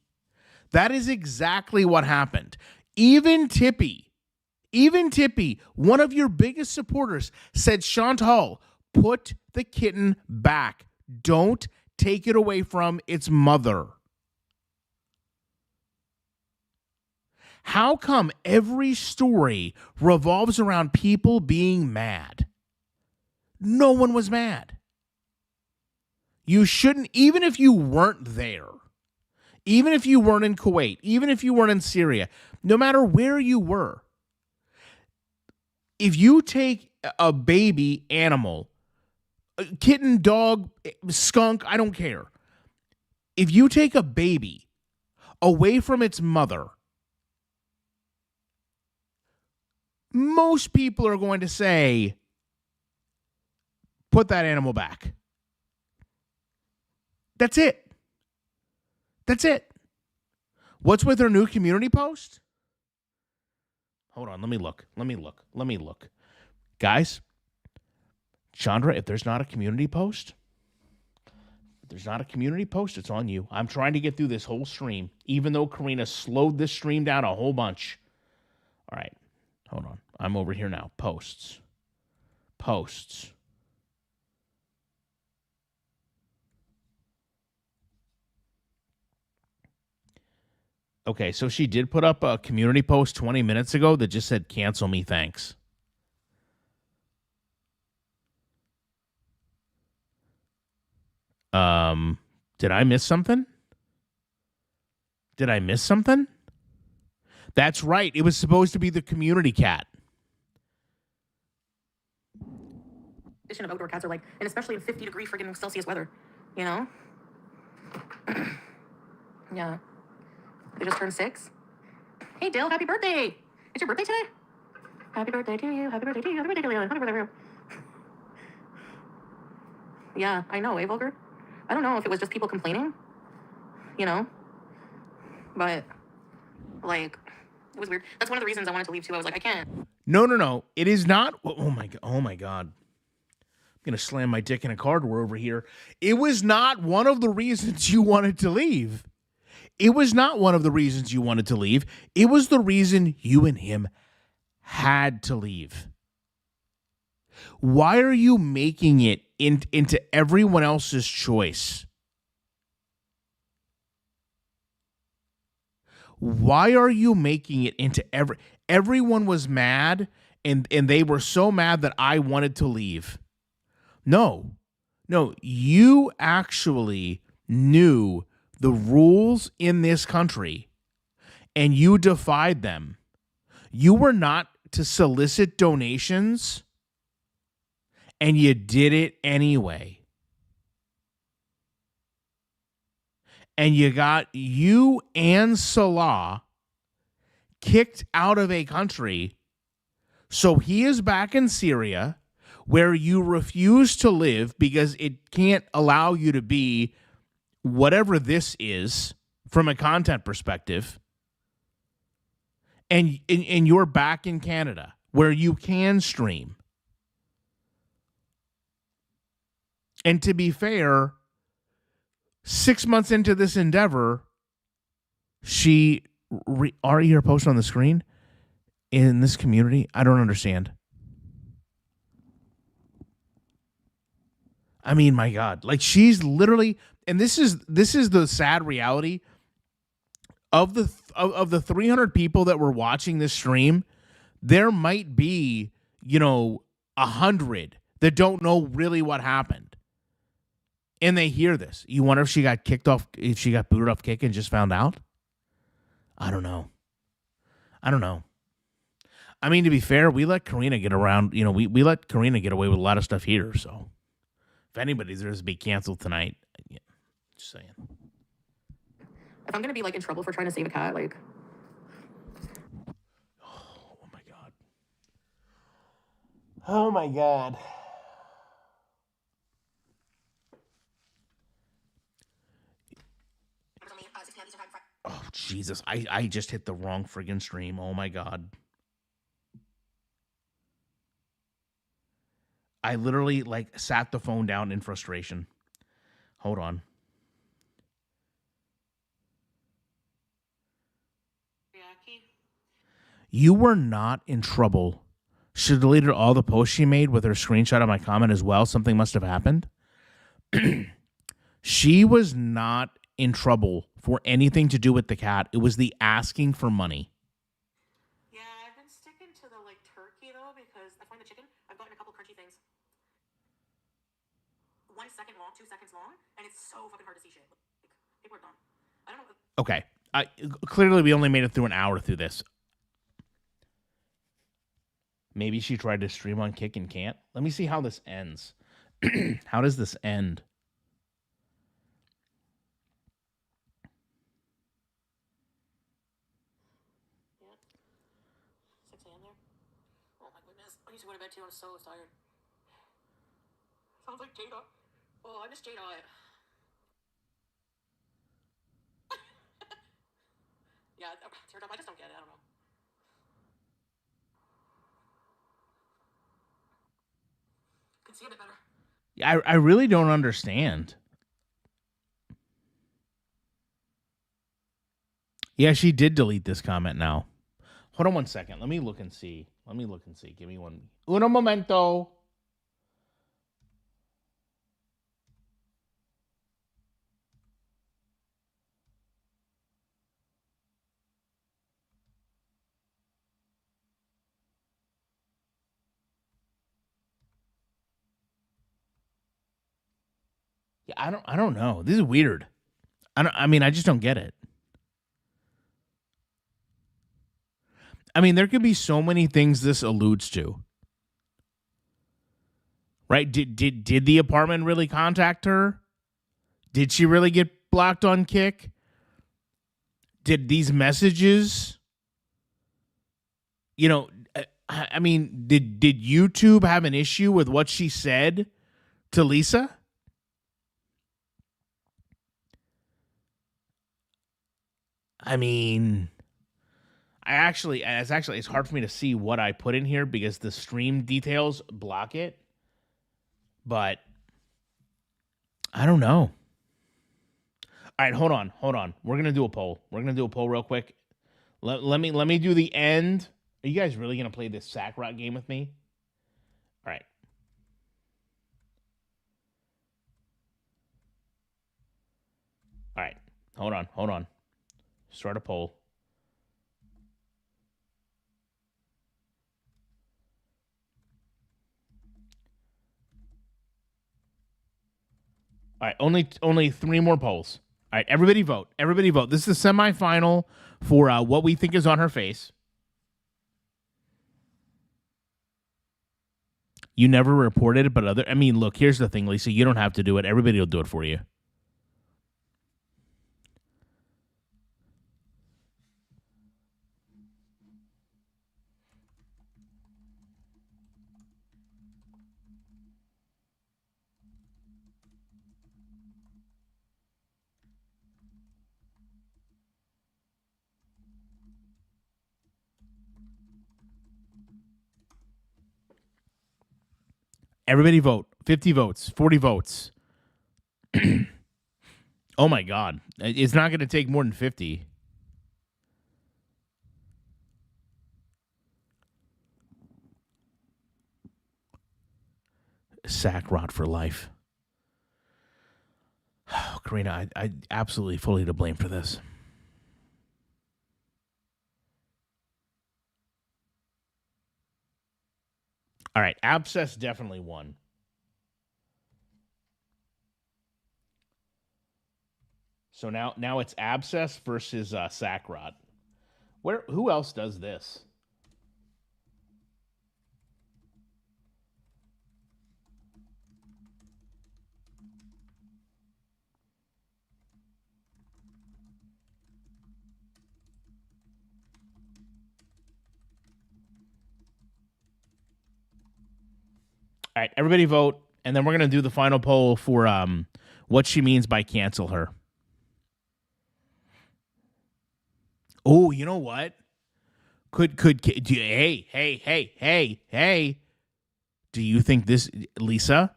That is exactly what happened. Even Tippy, one of your biggest supporters, said, Chantal, put the kitten back. Don't take it away from its mother. How come every story revolves around people being mad? No one was mad. You shouldn't, even if you weren't there, even if you weren't in Kuwait, even if you weren't in Syria, no matter where you were, if you take a baby animal, a kitten, dog, skunk, I don't care. If you take a baby away from its mother, most people are going to say, put that animal back. That's it. That's it. What's with her new community post? Hold on, let me look. Guys, Chandra, if there's not a community post, it's on you. I'm trying to get through this whole stream, even though Karina slowed this stream down a whole bunch. All right, hold on. I'm over here now. Posts. Okay, so she did put up a community post 20 minutes ago that just said, cancel me, thanks. Did I miss something? That's right. It was supposed to be the community cat. Of outdoor cats are like, and especially in 50-degree friggin' Celsius weather, you know? Yeah. They just turned 6. Hey, Dale, happy birthday. It's your birthday today? Happy birthday to you. Happy birthday to you. Happy birthday to Leland. Happy birthday to you. Yeah, I know, eh, Vulgar? I don't know if it was just people complaining, you know? But, like, it was weird. That's one of the reasons I wanted to leave, too. I was like, I can't. No. It is not. Oh, my God. I'm going to slam my dick in a car door over here. It was not one of the reasons you wanted to leave. It was the reason you and him had to leave. Why are you making it into everyone else's choice? Why are you making it into everyone was mad and they were so mad that I wanted to leave? No, you actually knew the rules in this country and you defied them. You were not to solicit donations and you did it anyway. And you and Salah kicked out of a country. So he is back in Syria, where you refuse to live because it can't allow you to be whatever this is from a content perspective. And you're back in Canada, where you can stream. And to be fair, 6 months into this endeavor, already her post on the screen in this community. I don't understand. I mean, my God, like she's literally, and this is the sad reality of the 300 people that were watching this stream. There might be, 100 that don't know really what happened. And they hear this. You wonder if she got kicked off, if she got booted off Kick and just found out? I don't know. I mean, to be fair, we let Karina get around. We let Karina get away with a lot of stuff here. So if anybody's there to be canceled tonight, yeah, just saying. If I'm going to be, like, in trouble for trying to save a cat, like... Oh, my God. Oh, my God. Oh, Jesus. I just hit the wrong friggin' stream. Oh, my God. I literally like sat the phone down in frustration. Hold on. You were not in trouble. She deleted all the posts she made with her screenshot of my comment as well. Something must have happened. She was not in trouble for anything to do with the cat. It was the asking for money. Yeah, I've been sticking to the like turkey though because I find the chicken, I've gotten a couple crunchy things. 1 second long, 2 seconds long, and it's so fucking hard to see shit. Like, people are dumb. I don't know. Okay. Clearly, we only made it through an hour through this. Maybe she tried to stream on Kick and can't. Let me see how this ends. How does this end? Yeah. 6 a.m. there. Oh my goodness. I need to go to bed too. I'm so tired. Sounds like Jada. Oh, I miss Jada. Yeah, it's her dumb. I just don't get it. I don't know. Can see it better. I really don't understand. Yeah, she did delete this comment now. Hold on 1 second. Let me look and see. Give me one. Uno momento. Yeah, I don't know. This is weird. I just don't get it. I mean, there could be so many things this alludes to. Right? Did the apartment really contact her? Did she really get blocked on Kick? Did these messages, I mean, did YouTube have an issue with what she said to Lisa? I mean, it's hard for me to see what I put in here because the stream details block it. But I don't know. All right, hold on. We're gonna do a poll. Real quick. Let me do the end. Are you guys really gonna play this sack rock game with me? All right. All right. Hold on. Start a poll. All right, only 3 more polls. All right, everybody vote. This is the semifinal for what we think is on her face. You never reported it, but look, here's the thing, Lisa. You don't have to do it. Everybody will do it for you. Everybody vote. 50 votes, 40 votes. Oh my God. It's not going to take more than 50. Sack rot for life. Oh, Karina, I absolutely fully to blame for this. All right, abscess definitely won. So now it's abscess versus sack rot. Who else does this? All right, everybody vote, and then we're gonna do the final poll for what she means by cancel her. Oh, you know what? Hey. Do you think this, Lisa?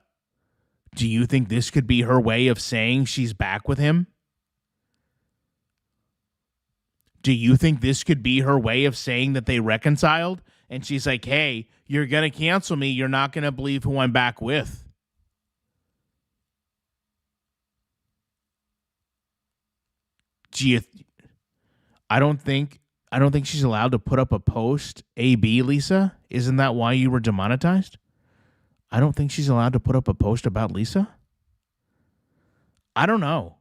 Do you think this could be her way of saying she's back with him? Do you think this could be her way of saying that they reconciled? And she's like, hey, you're going to cancel me. You're not going to believe who I'm back with. I don't think she's allowed to put up a post, AB, Lisa. Isn't that why you were demonetized? I don't think she's allowed to put up a post about Lisa. I don't know.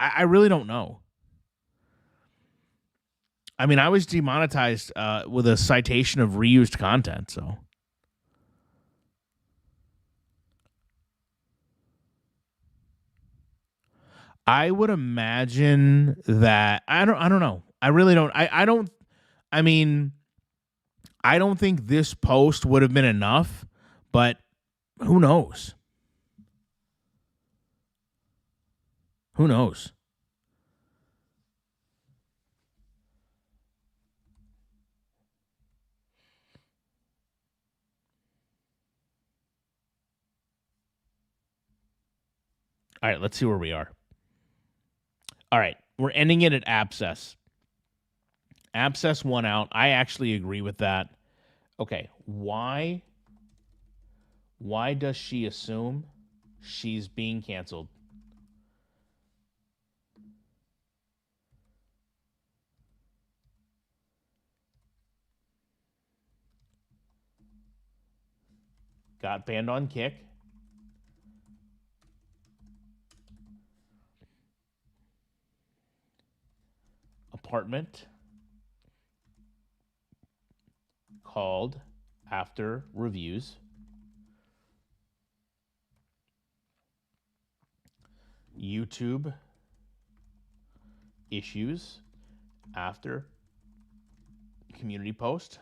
I really don't know. I mean, I was demonetized with a citation of reused content, so. I would imagine that I don't know. I really don't. I mean, I don't think this post would have been enough, but who knows? Who knows? All right, let's see where we are. All right, we're ending it at abscess. Abscess won out. I actually agree with that. Okay, why does she assume she's being canceled? Got banned on Kick. Apartment called after reviews. YouTube issues after community post.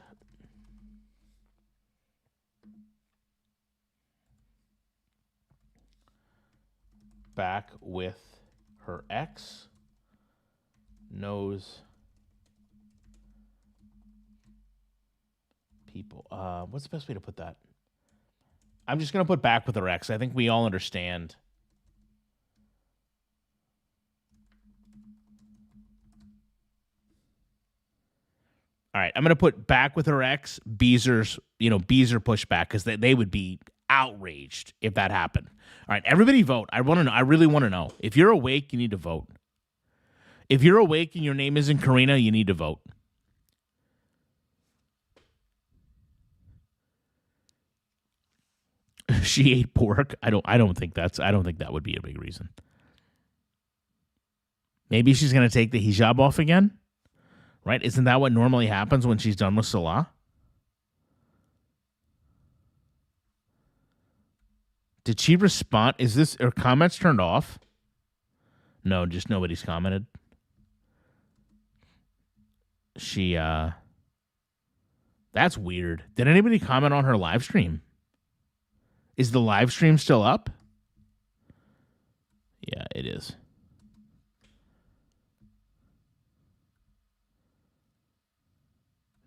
Back with her ex. Knows people. What's the best way to put that? I'm just going to put back with her ex. I think we all understand. All right, I'm going to put back with her ex, Beezer pushback, because they would be outraged if that happened. All right, everybody vote. I want to know. I really want to know. If you're awake, you need to vote. If you're awake and your name isn't Karina, you need to vote. She ate pork. I don't think that would be a big reason. Maybe she's going to take the hijab off again, right? Isn't that what normally happens when she's done with Salah? Did she respond? Is this her comments turned off? No, just nobody's commented. That's weird. Did anybody comment on her live stream? Is the live stream still up? Yeah, it is.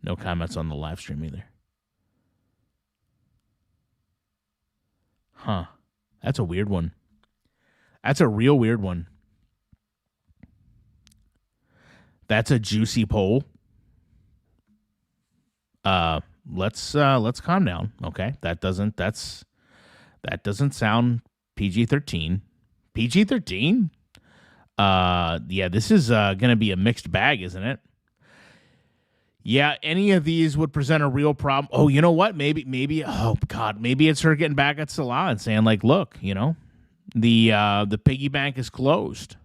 No comments on the live stream either. Huh. That's a weird one. That's a real weird one. That's a juicy poll. Let's calm down, okay? That doesn't sound PG-13. PG-13? Yeah, this is gonna be a mixed bag, isn't it? Yeah, any of these would present a real problem. Oh, you know what? Maybe oh God, maybe it's her getting back at Salah and saying, like, look, the piggy bank is closed.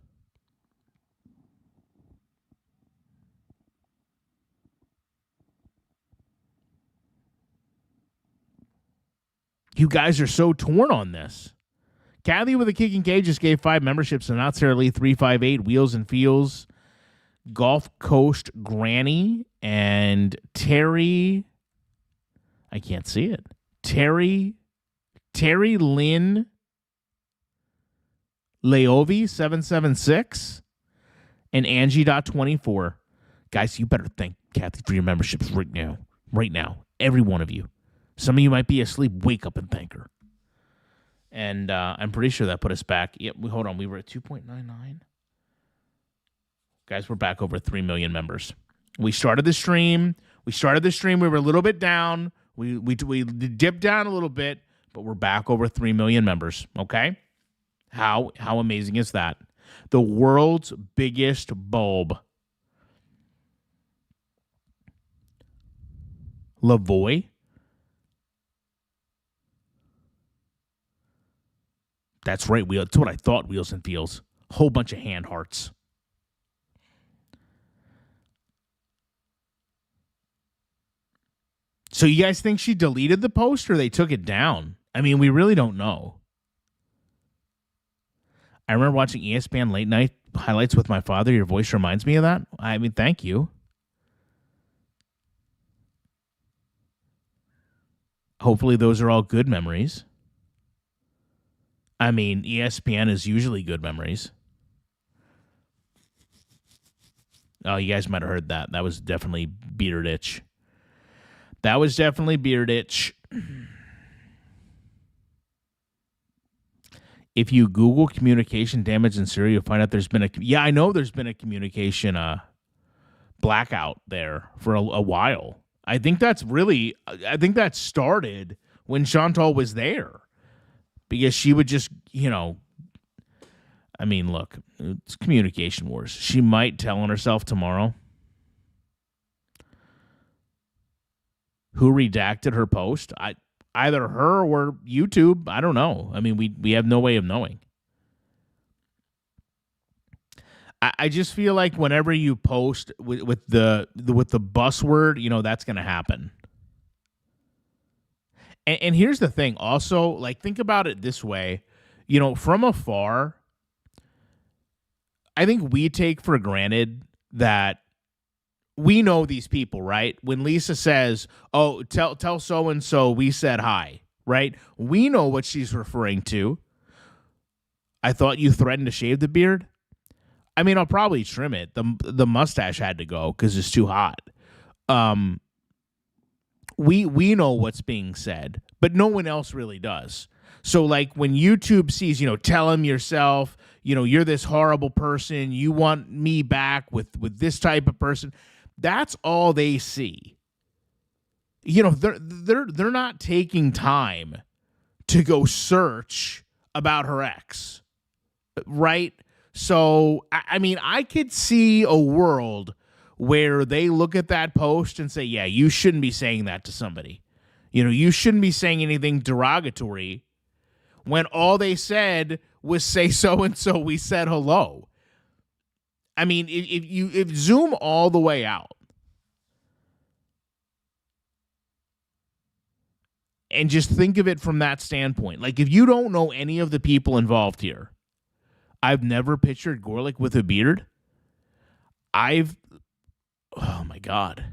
You guys are so torn on this. Kathy with a kicking cage just gave 5 memberships to Not Sarah Lee 358, Wheels and Feels, Gulf Coast Granny, and Terry. I can't see it. Terry Lynn Leovi 776 and Angie.24. Guys, you better thank Kathy for your memberships right now. Right now. Every one of you. Some of you might be asleep. Wake up and thank her. And I'm pretty sure that put us back. Yep, hold on. We were at 2.99. Guys, we're back over 3 million members. We started the stream. We were a little bit down. We dipped down a little bit, but we're back over 3 million members. Okay? How amazing is that? The world's biggest bulb. Lavoie. That's right. That's what I thought. Wheels and Feels. Whole bunch of hand hearts. So you guys think she deleted the post or they took it down? I mean, we really don't know. I remember watching ESPN late night highlights with my father. Your voice reminds me of that. I mean, thank you. Hopefully those are all good memories. I mean, ESPN is usually good memories. Oh, you guys might have heard that. That was definitely Beard Itch. If you Google communication damage in Syria, you'll find out there's been I know there's been a communication blackout there for a while. I think that started when Chantal was there. Because she would just, I mean, look, it's communication wars. She might tell on herself tomorrow. Who redacted her post? Either her or YouTube. I don't know. I mean, we have no way of knowing. I just feel like whenever you post with the buzzword, that's going to happen. And here's the thing. Also, like, think about it this way. From afar, I think we take for granted that we know these people, right? When Lisa says, "Oh, tell so and so we said hi," right? We know what she's referring to. I thought you threatened to shave the beard. I mean, I'll probably trim it. The mustache had to go because it's too hot. We know what's being said, but no one else really does. So, like, when YouTube sees, tell him yourself, you're this horrible person, you want me back with this type of person, that's all they see. They're not taking time to go search about her ex, right? So, I mean, I could see a world where they look at that post and say, yeah, you shouldn't be saying that to somebody. You shouldn't be saying anything derogatory when all they said was say so-and-so, we said hello. I mean, if zoom all the way out and just think of it from that standpoint, like, if you don't know any of the people involved here, I've never pictured Gorlick with a beard. Oh my God.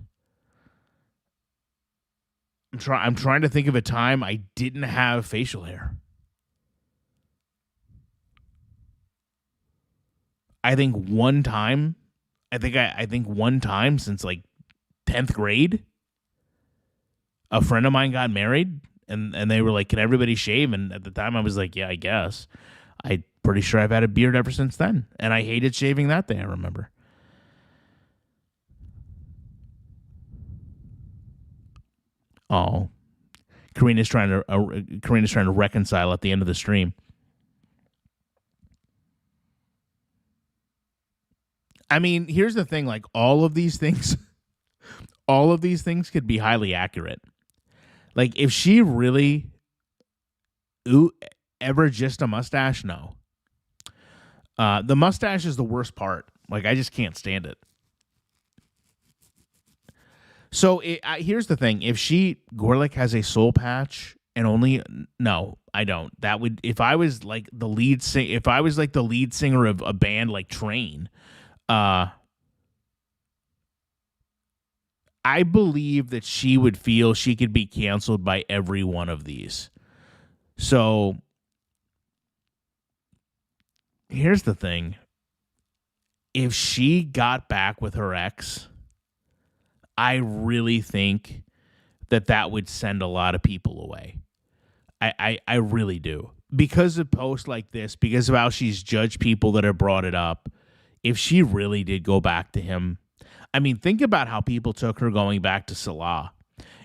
I'm trying to think of a time I didn't have facial hair. I think one time since like 10th grade, a friend of mine got married and they were like, "Can everybody shave?" And at the time I was like, "Yeah, I guess." I'm pretty sure I've had a beard ever since then. And I hated shaving that day, I remember. Oh, Karina's trying to reconcile at the end of the stream. I mean, here's the thing: like, all of these things could be highly accurate. Like, if she really ever just a mustache, no. The mustache is the worst part. Like, I just can't stand it. So here's the thing: if Gorlick has a soul patch and no, I don't. That would, if I was like the lead singer of a band like Train, I believe that she would feel she could be canceled by every one of these. So here's the thing: if she got back with her ex, I really think that would send a lot of people away. I really do. Because of posts like this, because of how she's judged people that have brought it up, if she really did go back to him, I mean, think about how people took her going back to Salah.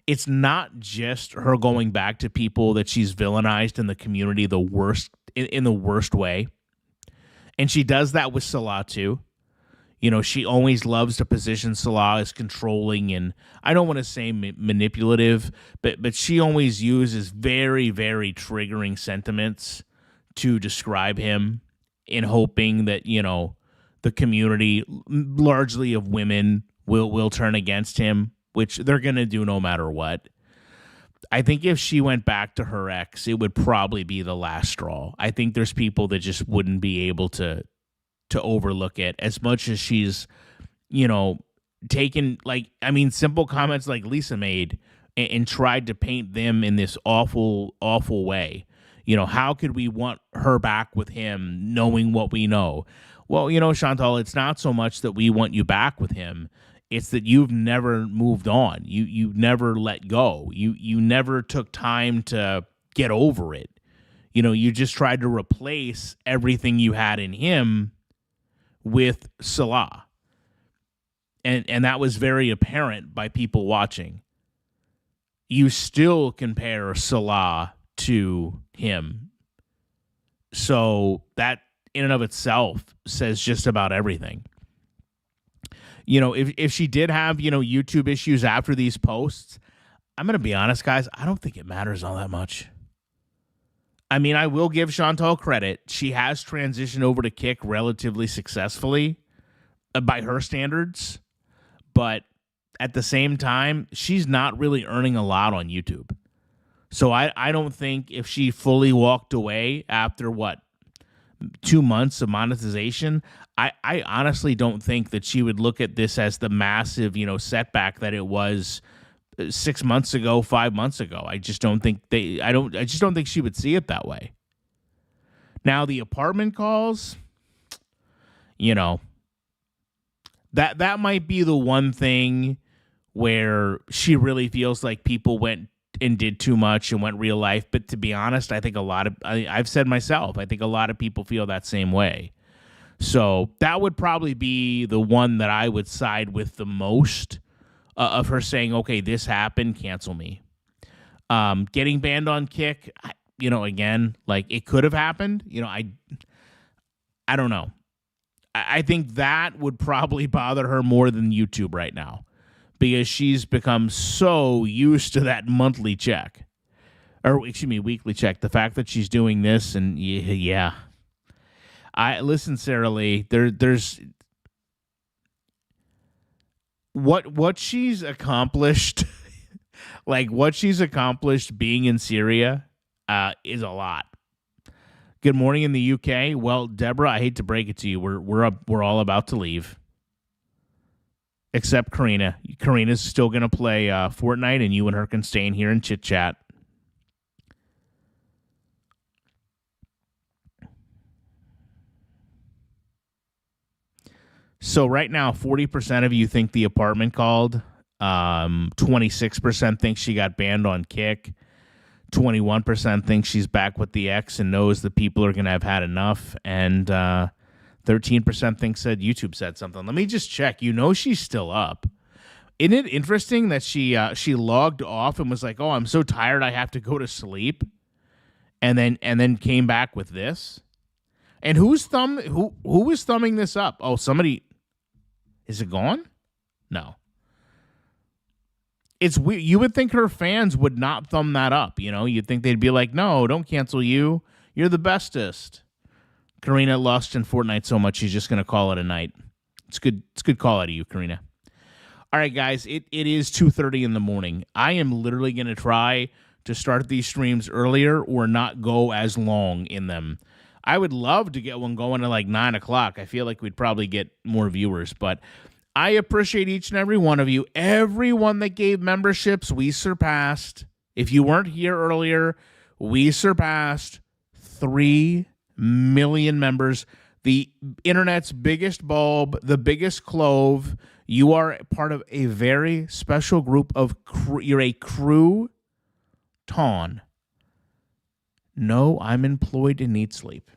It's not just her going back to people that she's villainized in the community the worst in the worst way. And she does that with Salah too. You know, she always loves to position Salah as controlling and I don't want to say manipulative, but she always uses very, very triggering sentiments to describe him in hoping that, you know, the community, largely of women, will turn against him, which they're going to do no matter what. I think if she went back to her ex, it would probably be the last straw. I think there's people that just wouldn't be able to overlook it as much as she's, you know, taken, like, I mean, simple comments like Lisa made and tried to paint them in this awful, awful way. You know, how could we want her back with him knowing what we know? Well, you know, Chantal, it's not so much that we want you back with him. It's that you've never moved on. You never let go. You never took time to get over it. You know, you just tried to replace everything you had in him with Salah. And that was very apparent by people watching. You still compare Salah to him. So that in and of itself says just about everything. You know, if she did have, you know, YouTube issues after these posts, I'm going to be honest, guys, I don't think it matters all that much. I mean, I will give Chantal credit. She has transitioned over to Kick relatively successfully by her standards. But at the same time, she's not really earning a lot on YouTube. So I don't think if she fully walked away after, 2 months of monetization, I honestly don't think that she would look at this as the massive, you know, setback that it was 6 months ago, 5 months ago. I just don't think she would see it that way. Now, the apartment calls, you know, that might be the one thing where she really feels like people went and did too much and went real life. But to be honest, I think I've said myself, I think a lot of people feel that same way. So that would probably be the one that I would side with the most of her saying, okay, this happened, cancel me. Getting banned on Kick, you know, again, like it could have happened. You know, I don't know. I think that would probably bother her more than YouTube right now because she's become so used to that monthly check. Or, excuse me, weekly check. The fact that she's doing this and yeah. Listen, Sarah Lee, there's what she's accomplished, like what she's accomplished being in Syria is a lot. Good morning in the UK. Well, Deborah, I hate to break it to you. We're all about to leave. Except Karina. Karina's still going to play Fortnite, and you and her can stay in here and chit-chat. So right now, 40% of you think the apartment called. 26% think she got banned on Kick. 21% think she's back with the ex and knows the people are going to have had enough. And 13% think said YouTube said something. Let me just check. You know she's still up. Isn't it interesting that she logged off and was like, oh, I'm so tired I have to go to sleep, and then came back with this? And who was thumbing this up? Oh, somebody. Is it gone? No. It's weird. You would think her fans would not thumb that up. You know, you'd think they'd be like, no, don't cancel you. You're the bestest. Karina lost in Fortnite so much, she's just going to call it a night. It's good call out of you, Karina. All right, guys, it is 2:30 in the morning. I am literally going to try to start these streams earlier or not go as long in them. I would love to get one going at like 9 o'clock. I feel like we'd probably get more viewers, but I appreciate each and every one of you. Everyone that gave memberships, we surpassed. If you weren't here earlier, we surpassed 3 million members. The internet's biggest bulb, the biggest clove. You are part of a very special group of you're a crew ton. No, I'm employed and need sleep.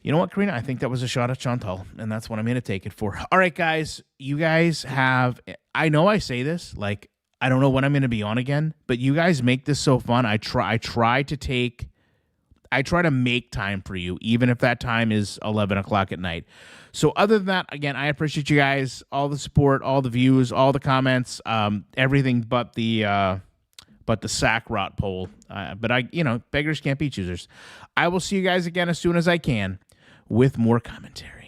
You know what, Karina? I think that was a shot at Chantal, and that's what I'm going to take it for. All right, guys. You guys have... I know I say this, like, I don't know when I'm going to be on again, but you guys make this so fun. I try to make time for you, even if that time is 11 o'clock at night. So other than that, again, I appreciate you guys, all the support, all the views, all the comments, everything but the sack rot poll. But beggars can't be choosers. I will see you guys again as soon as I can with more commentary.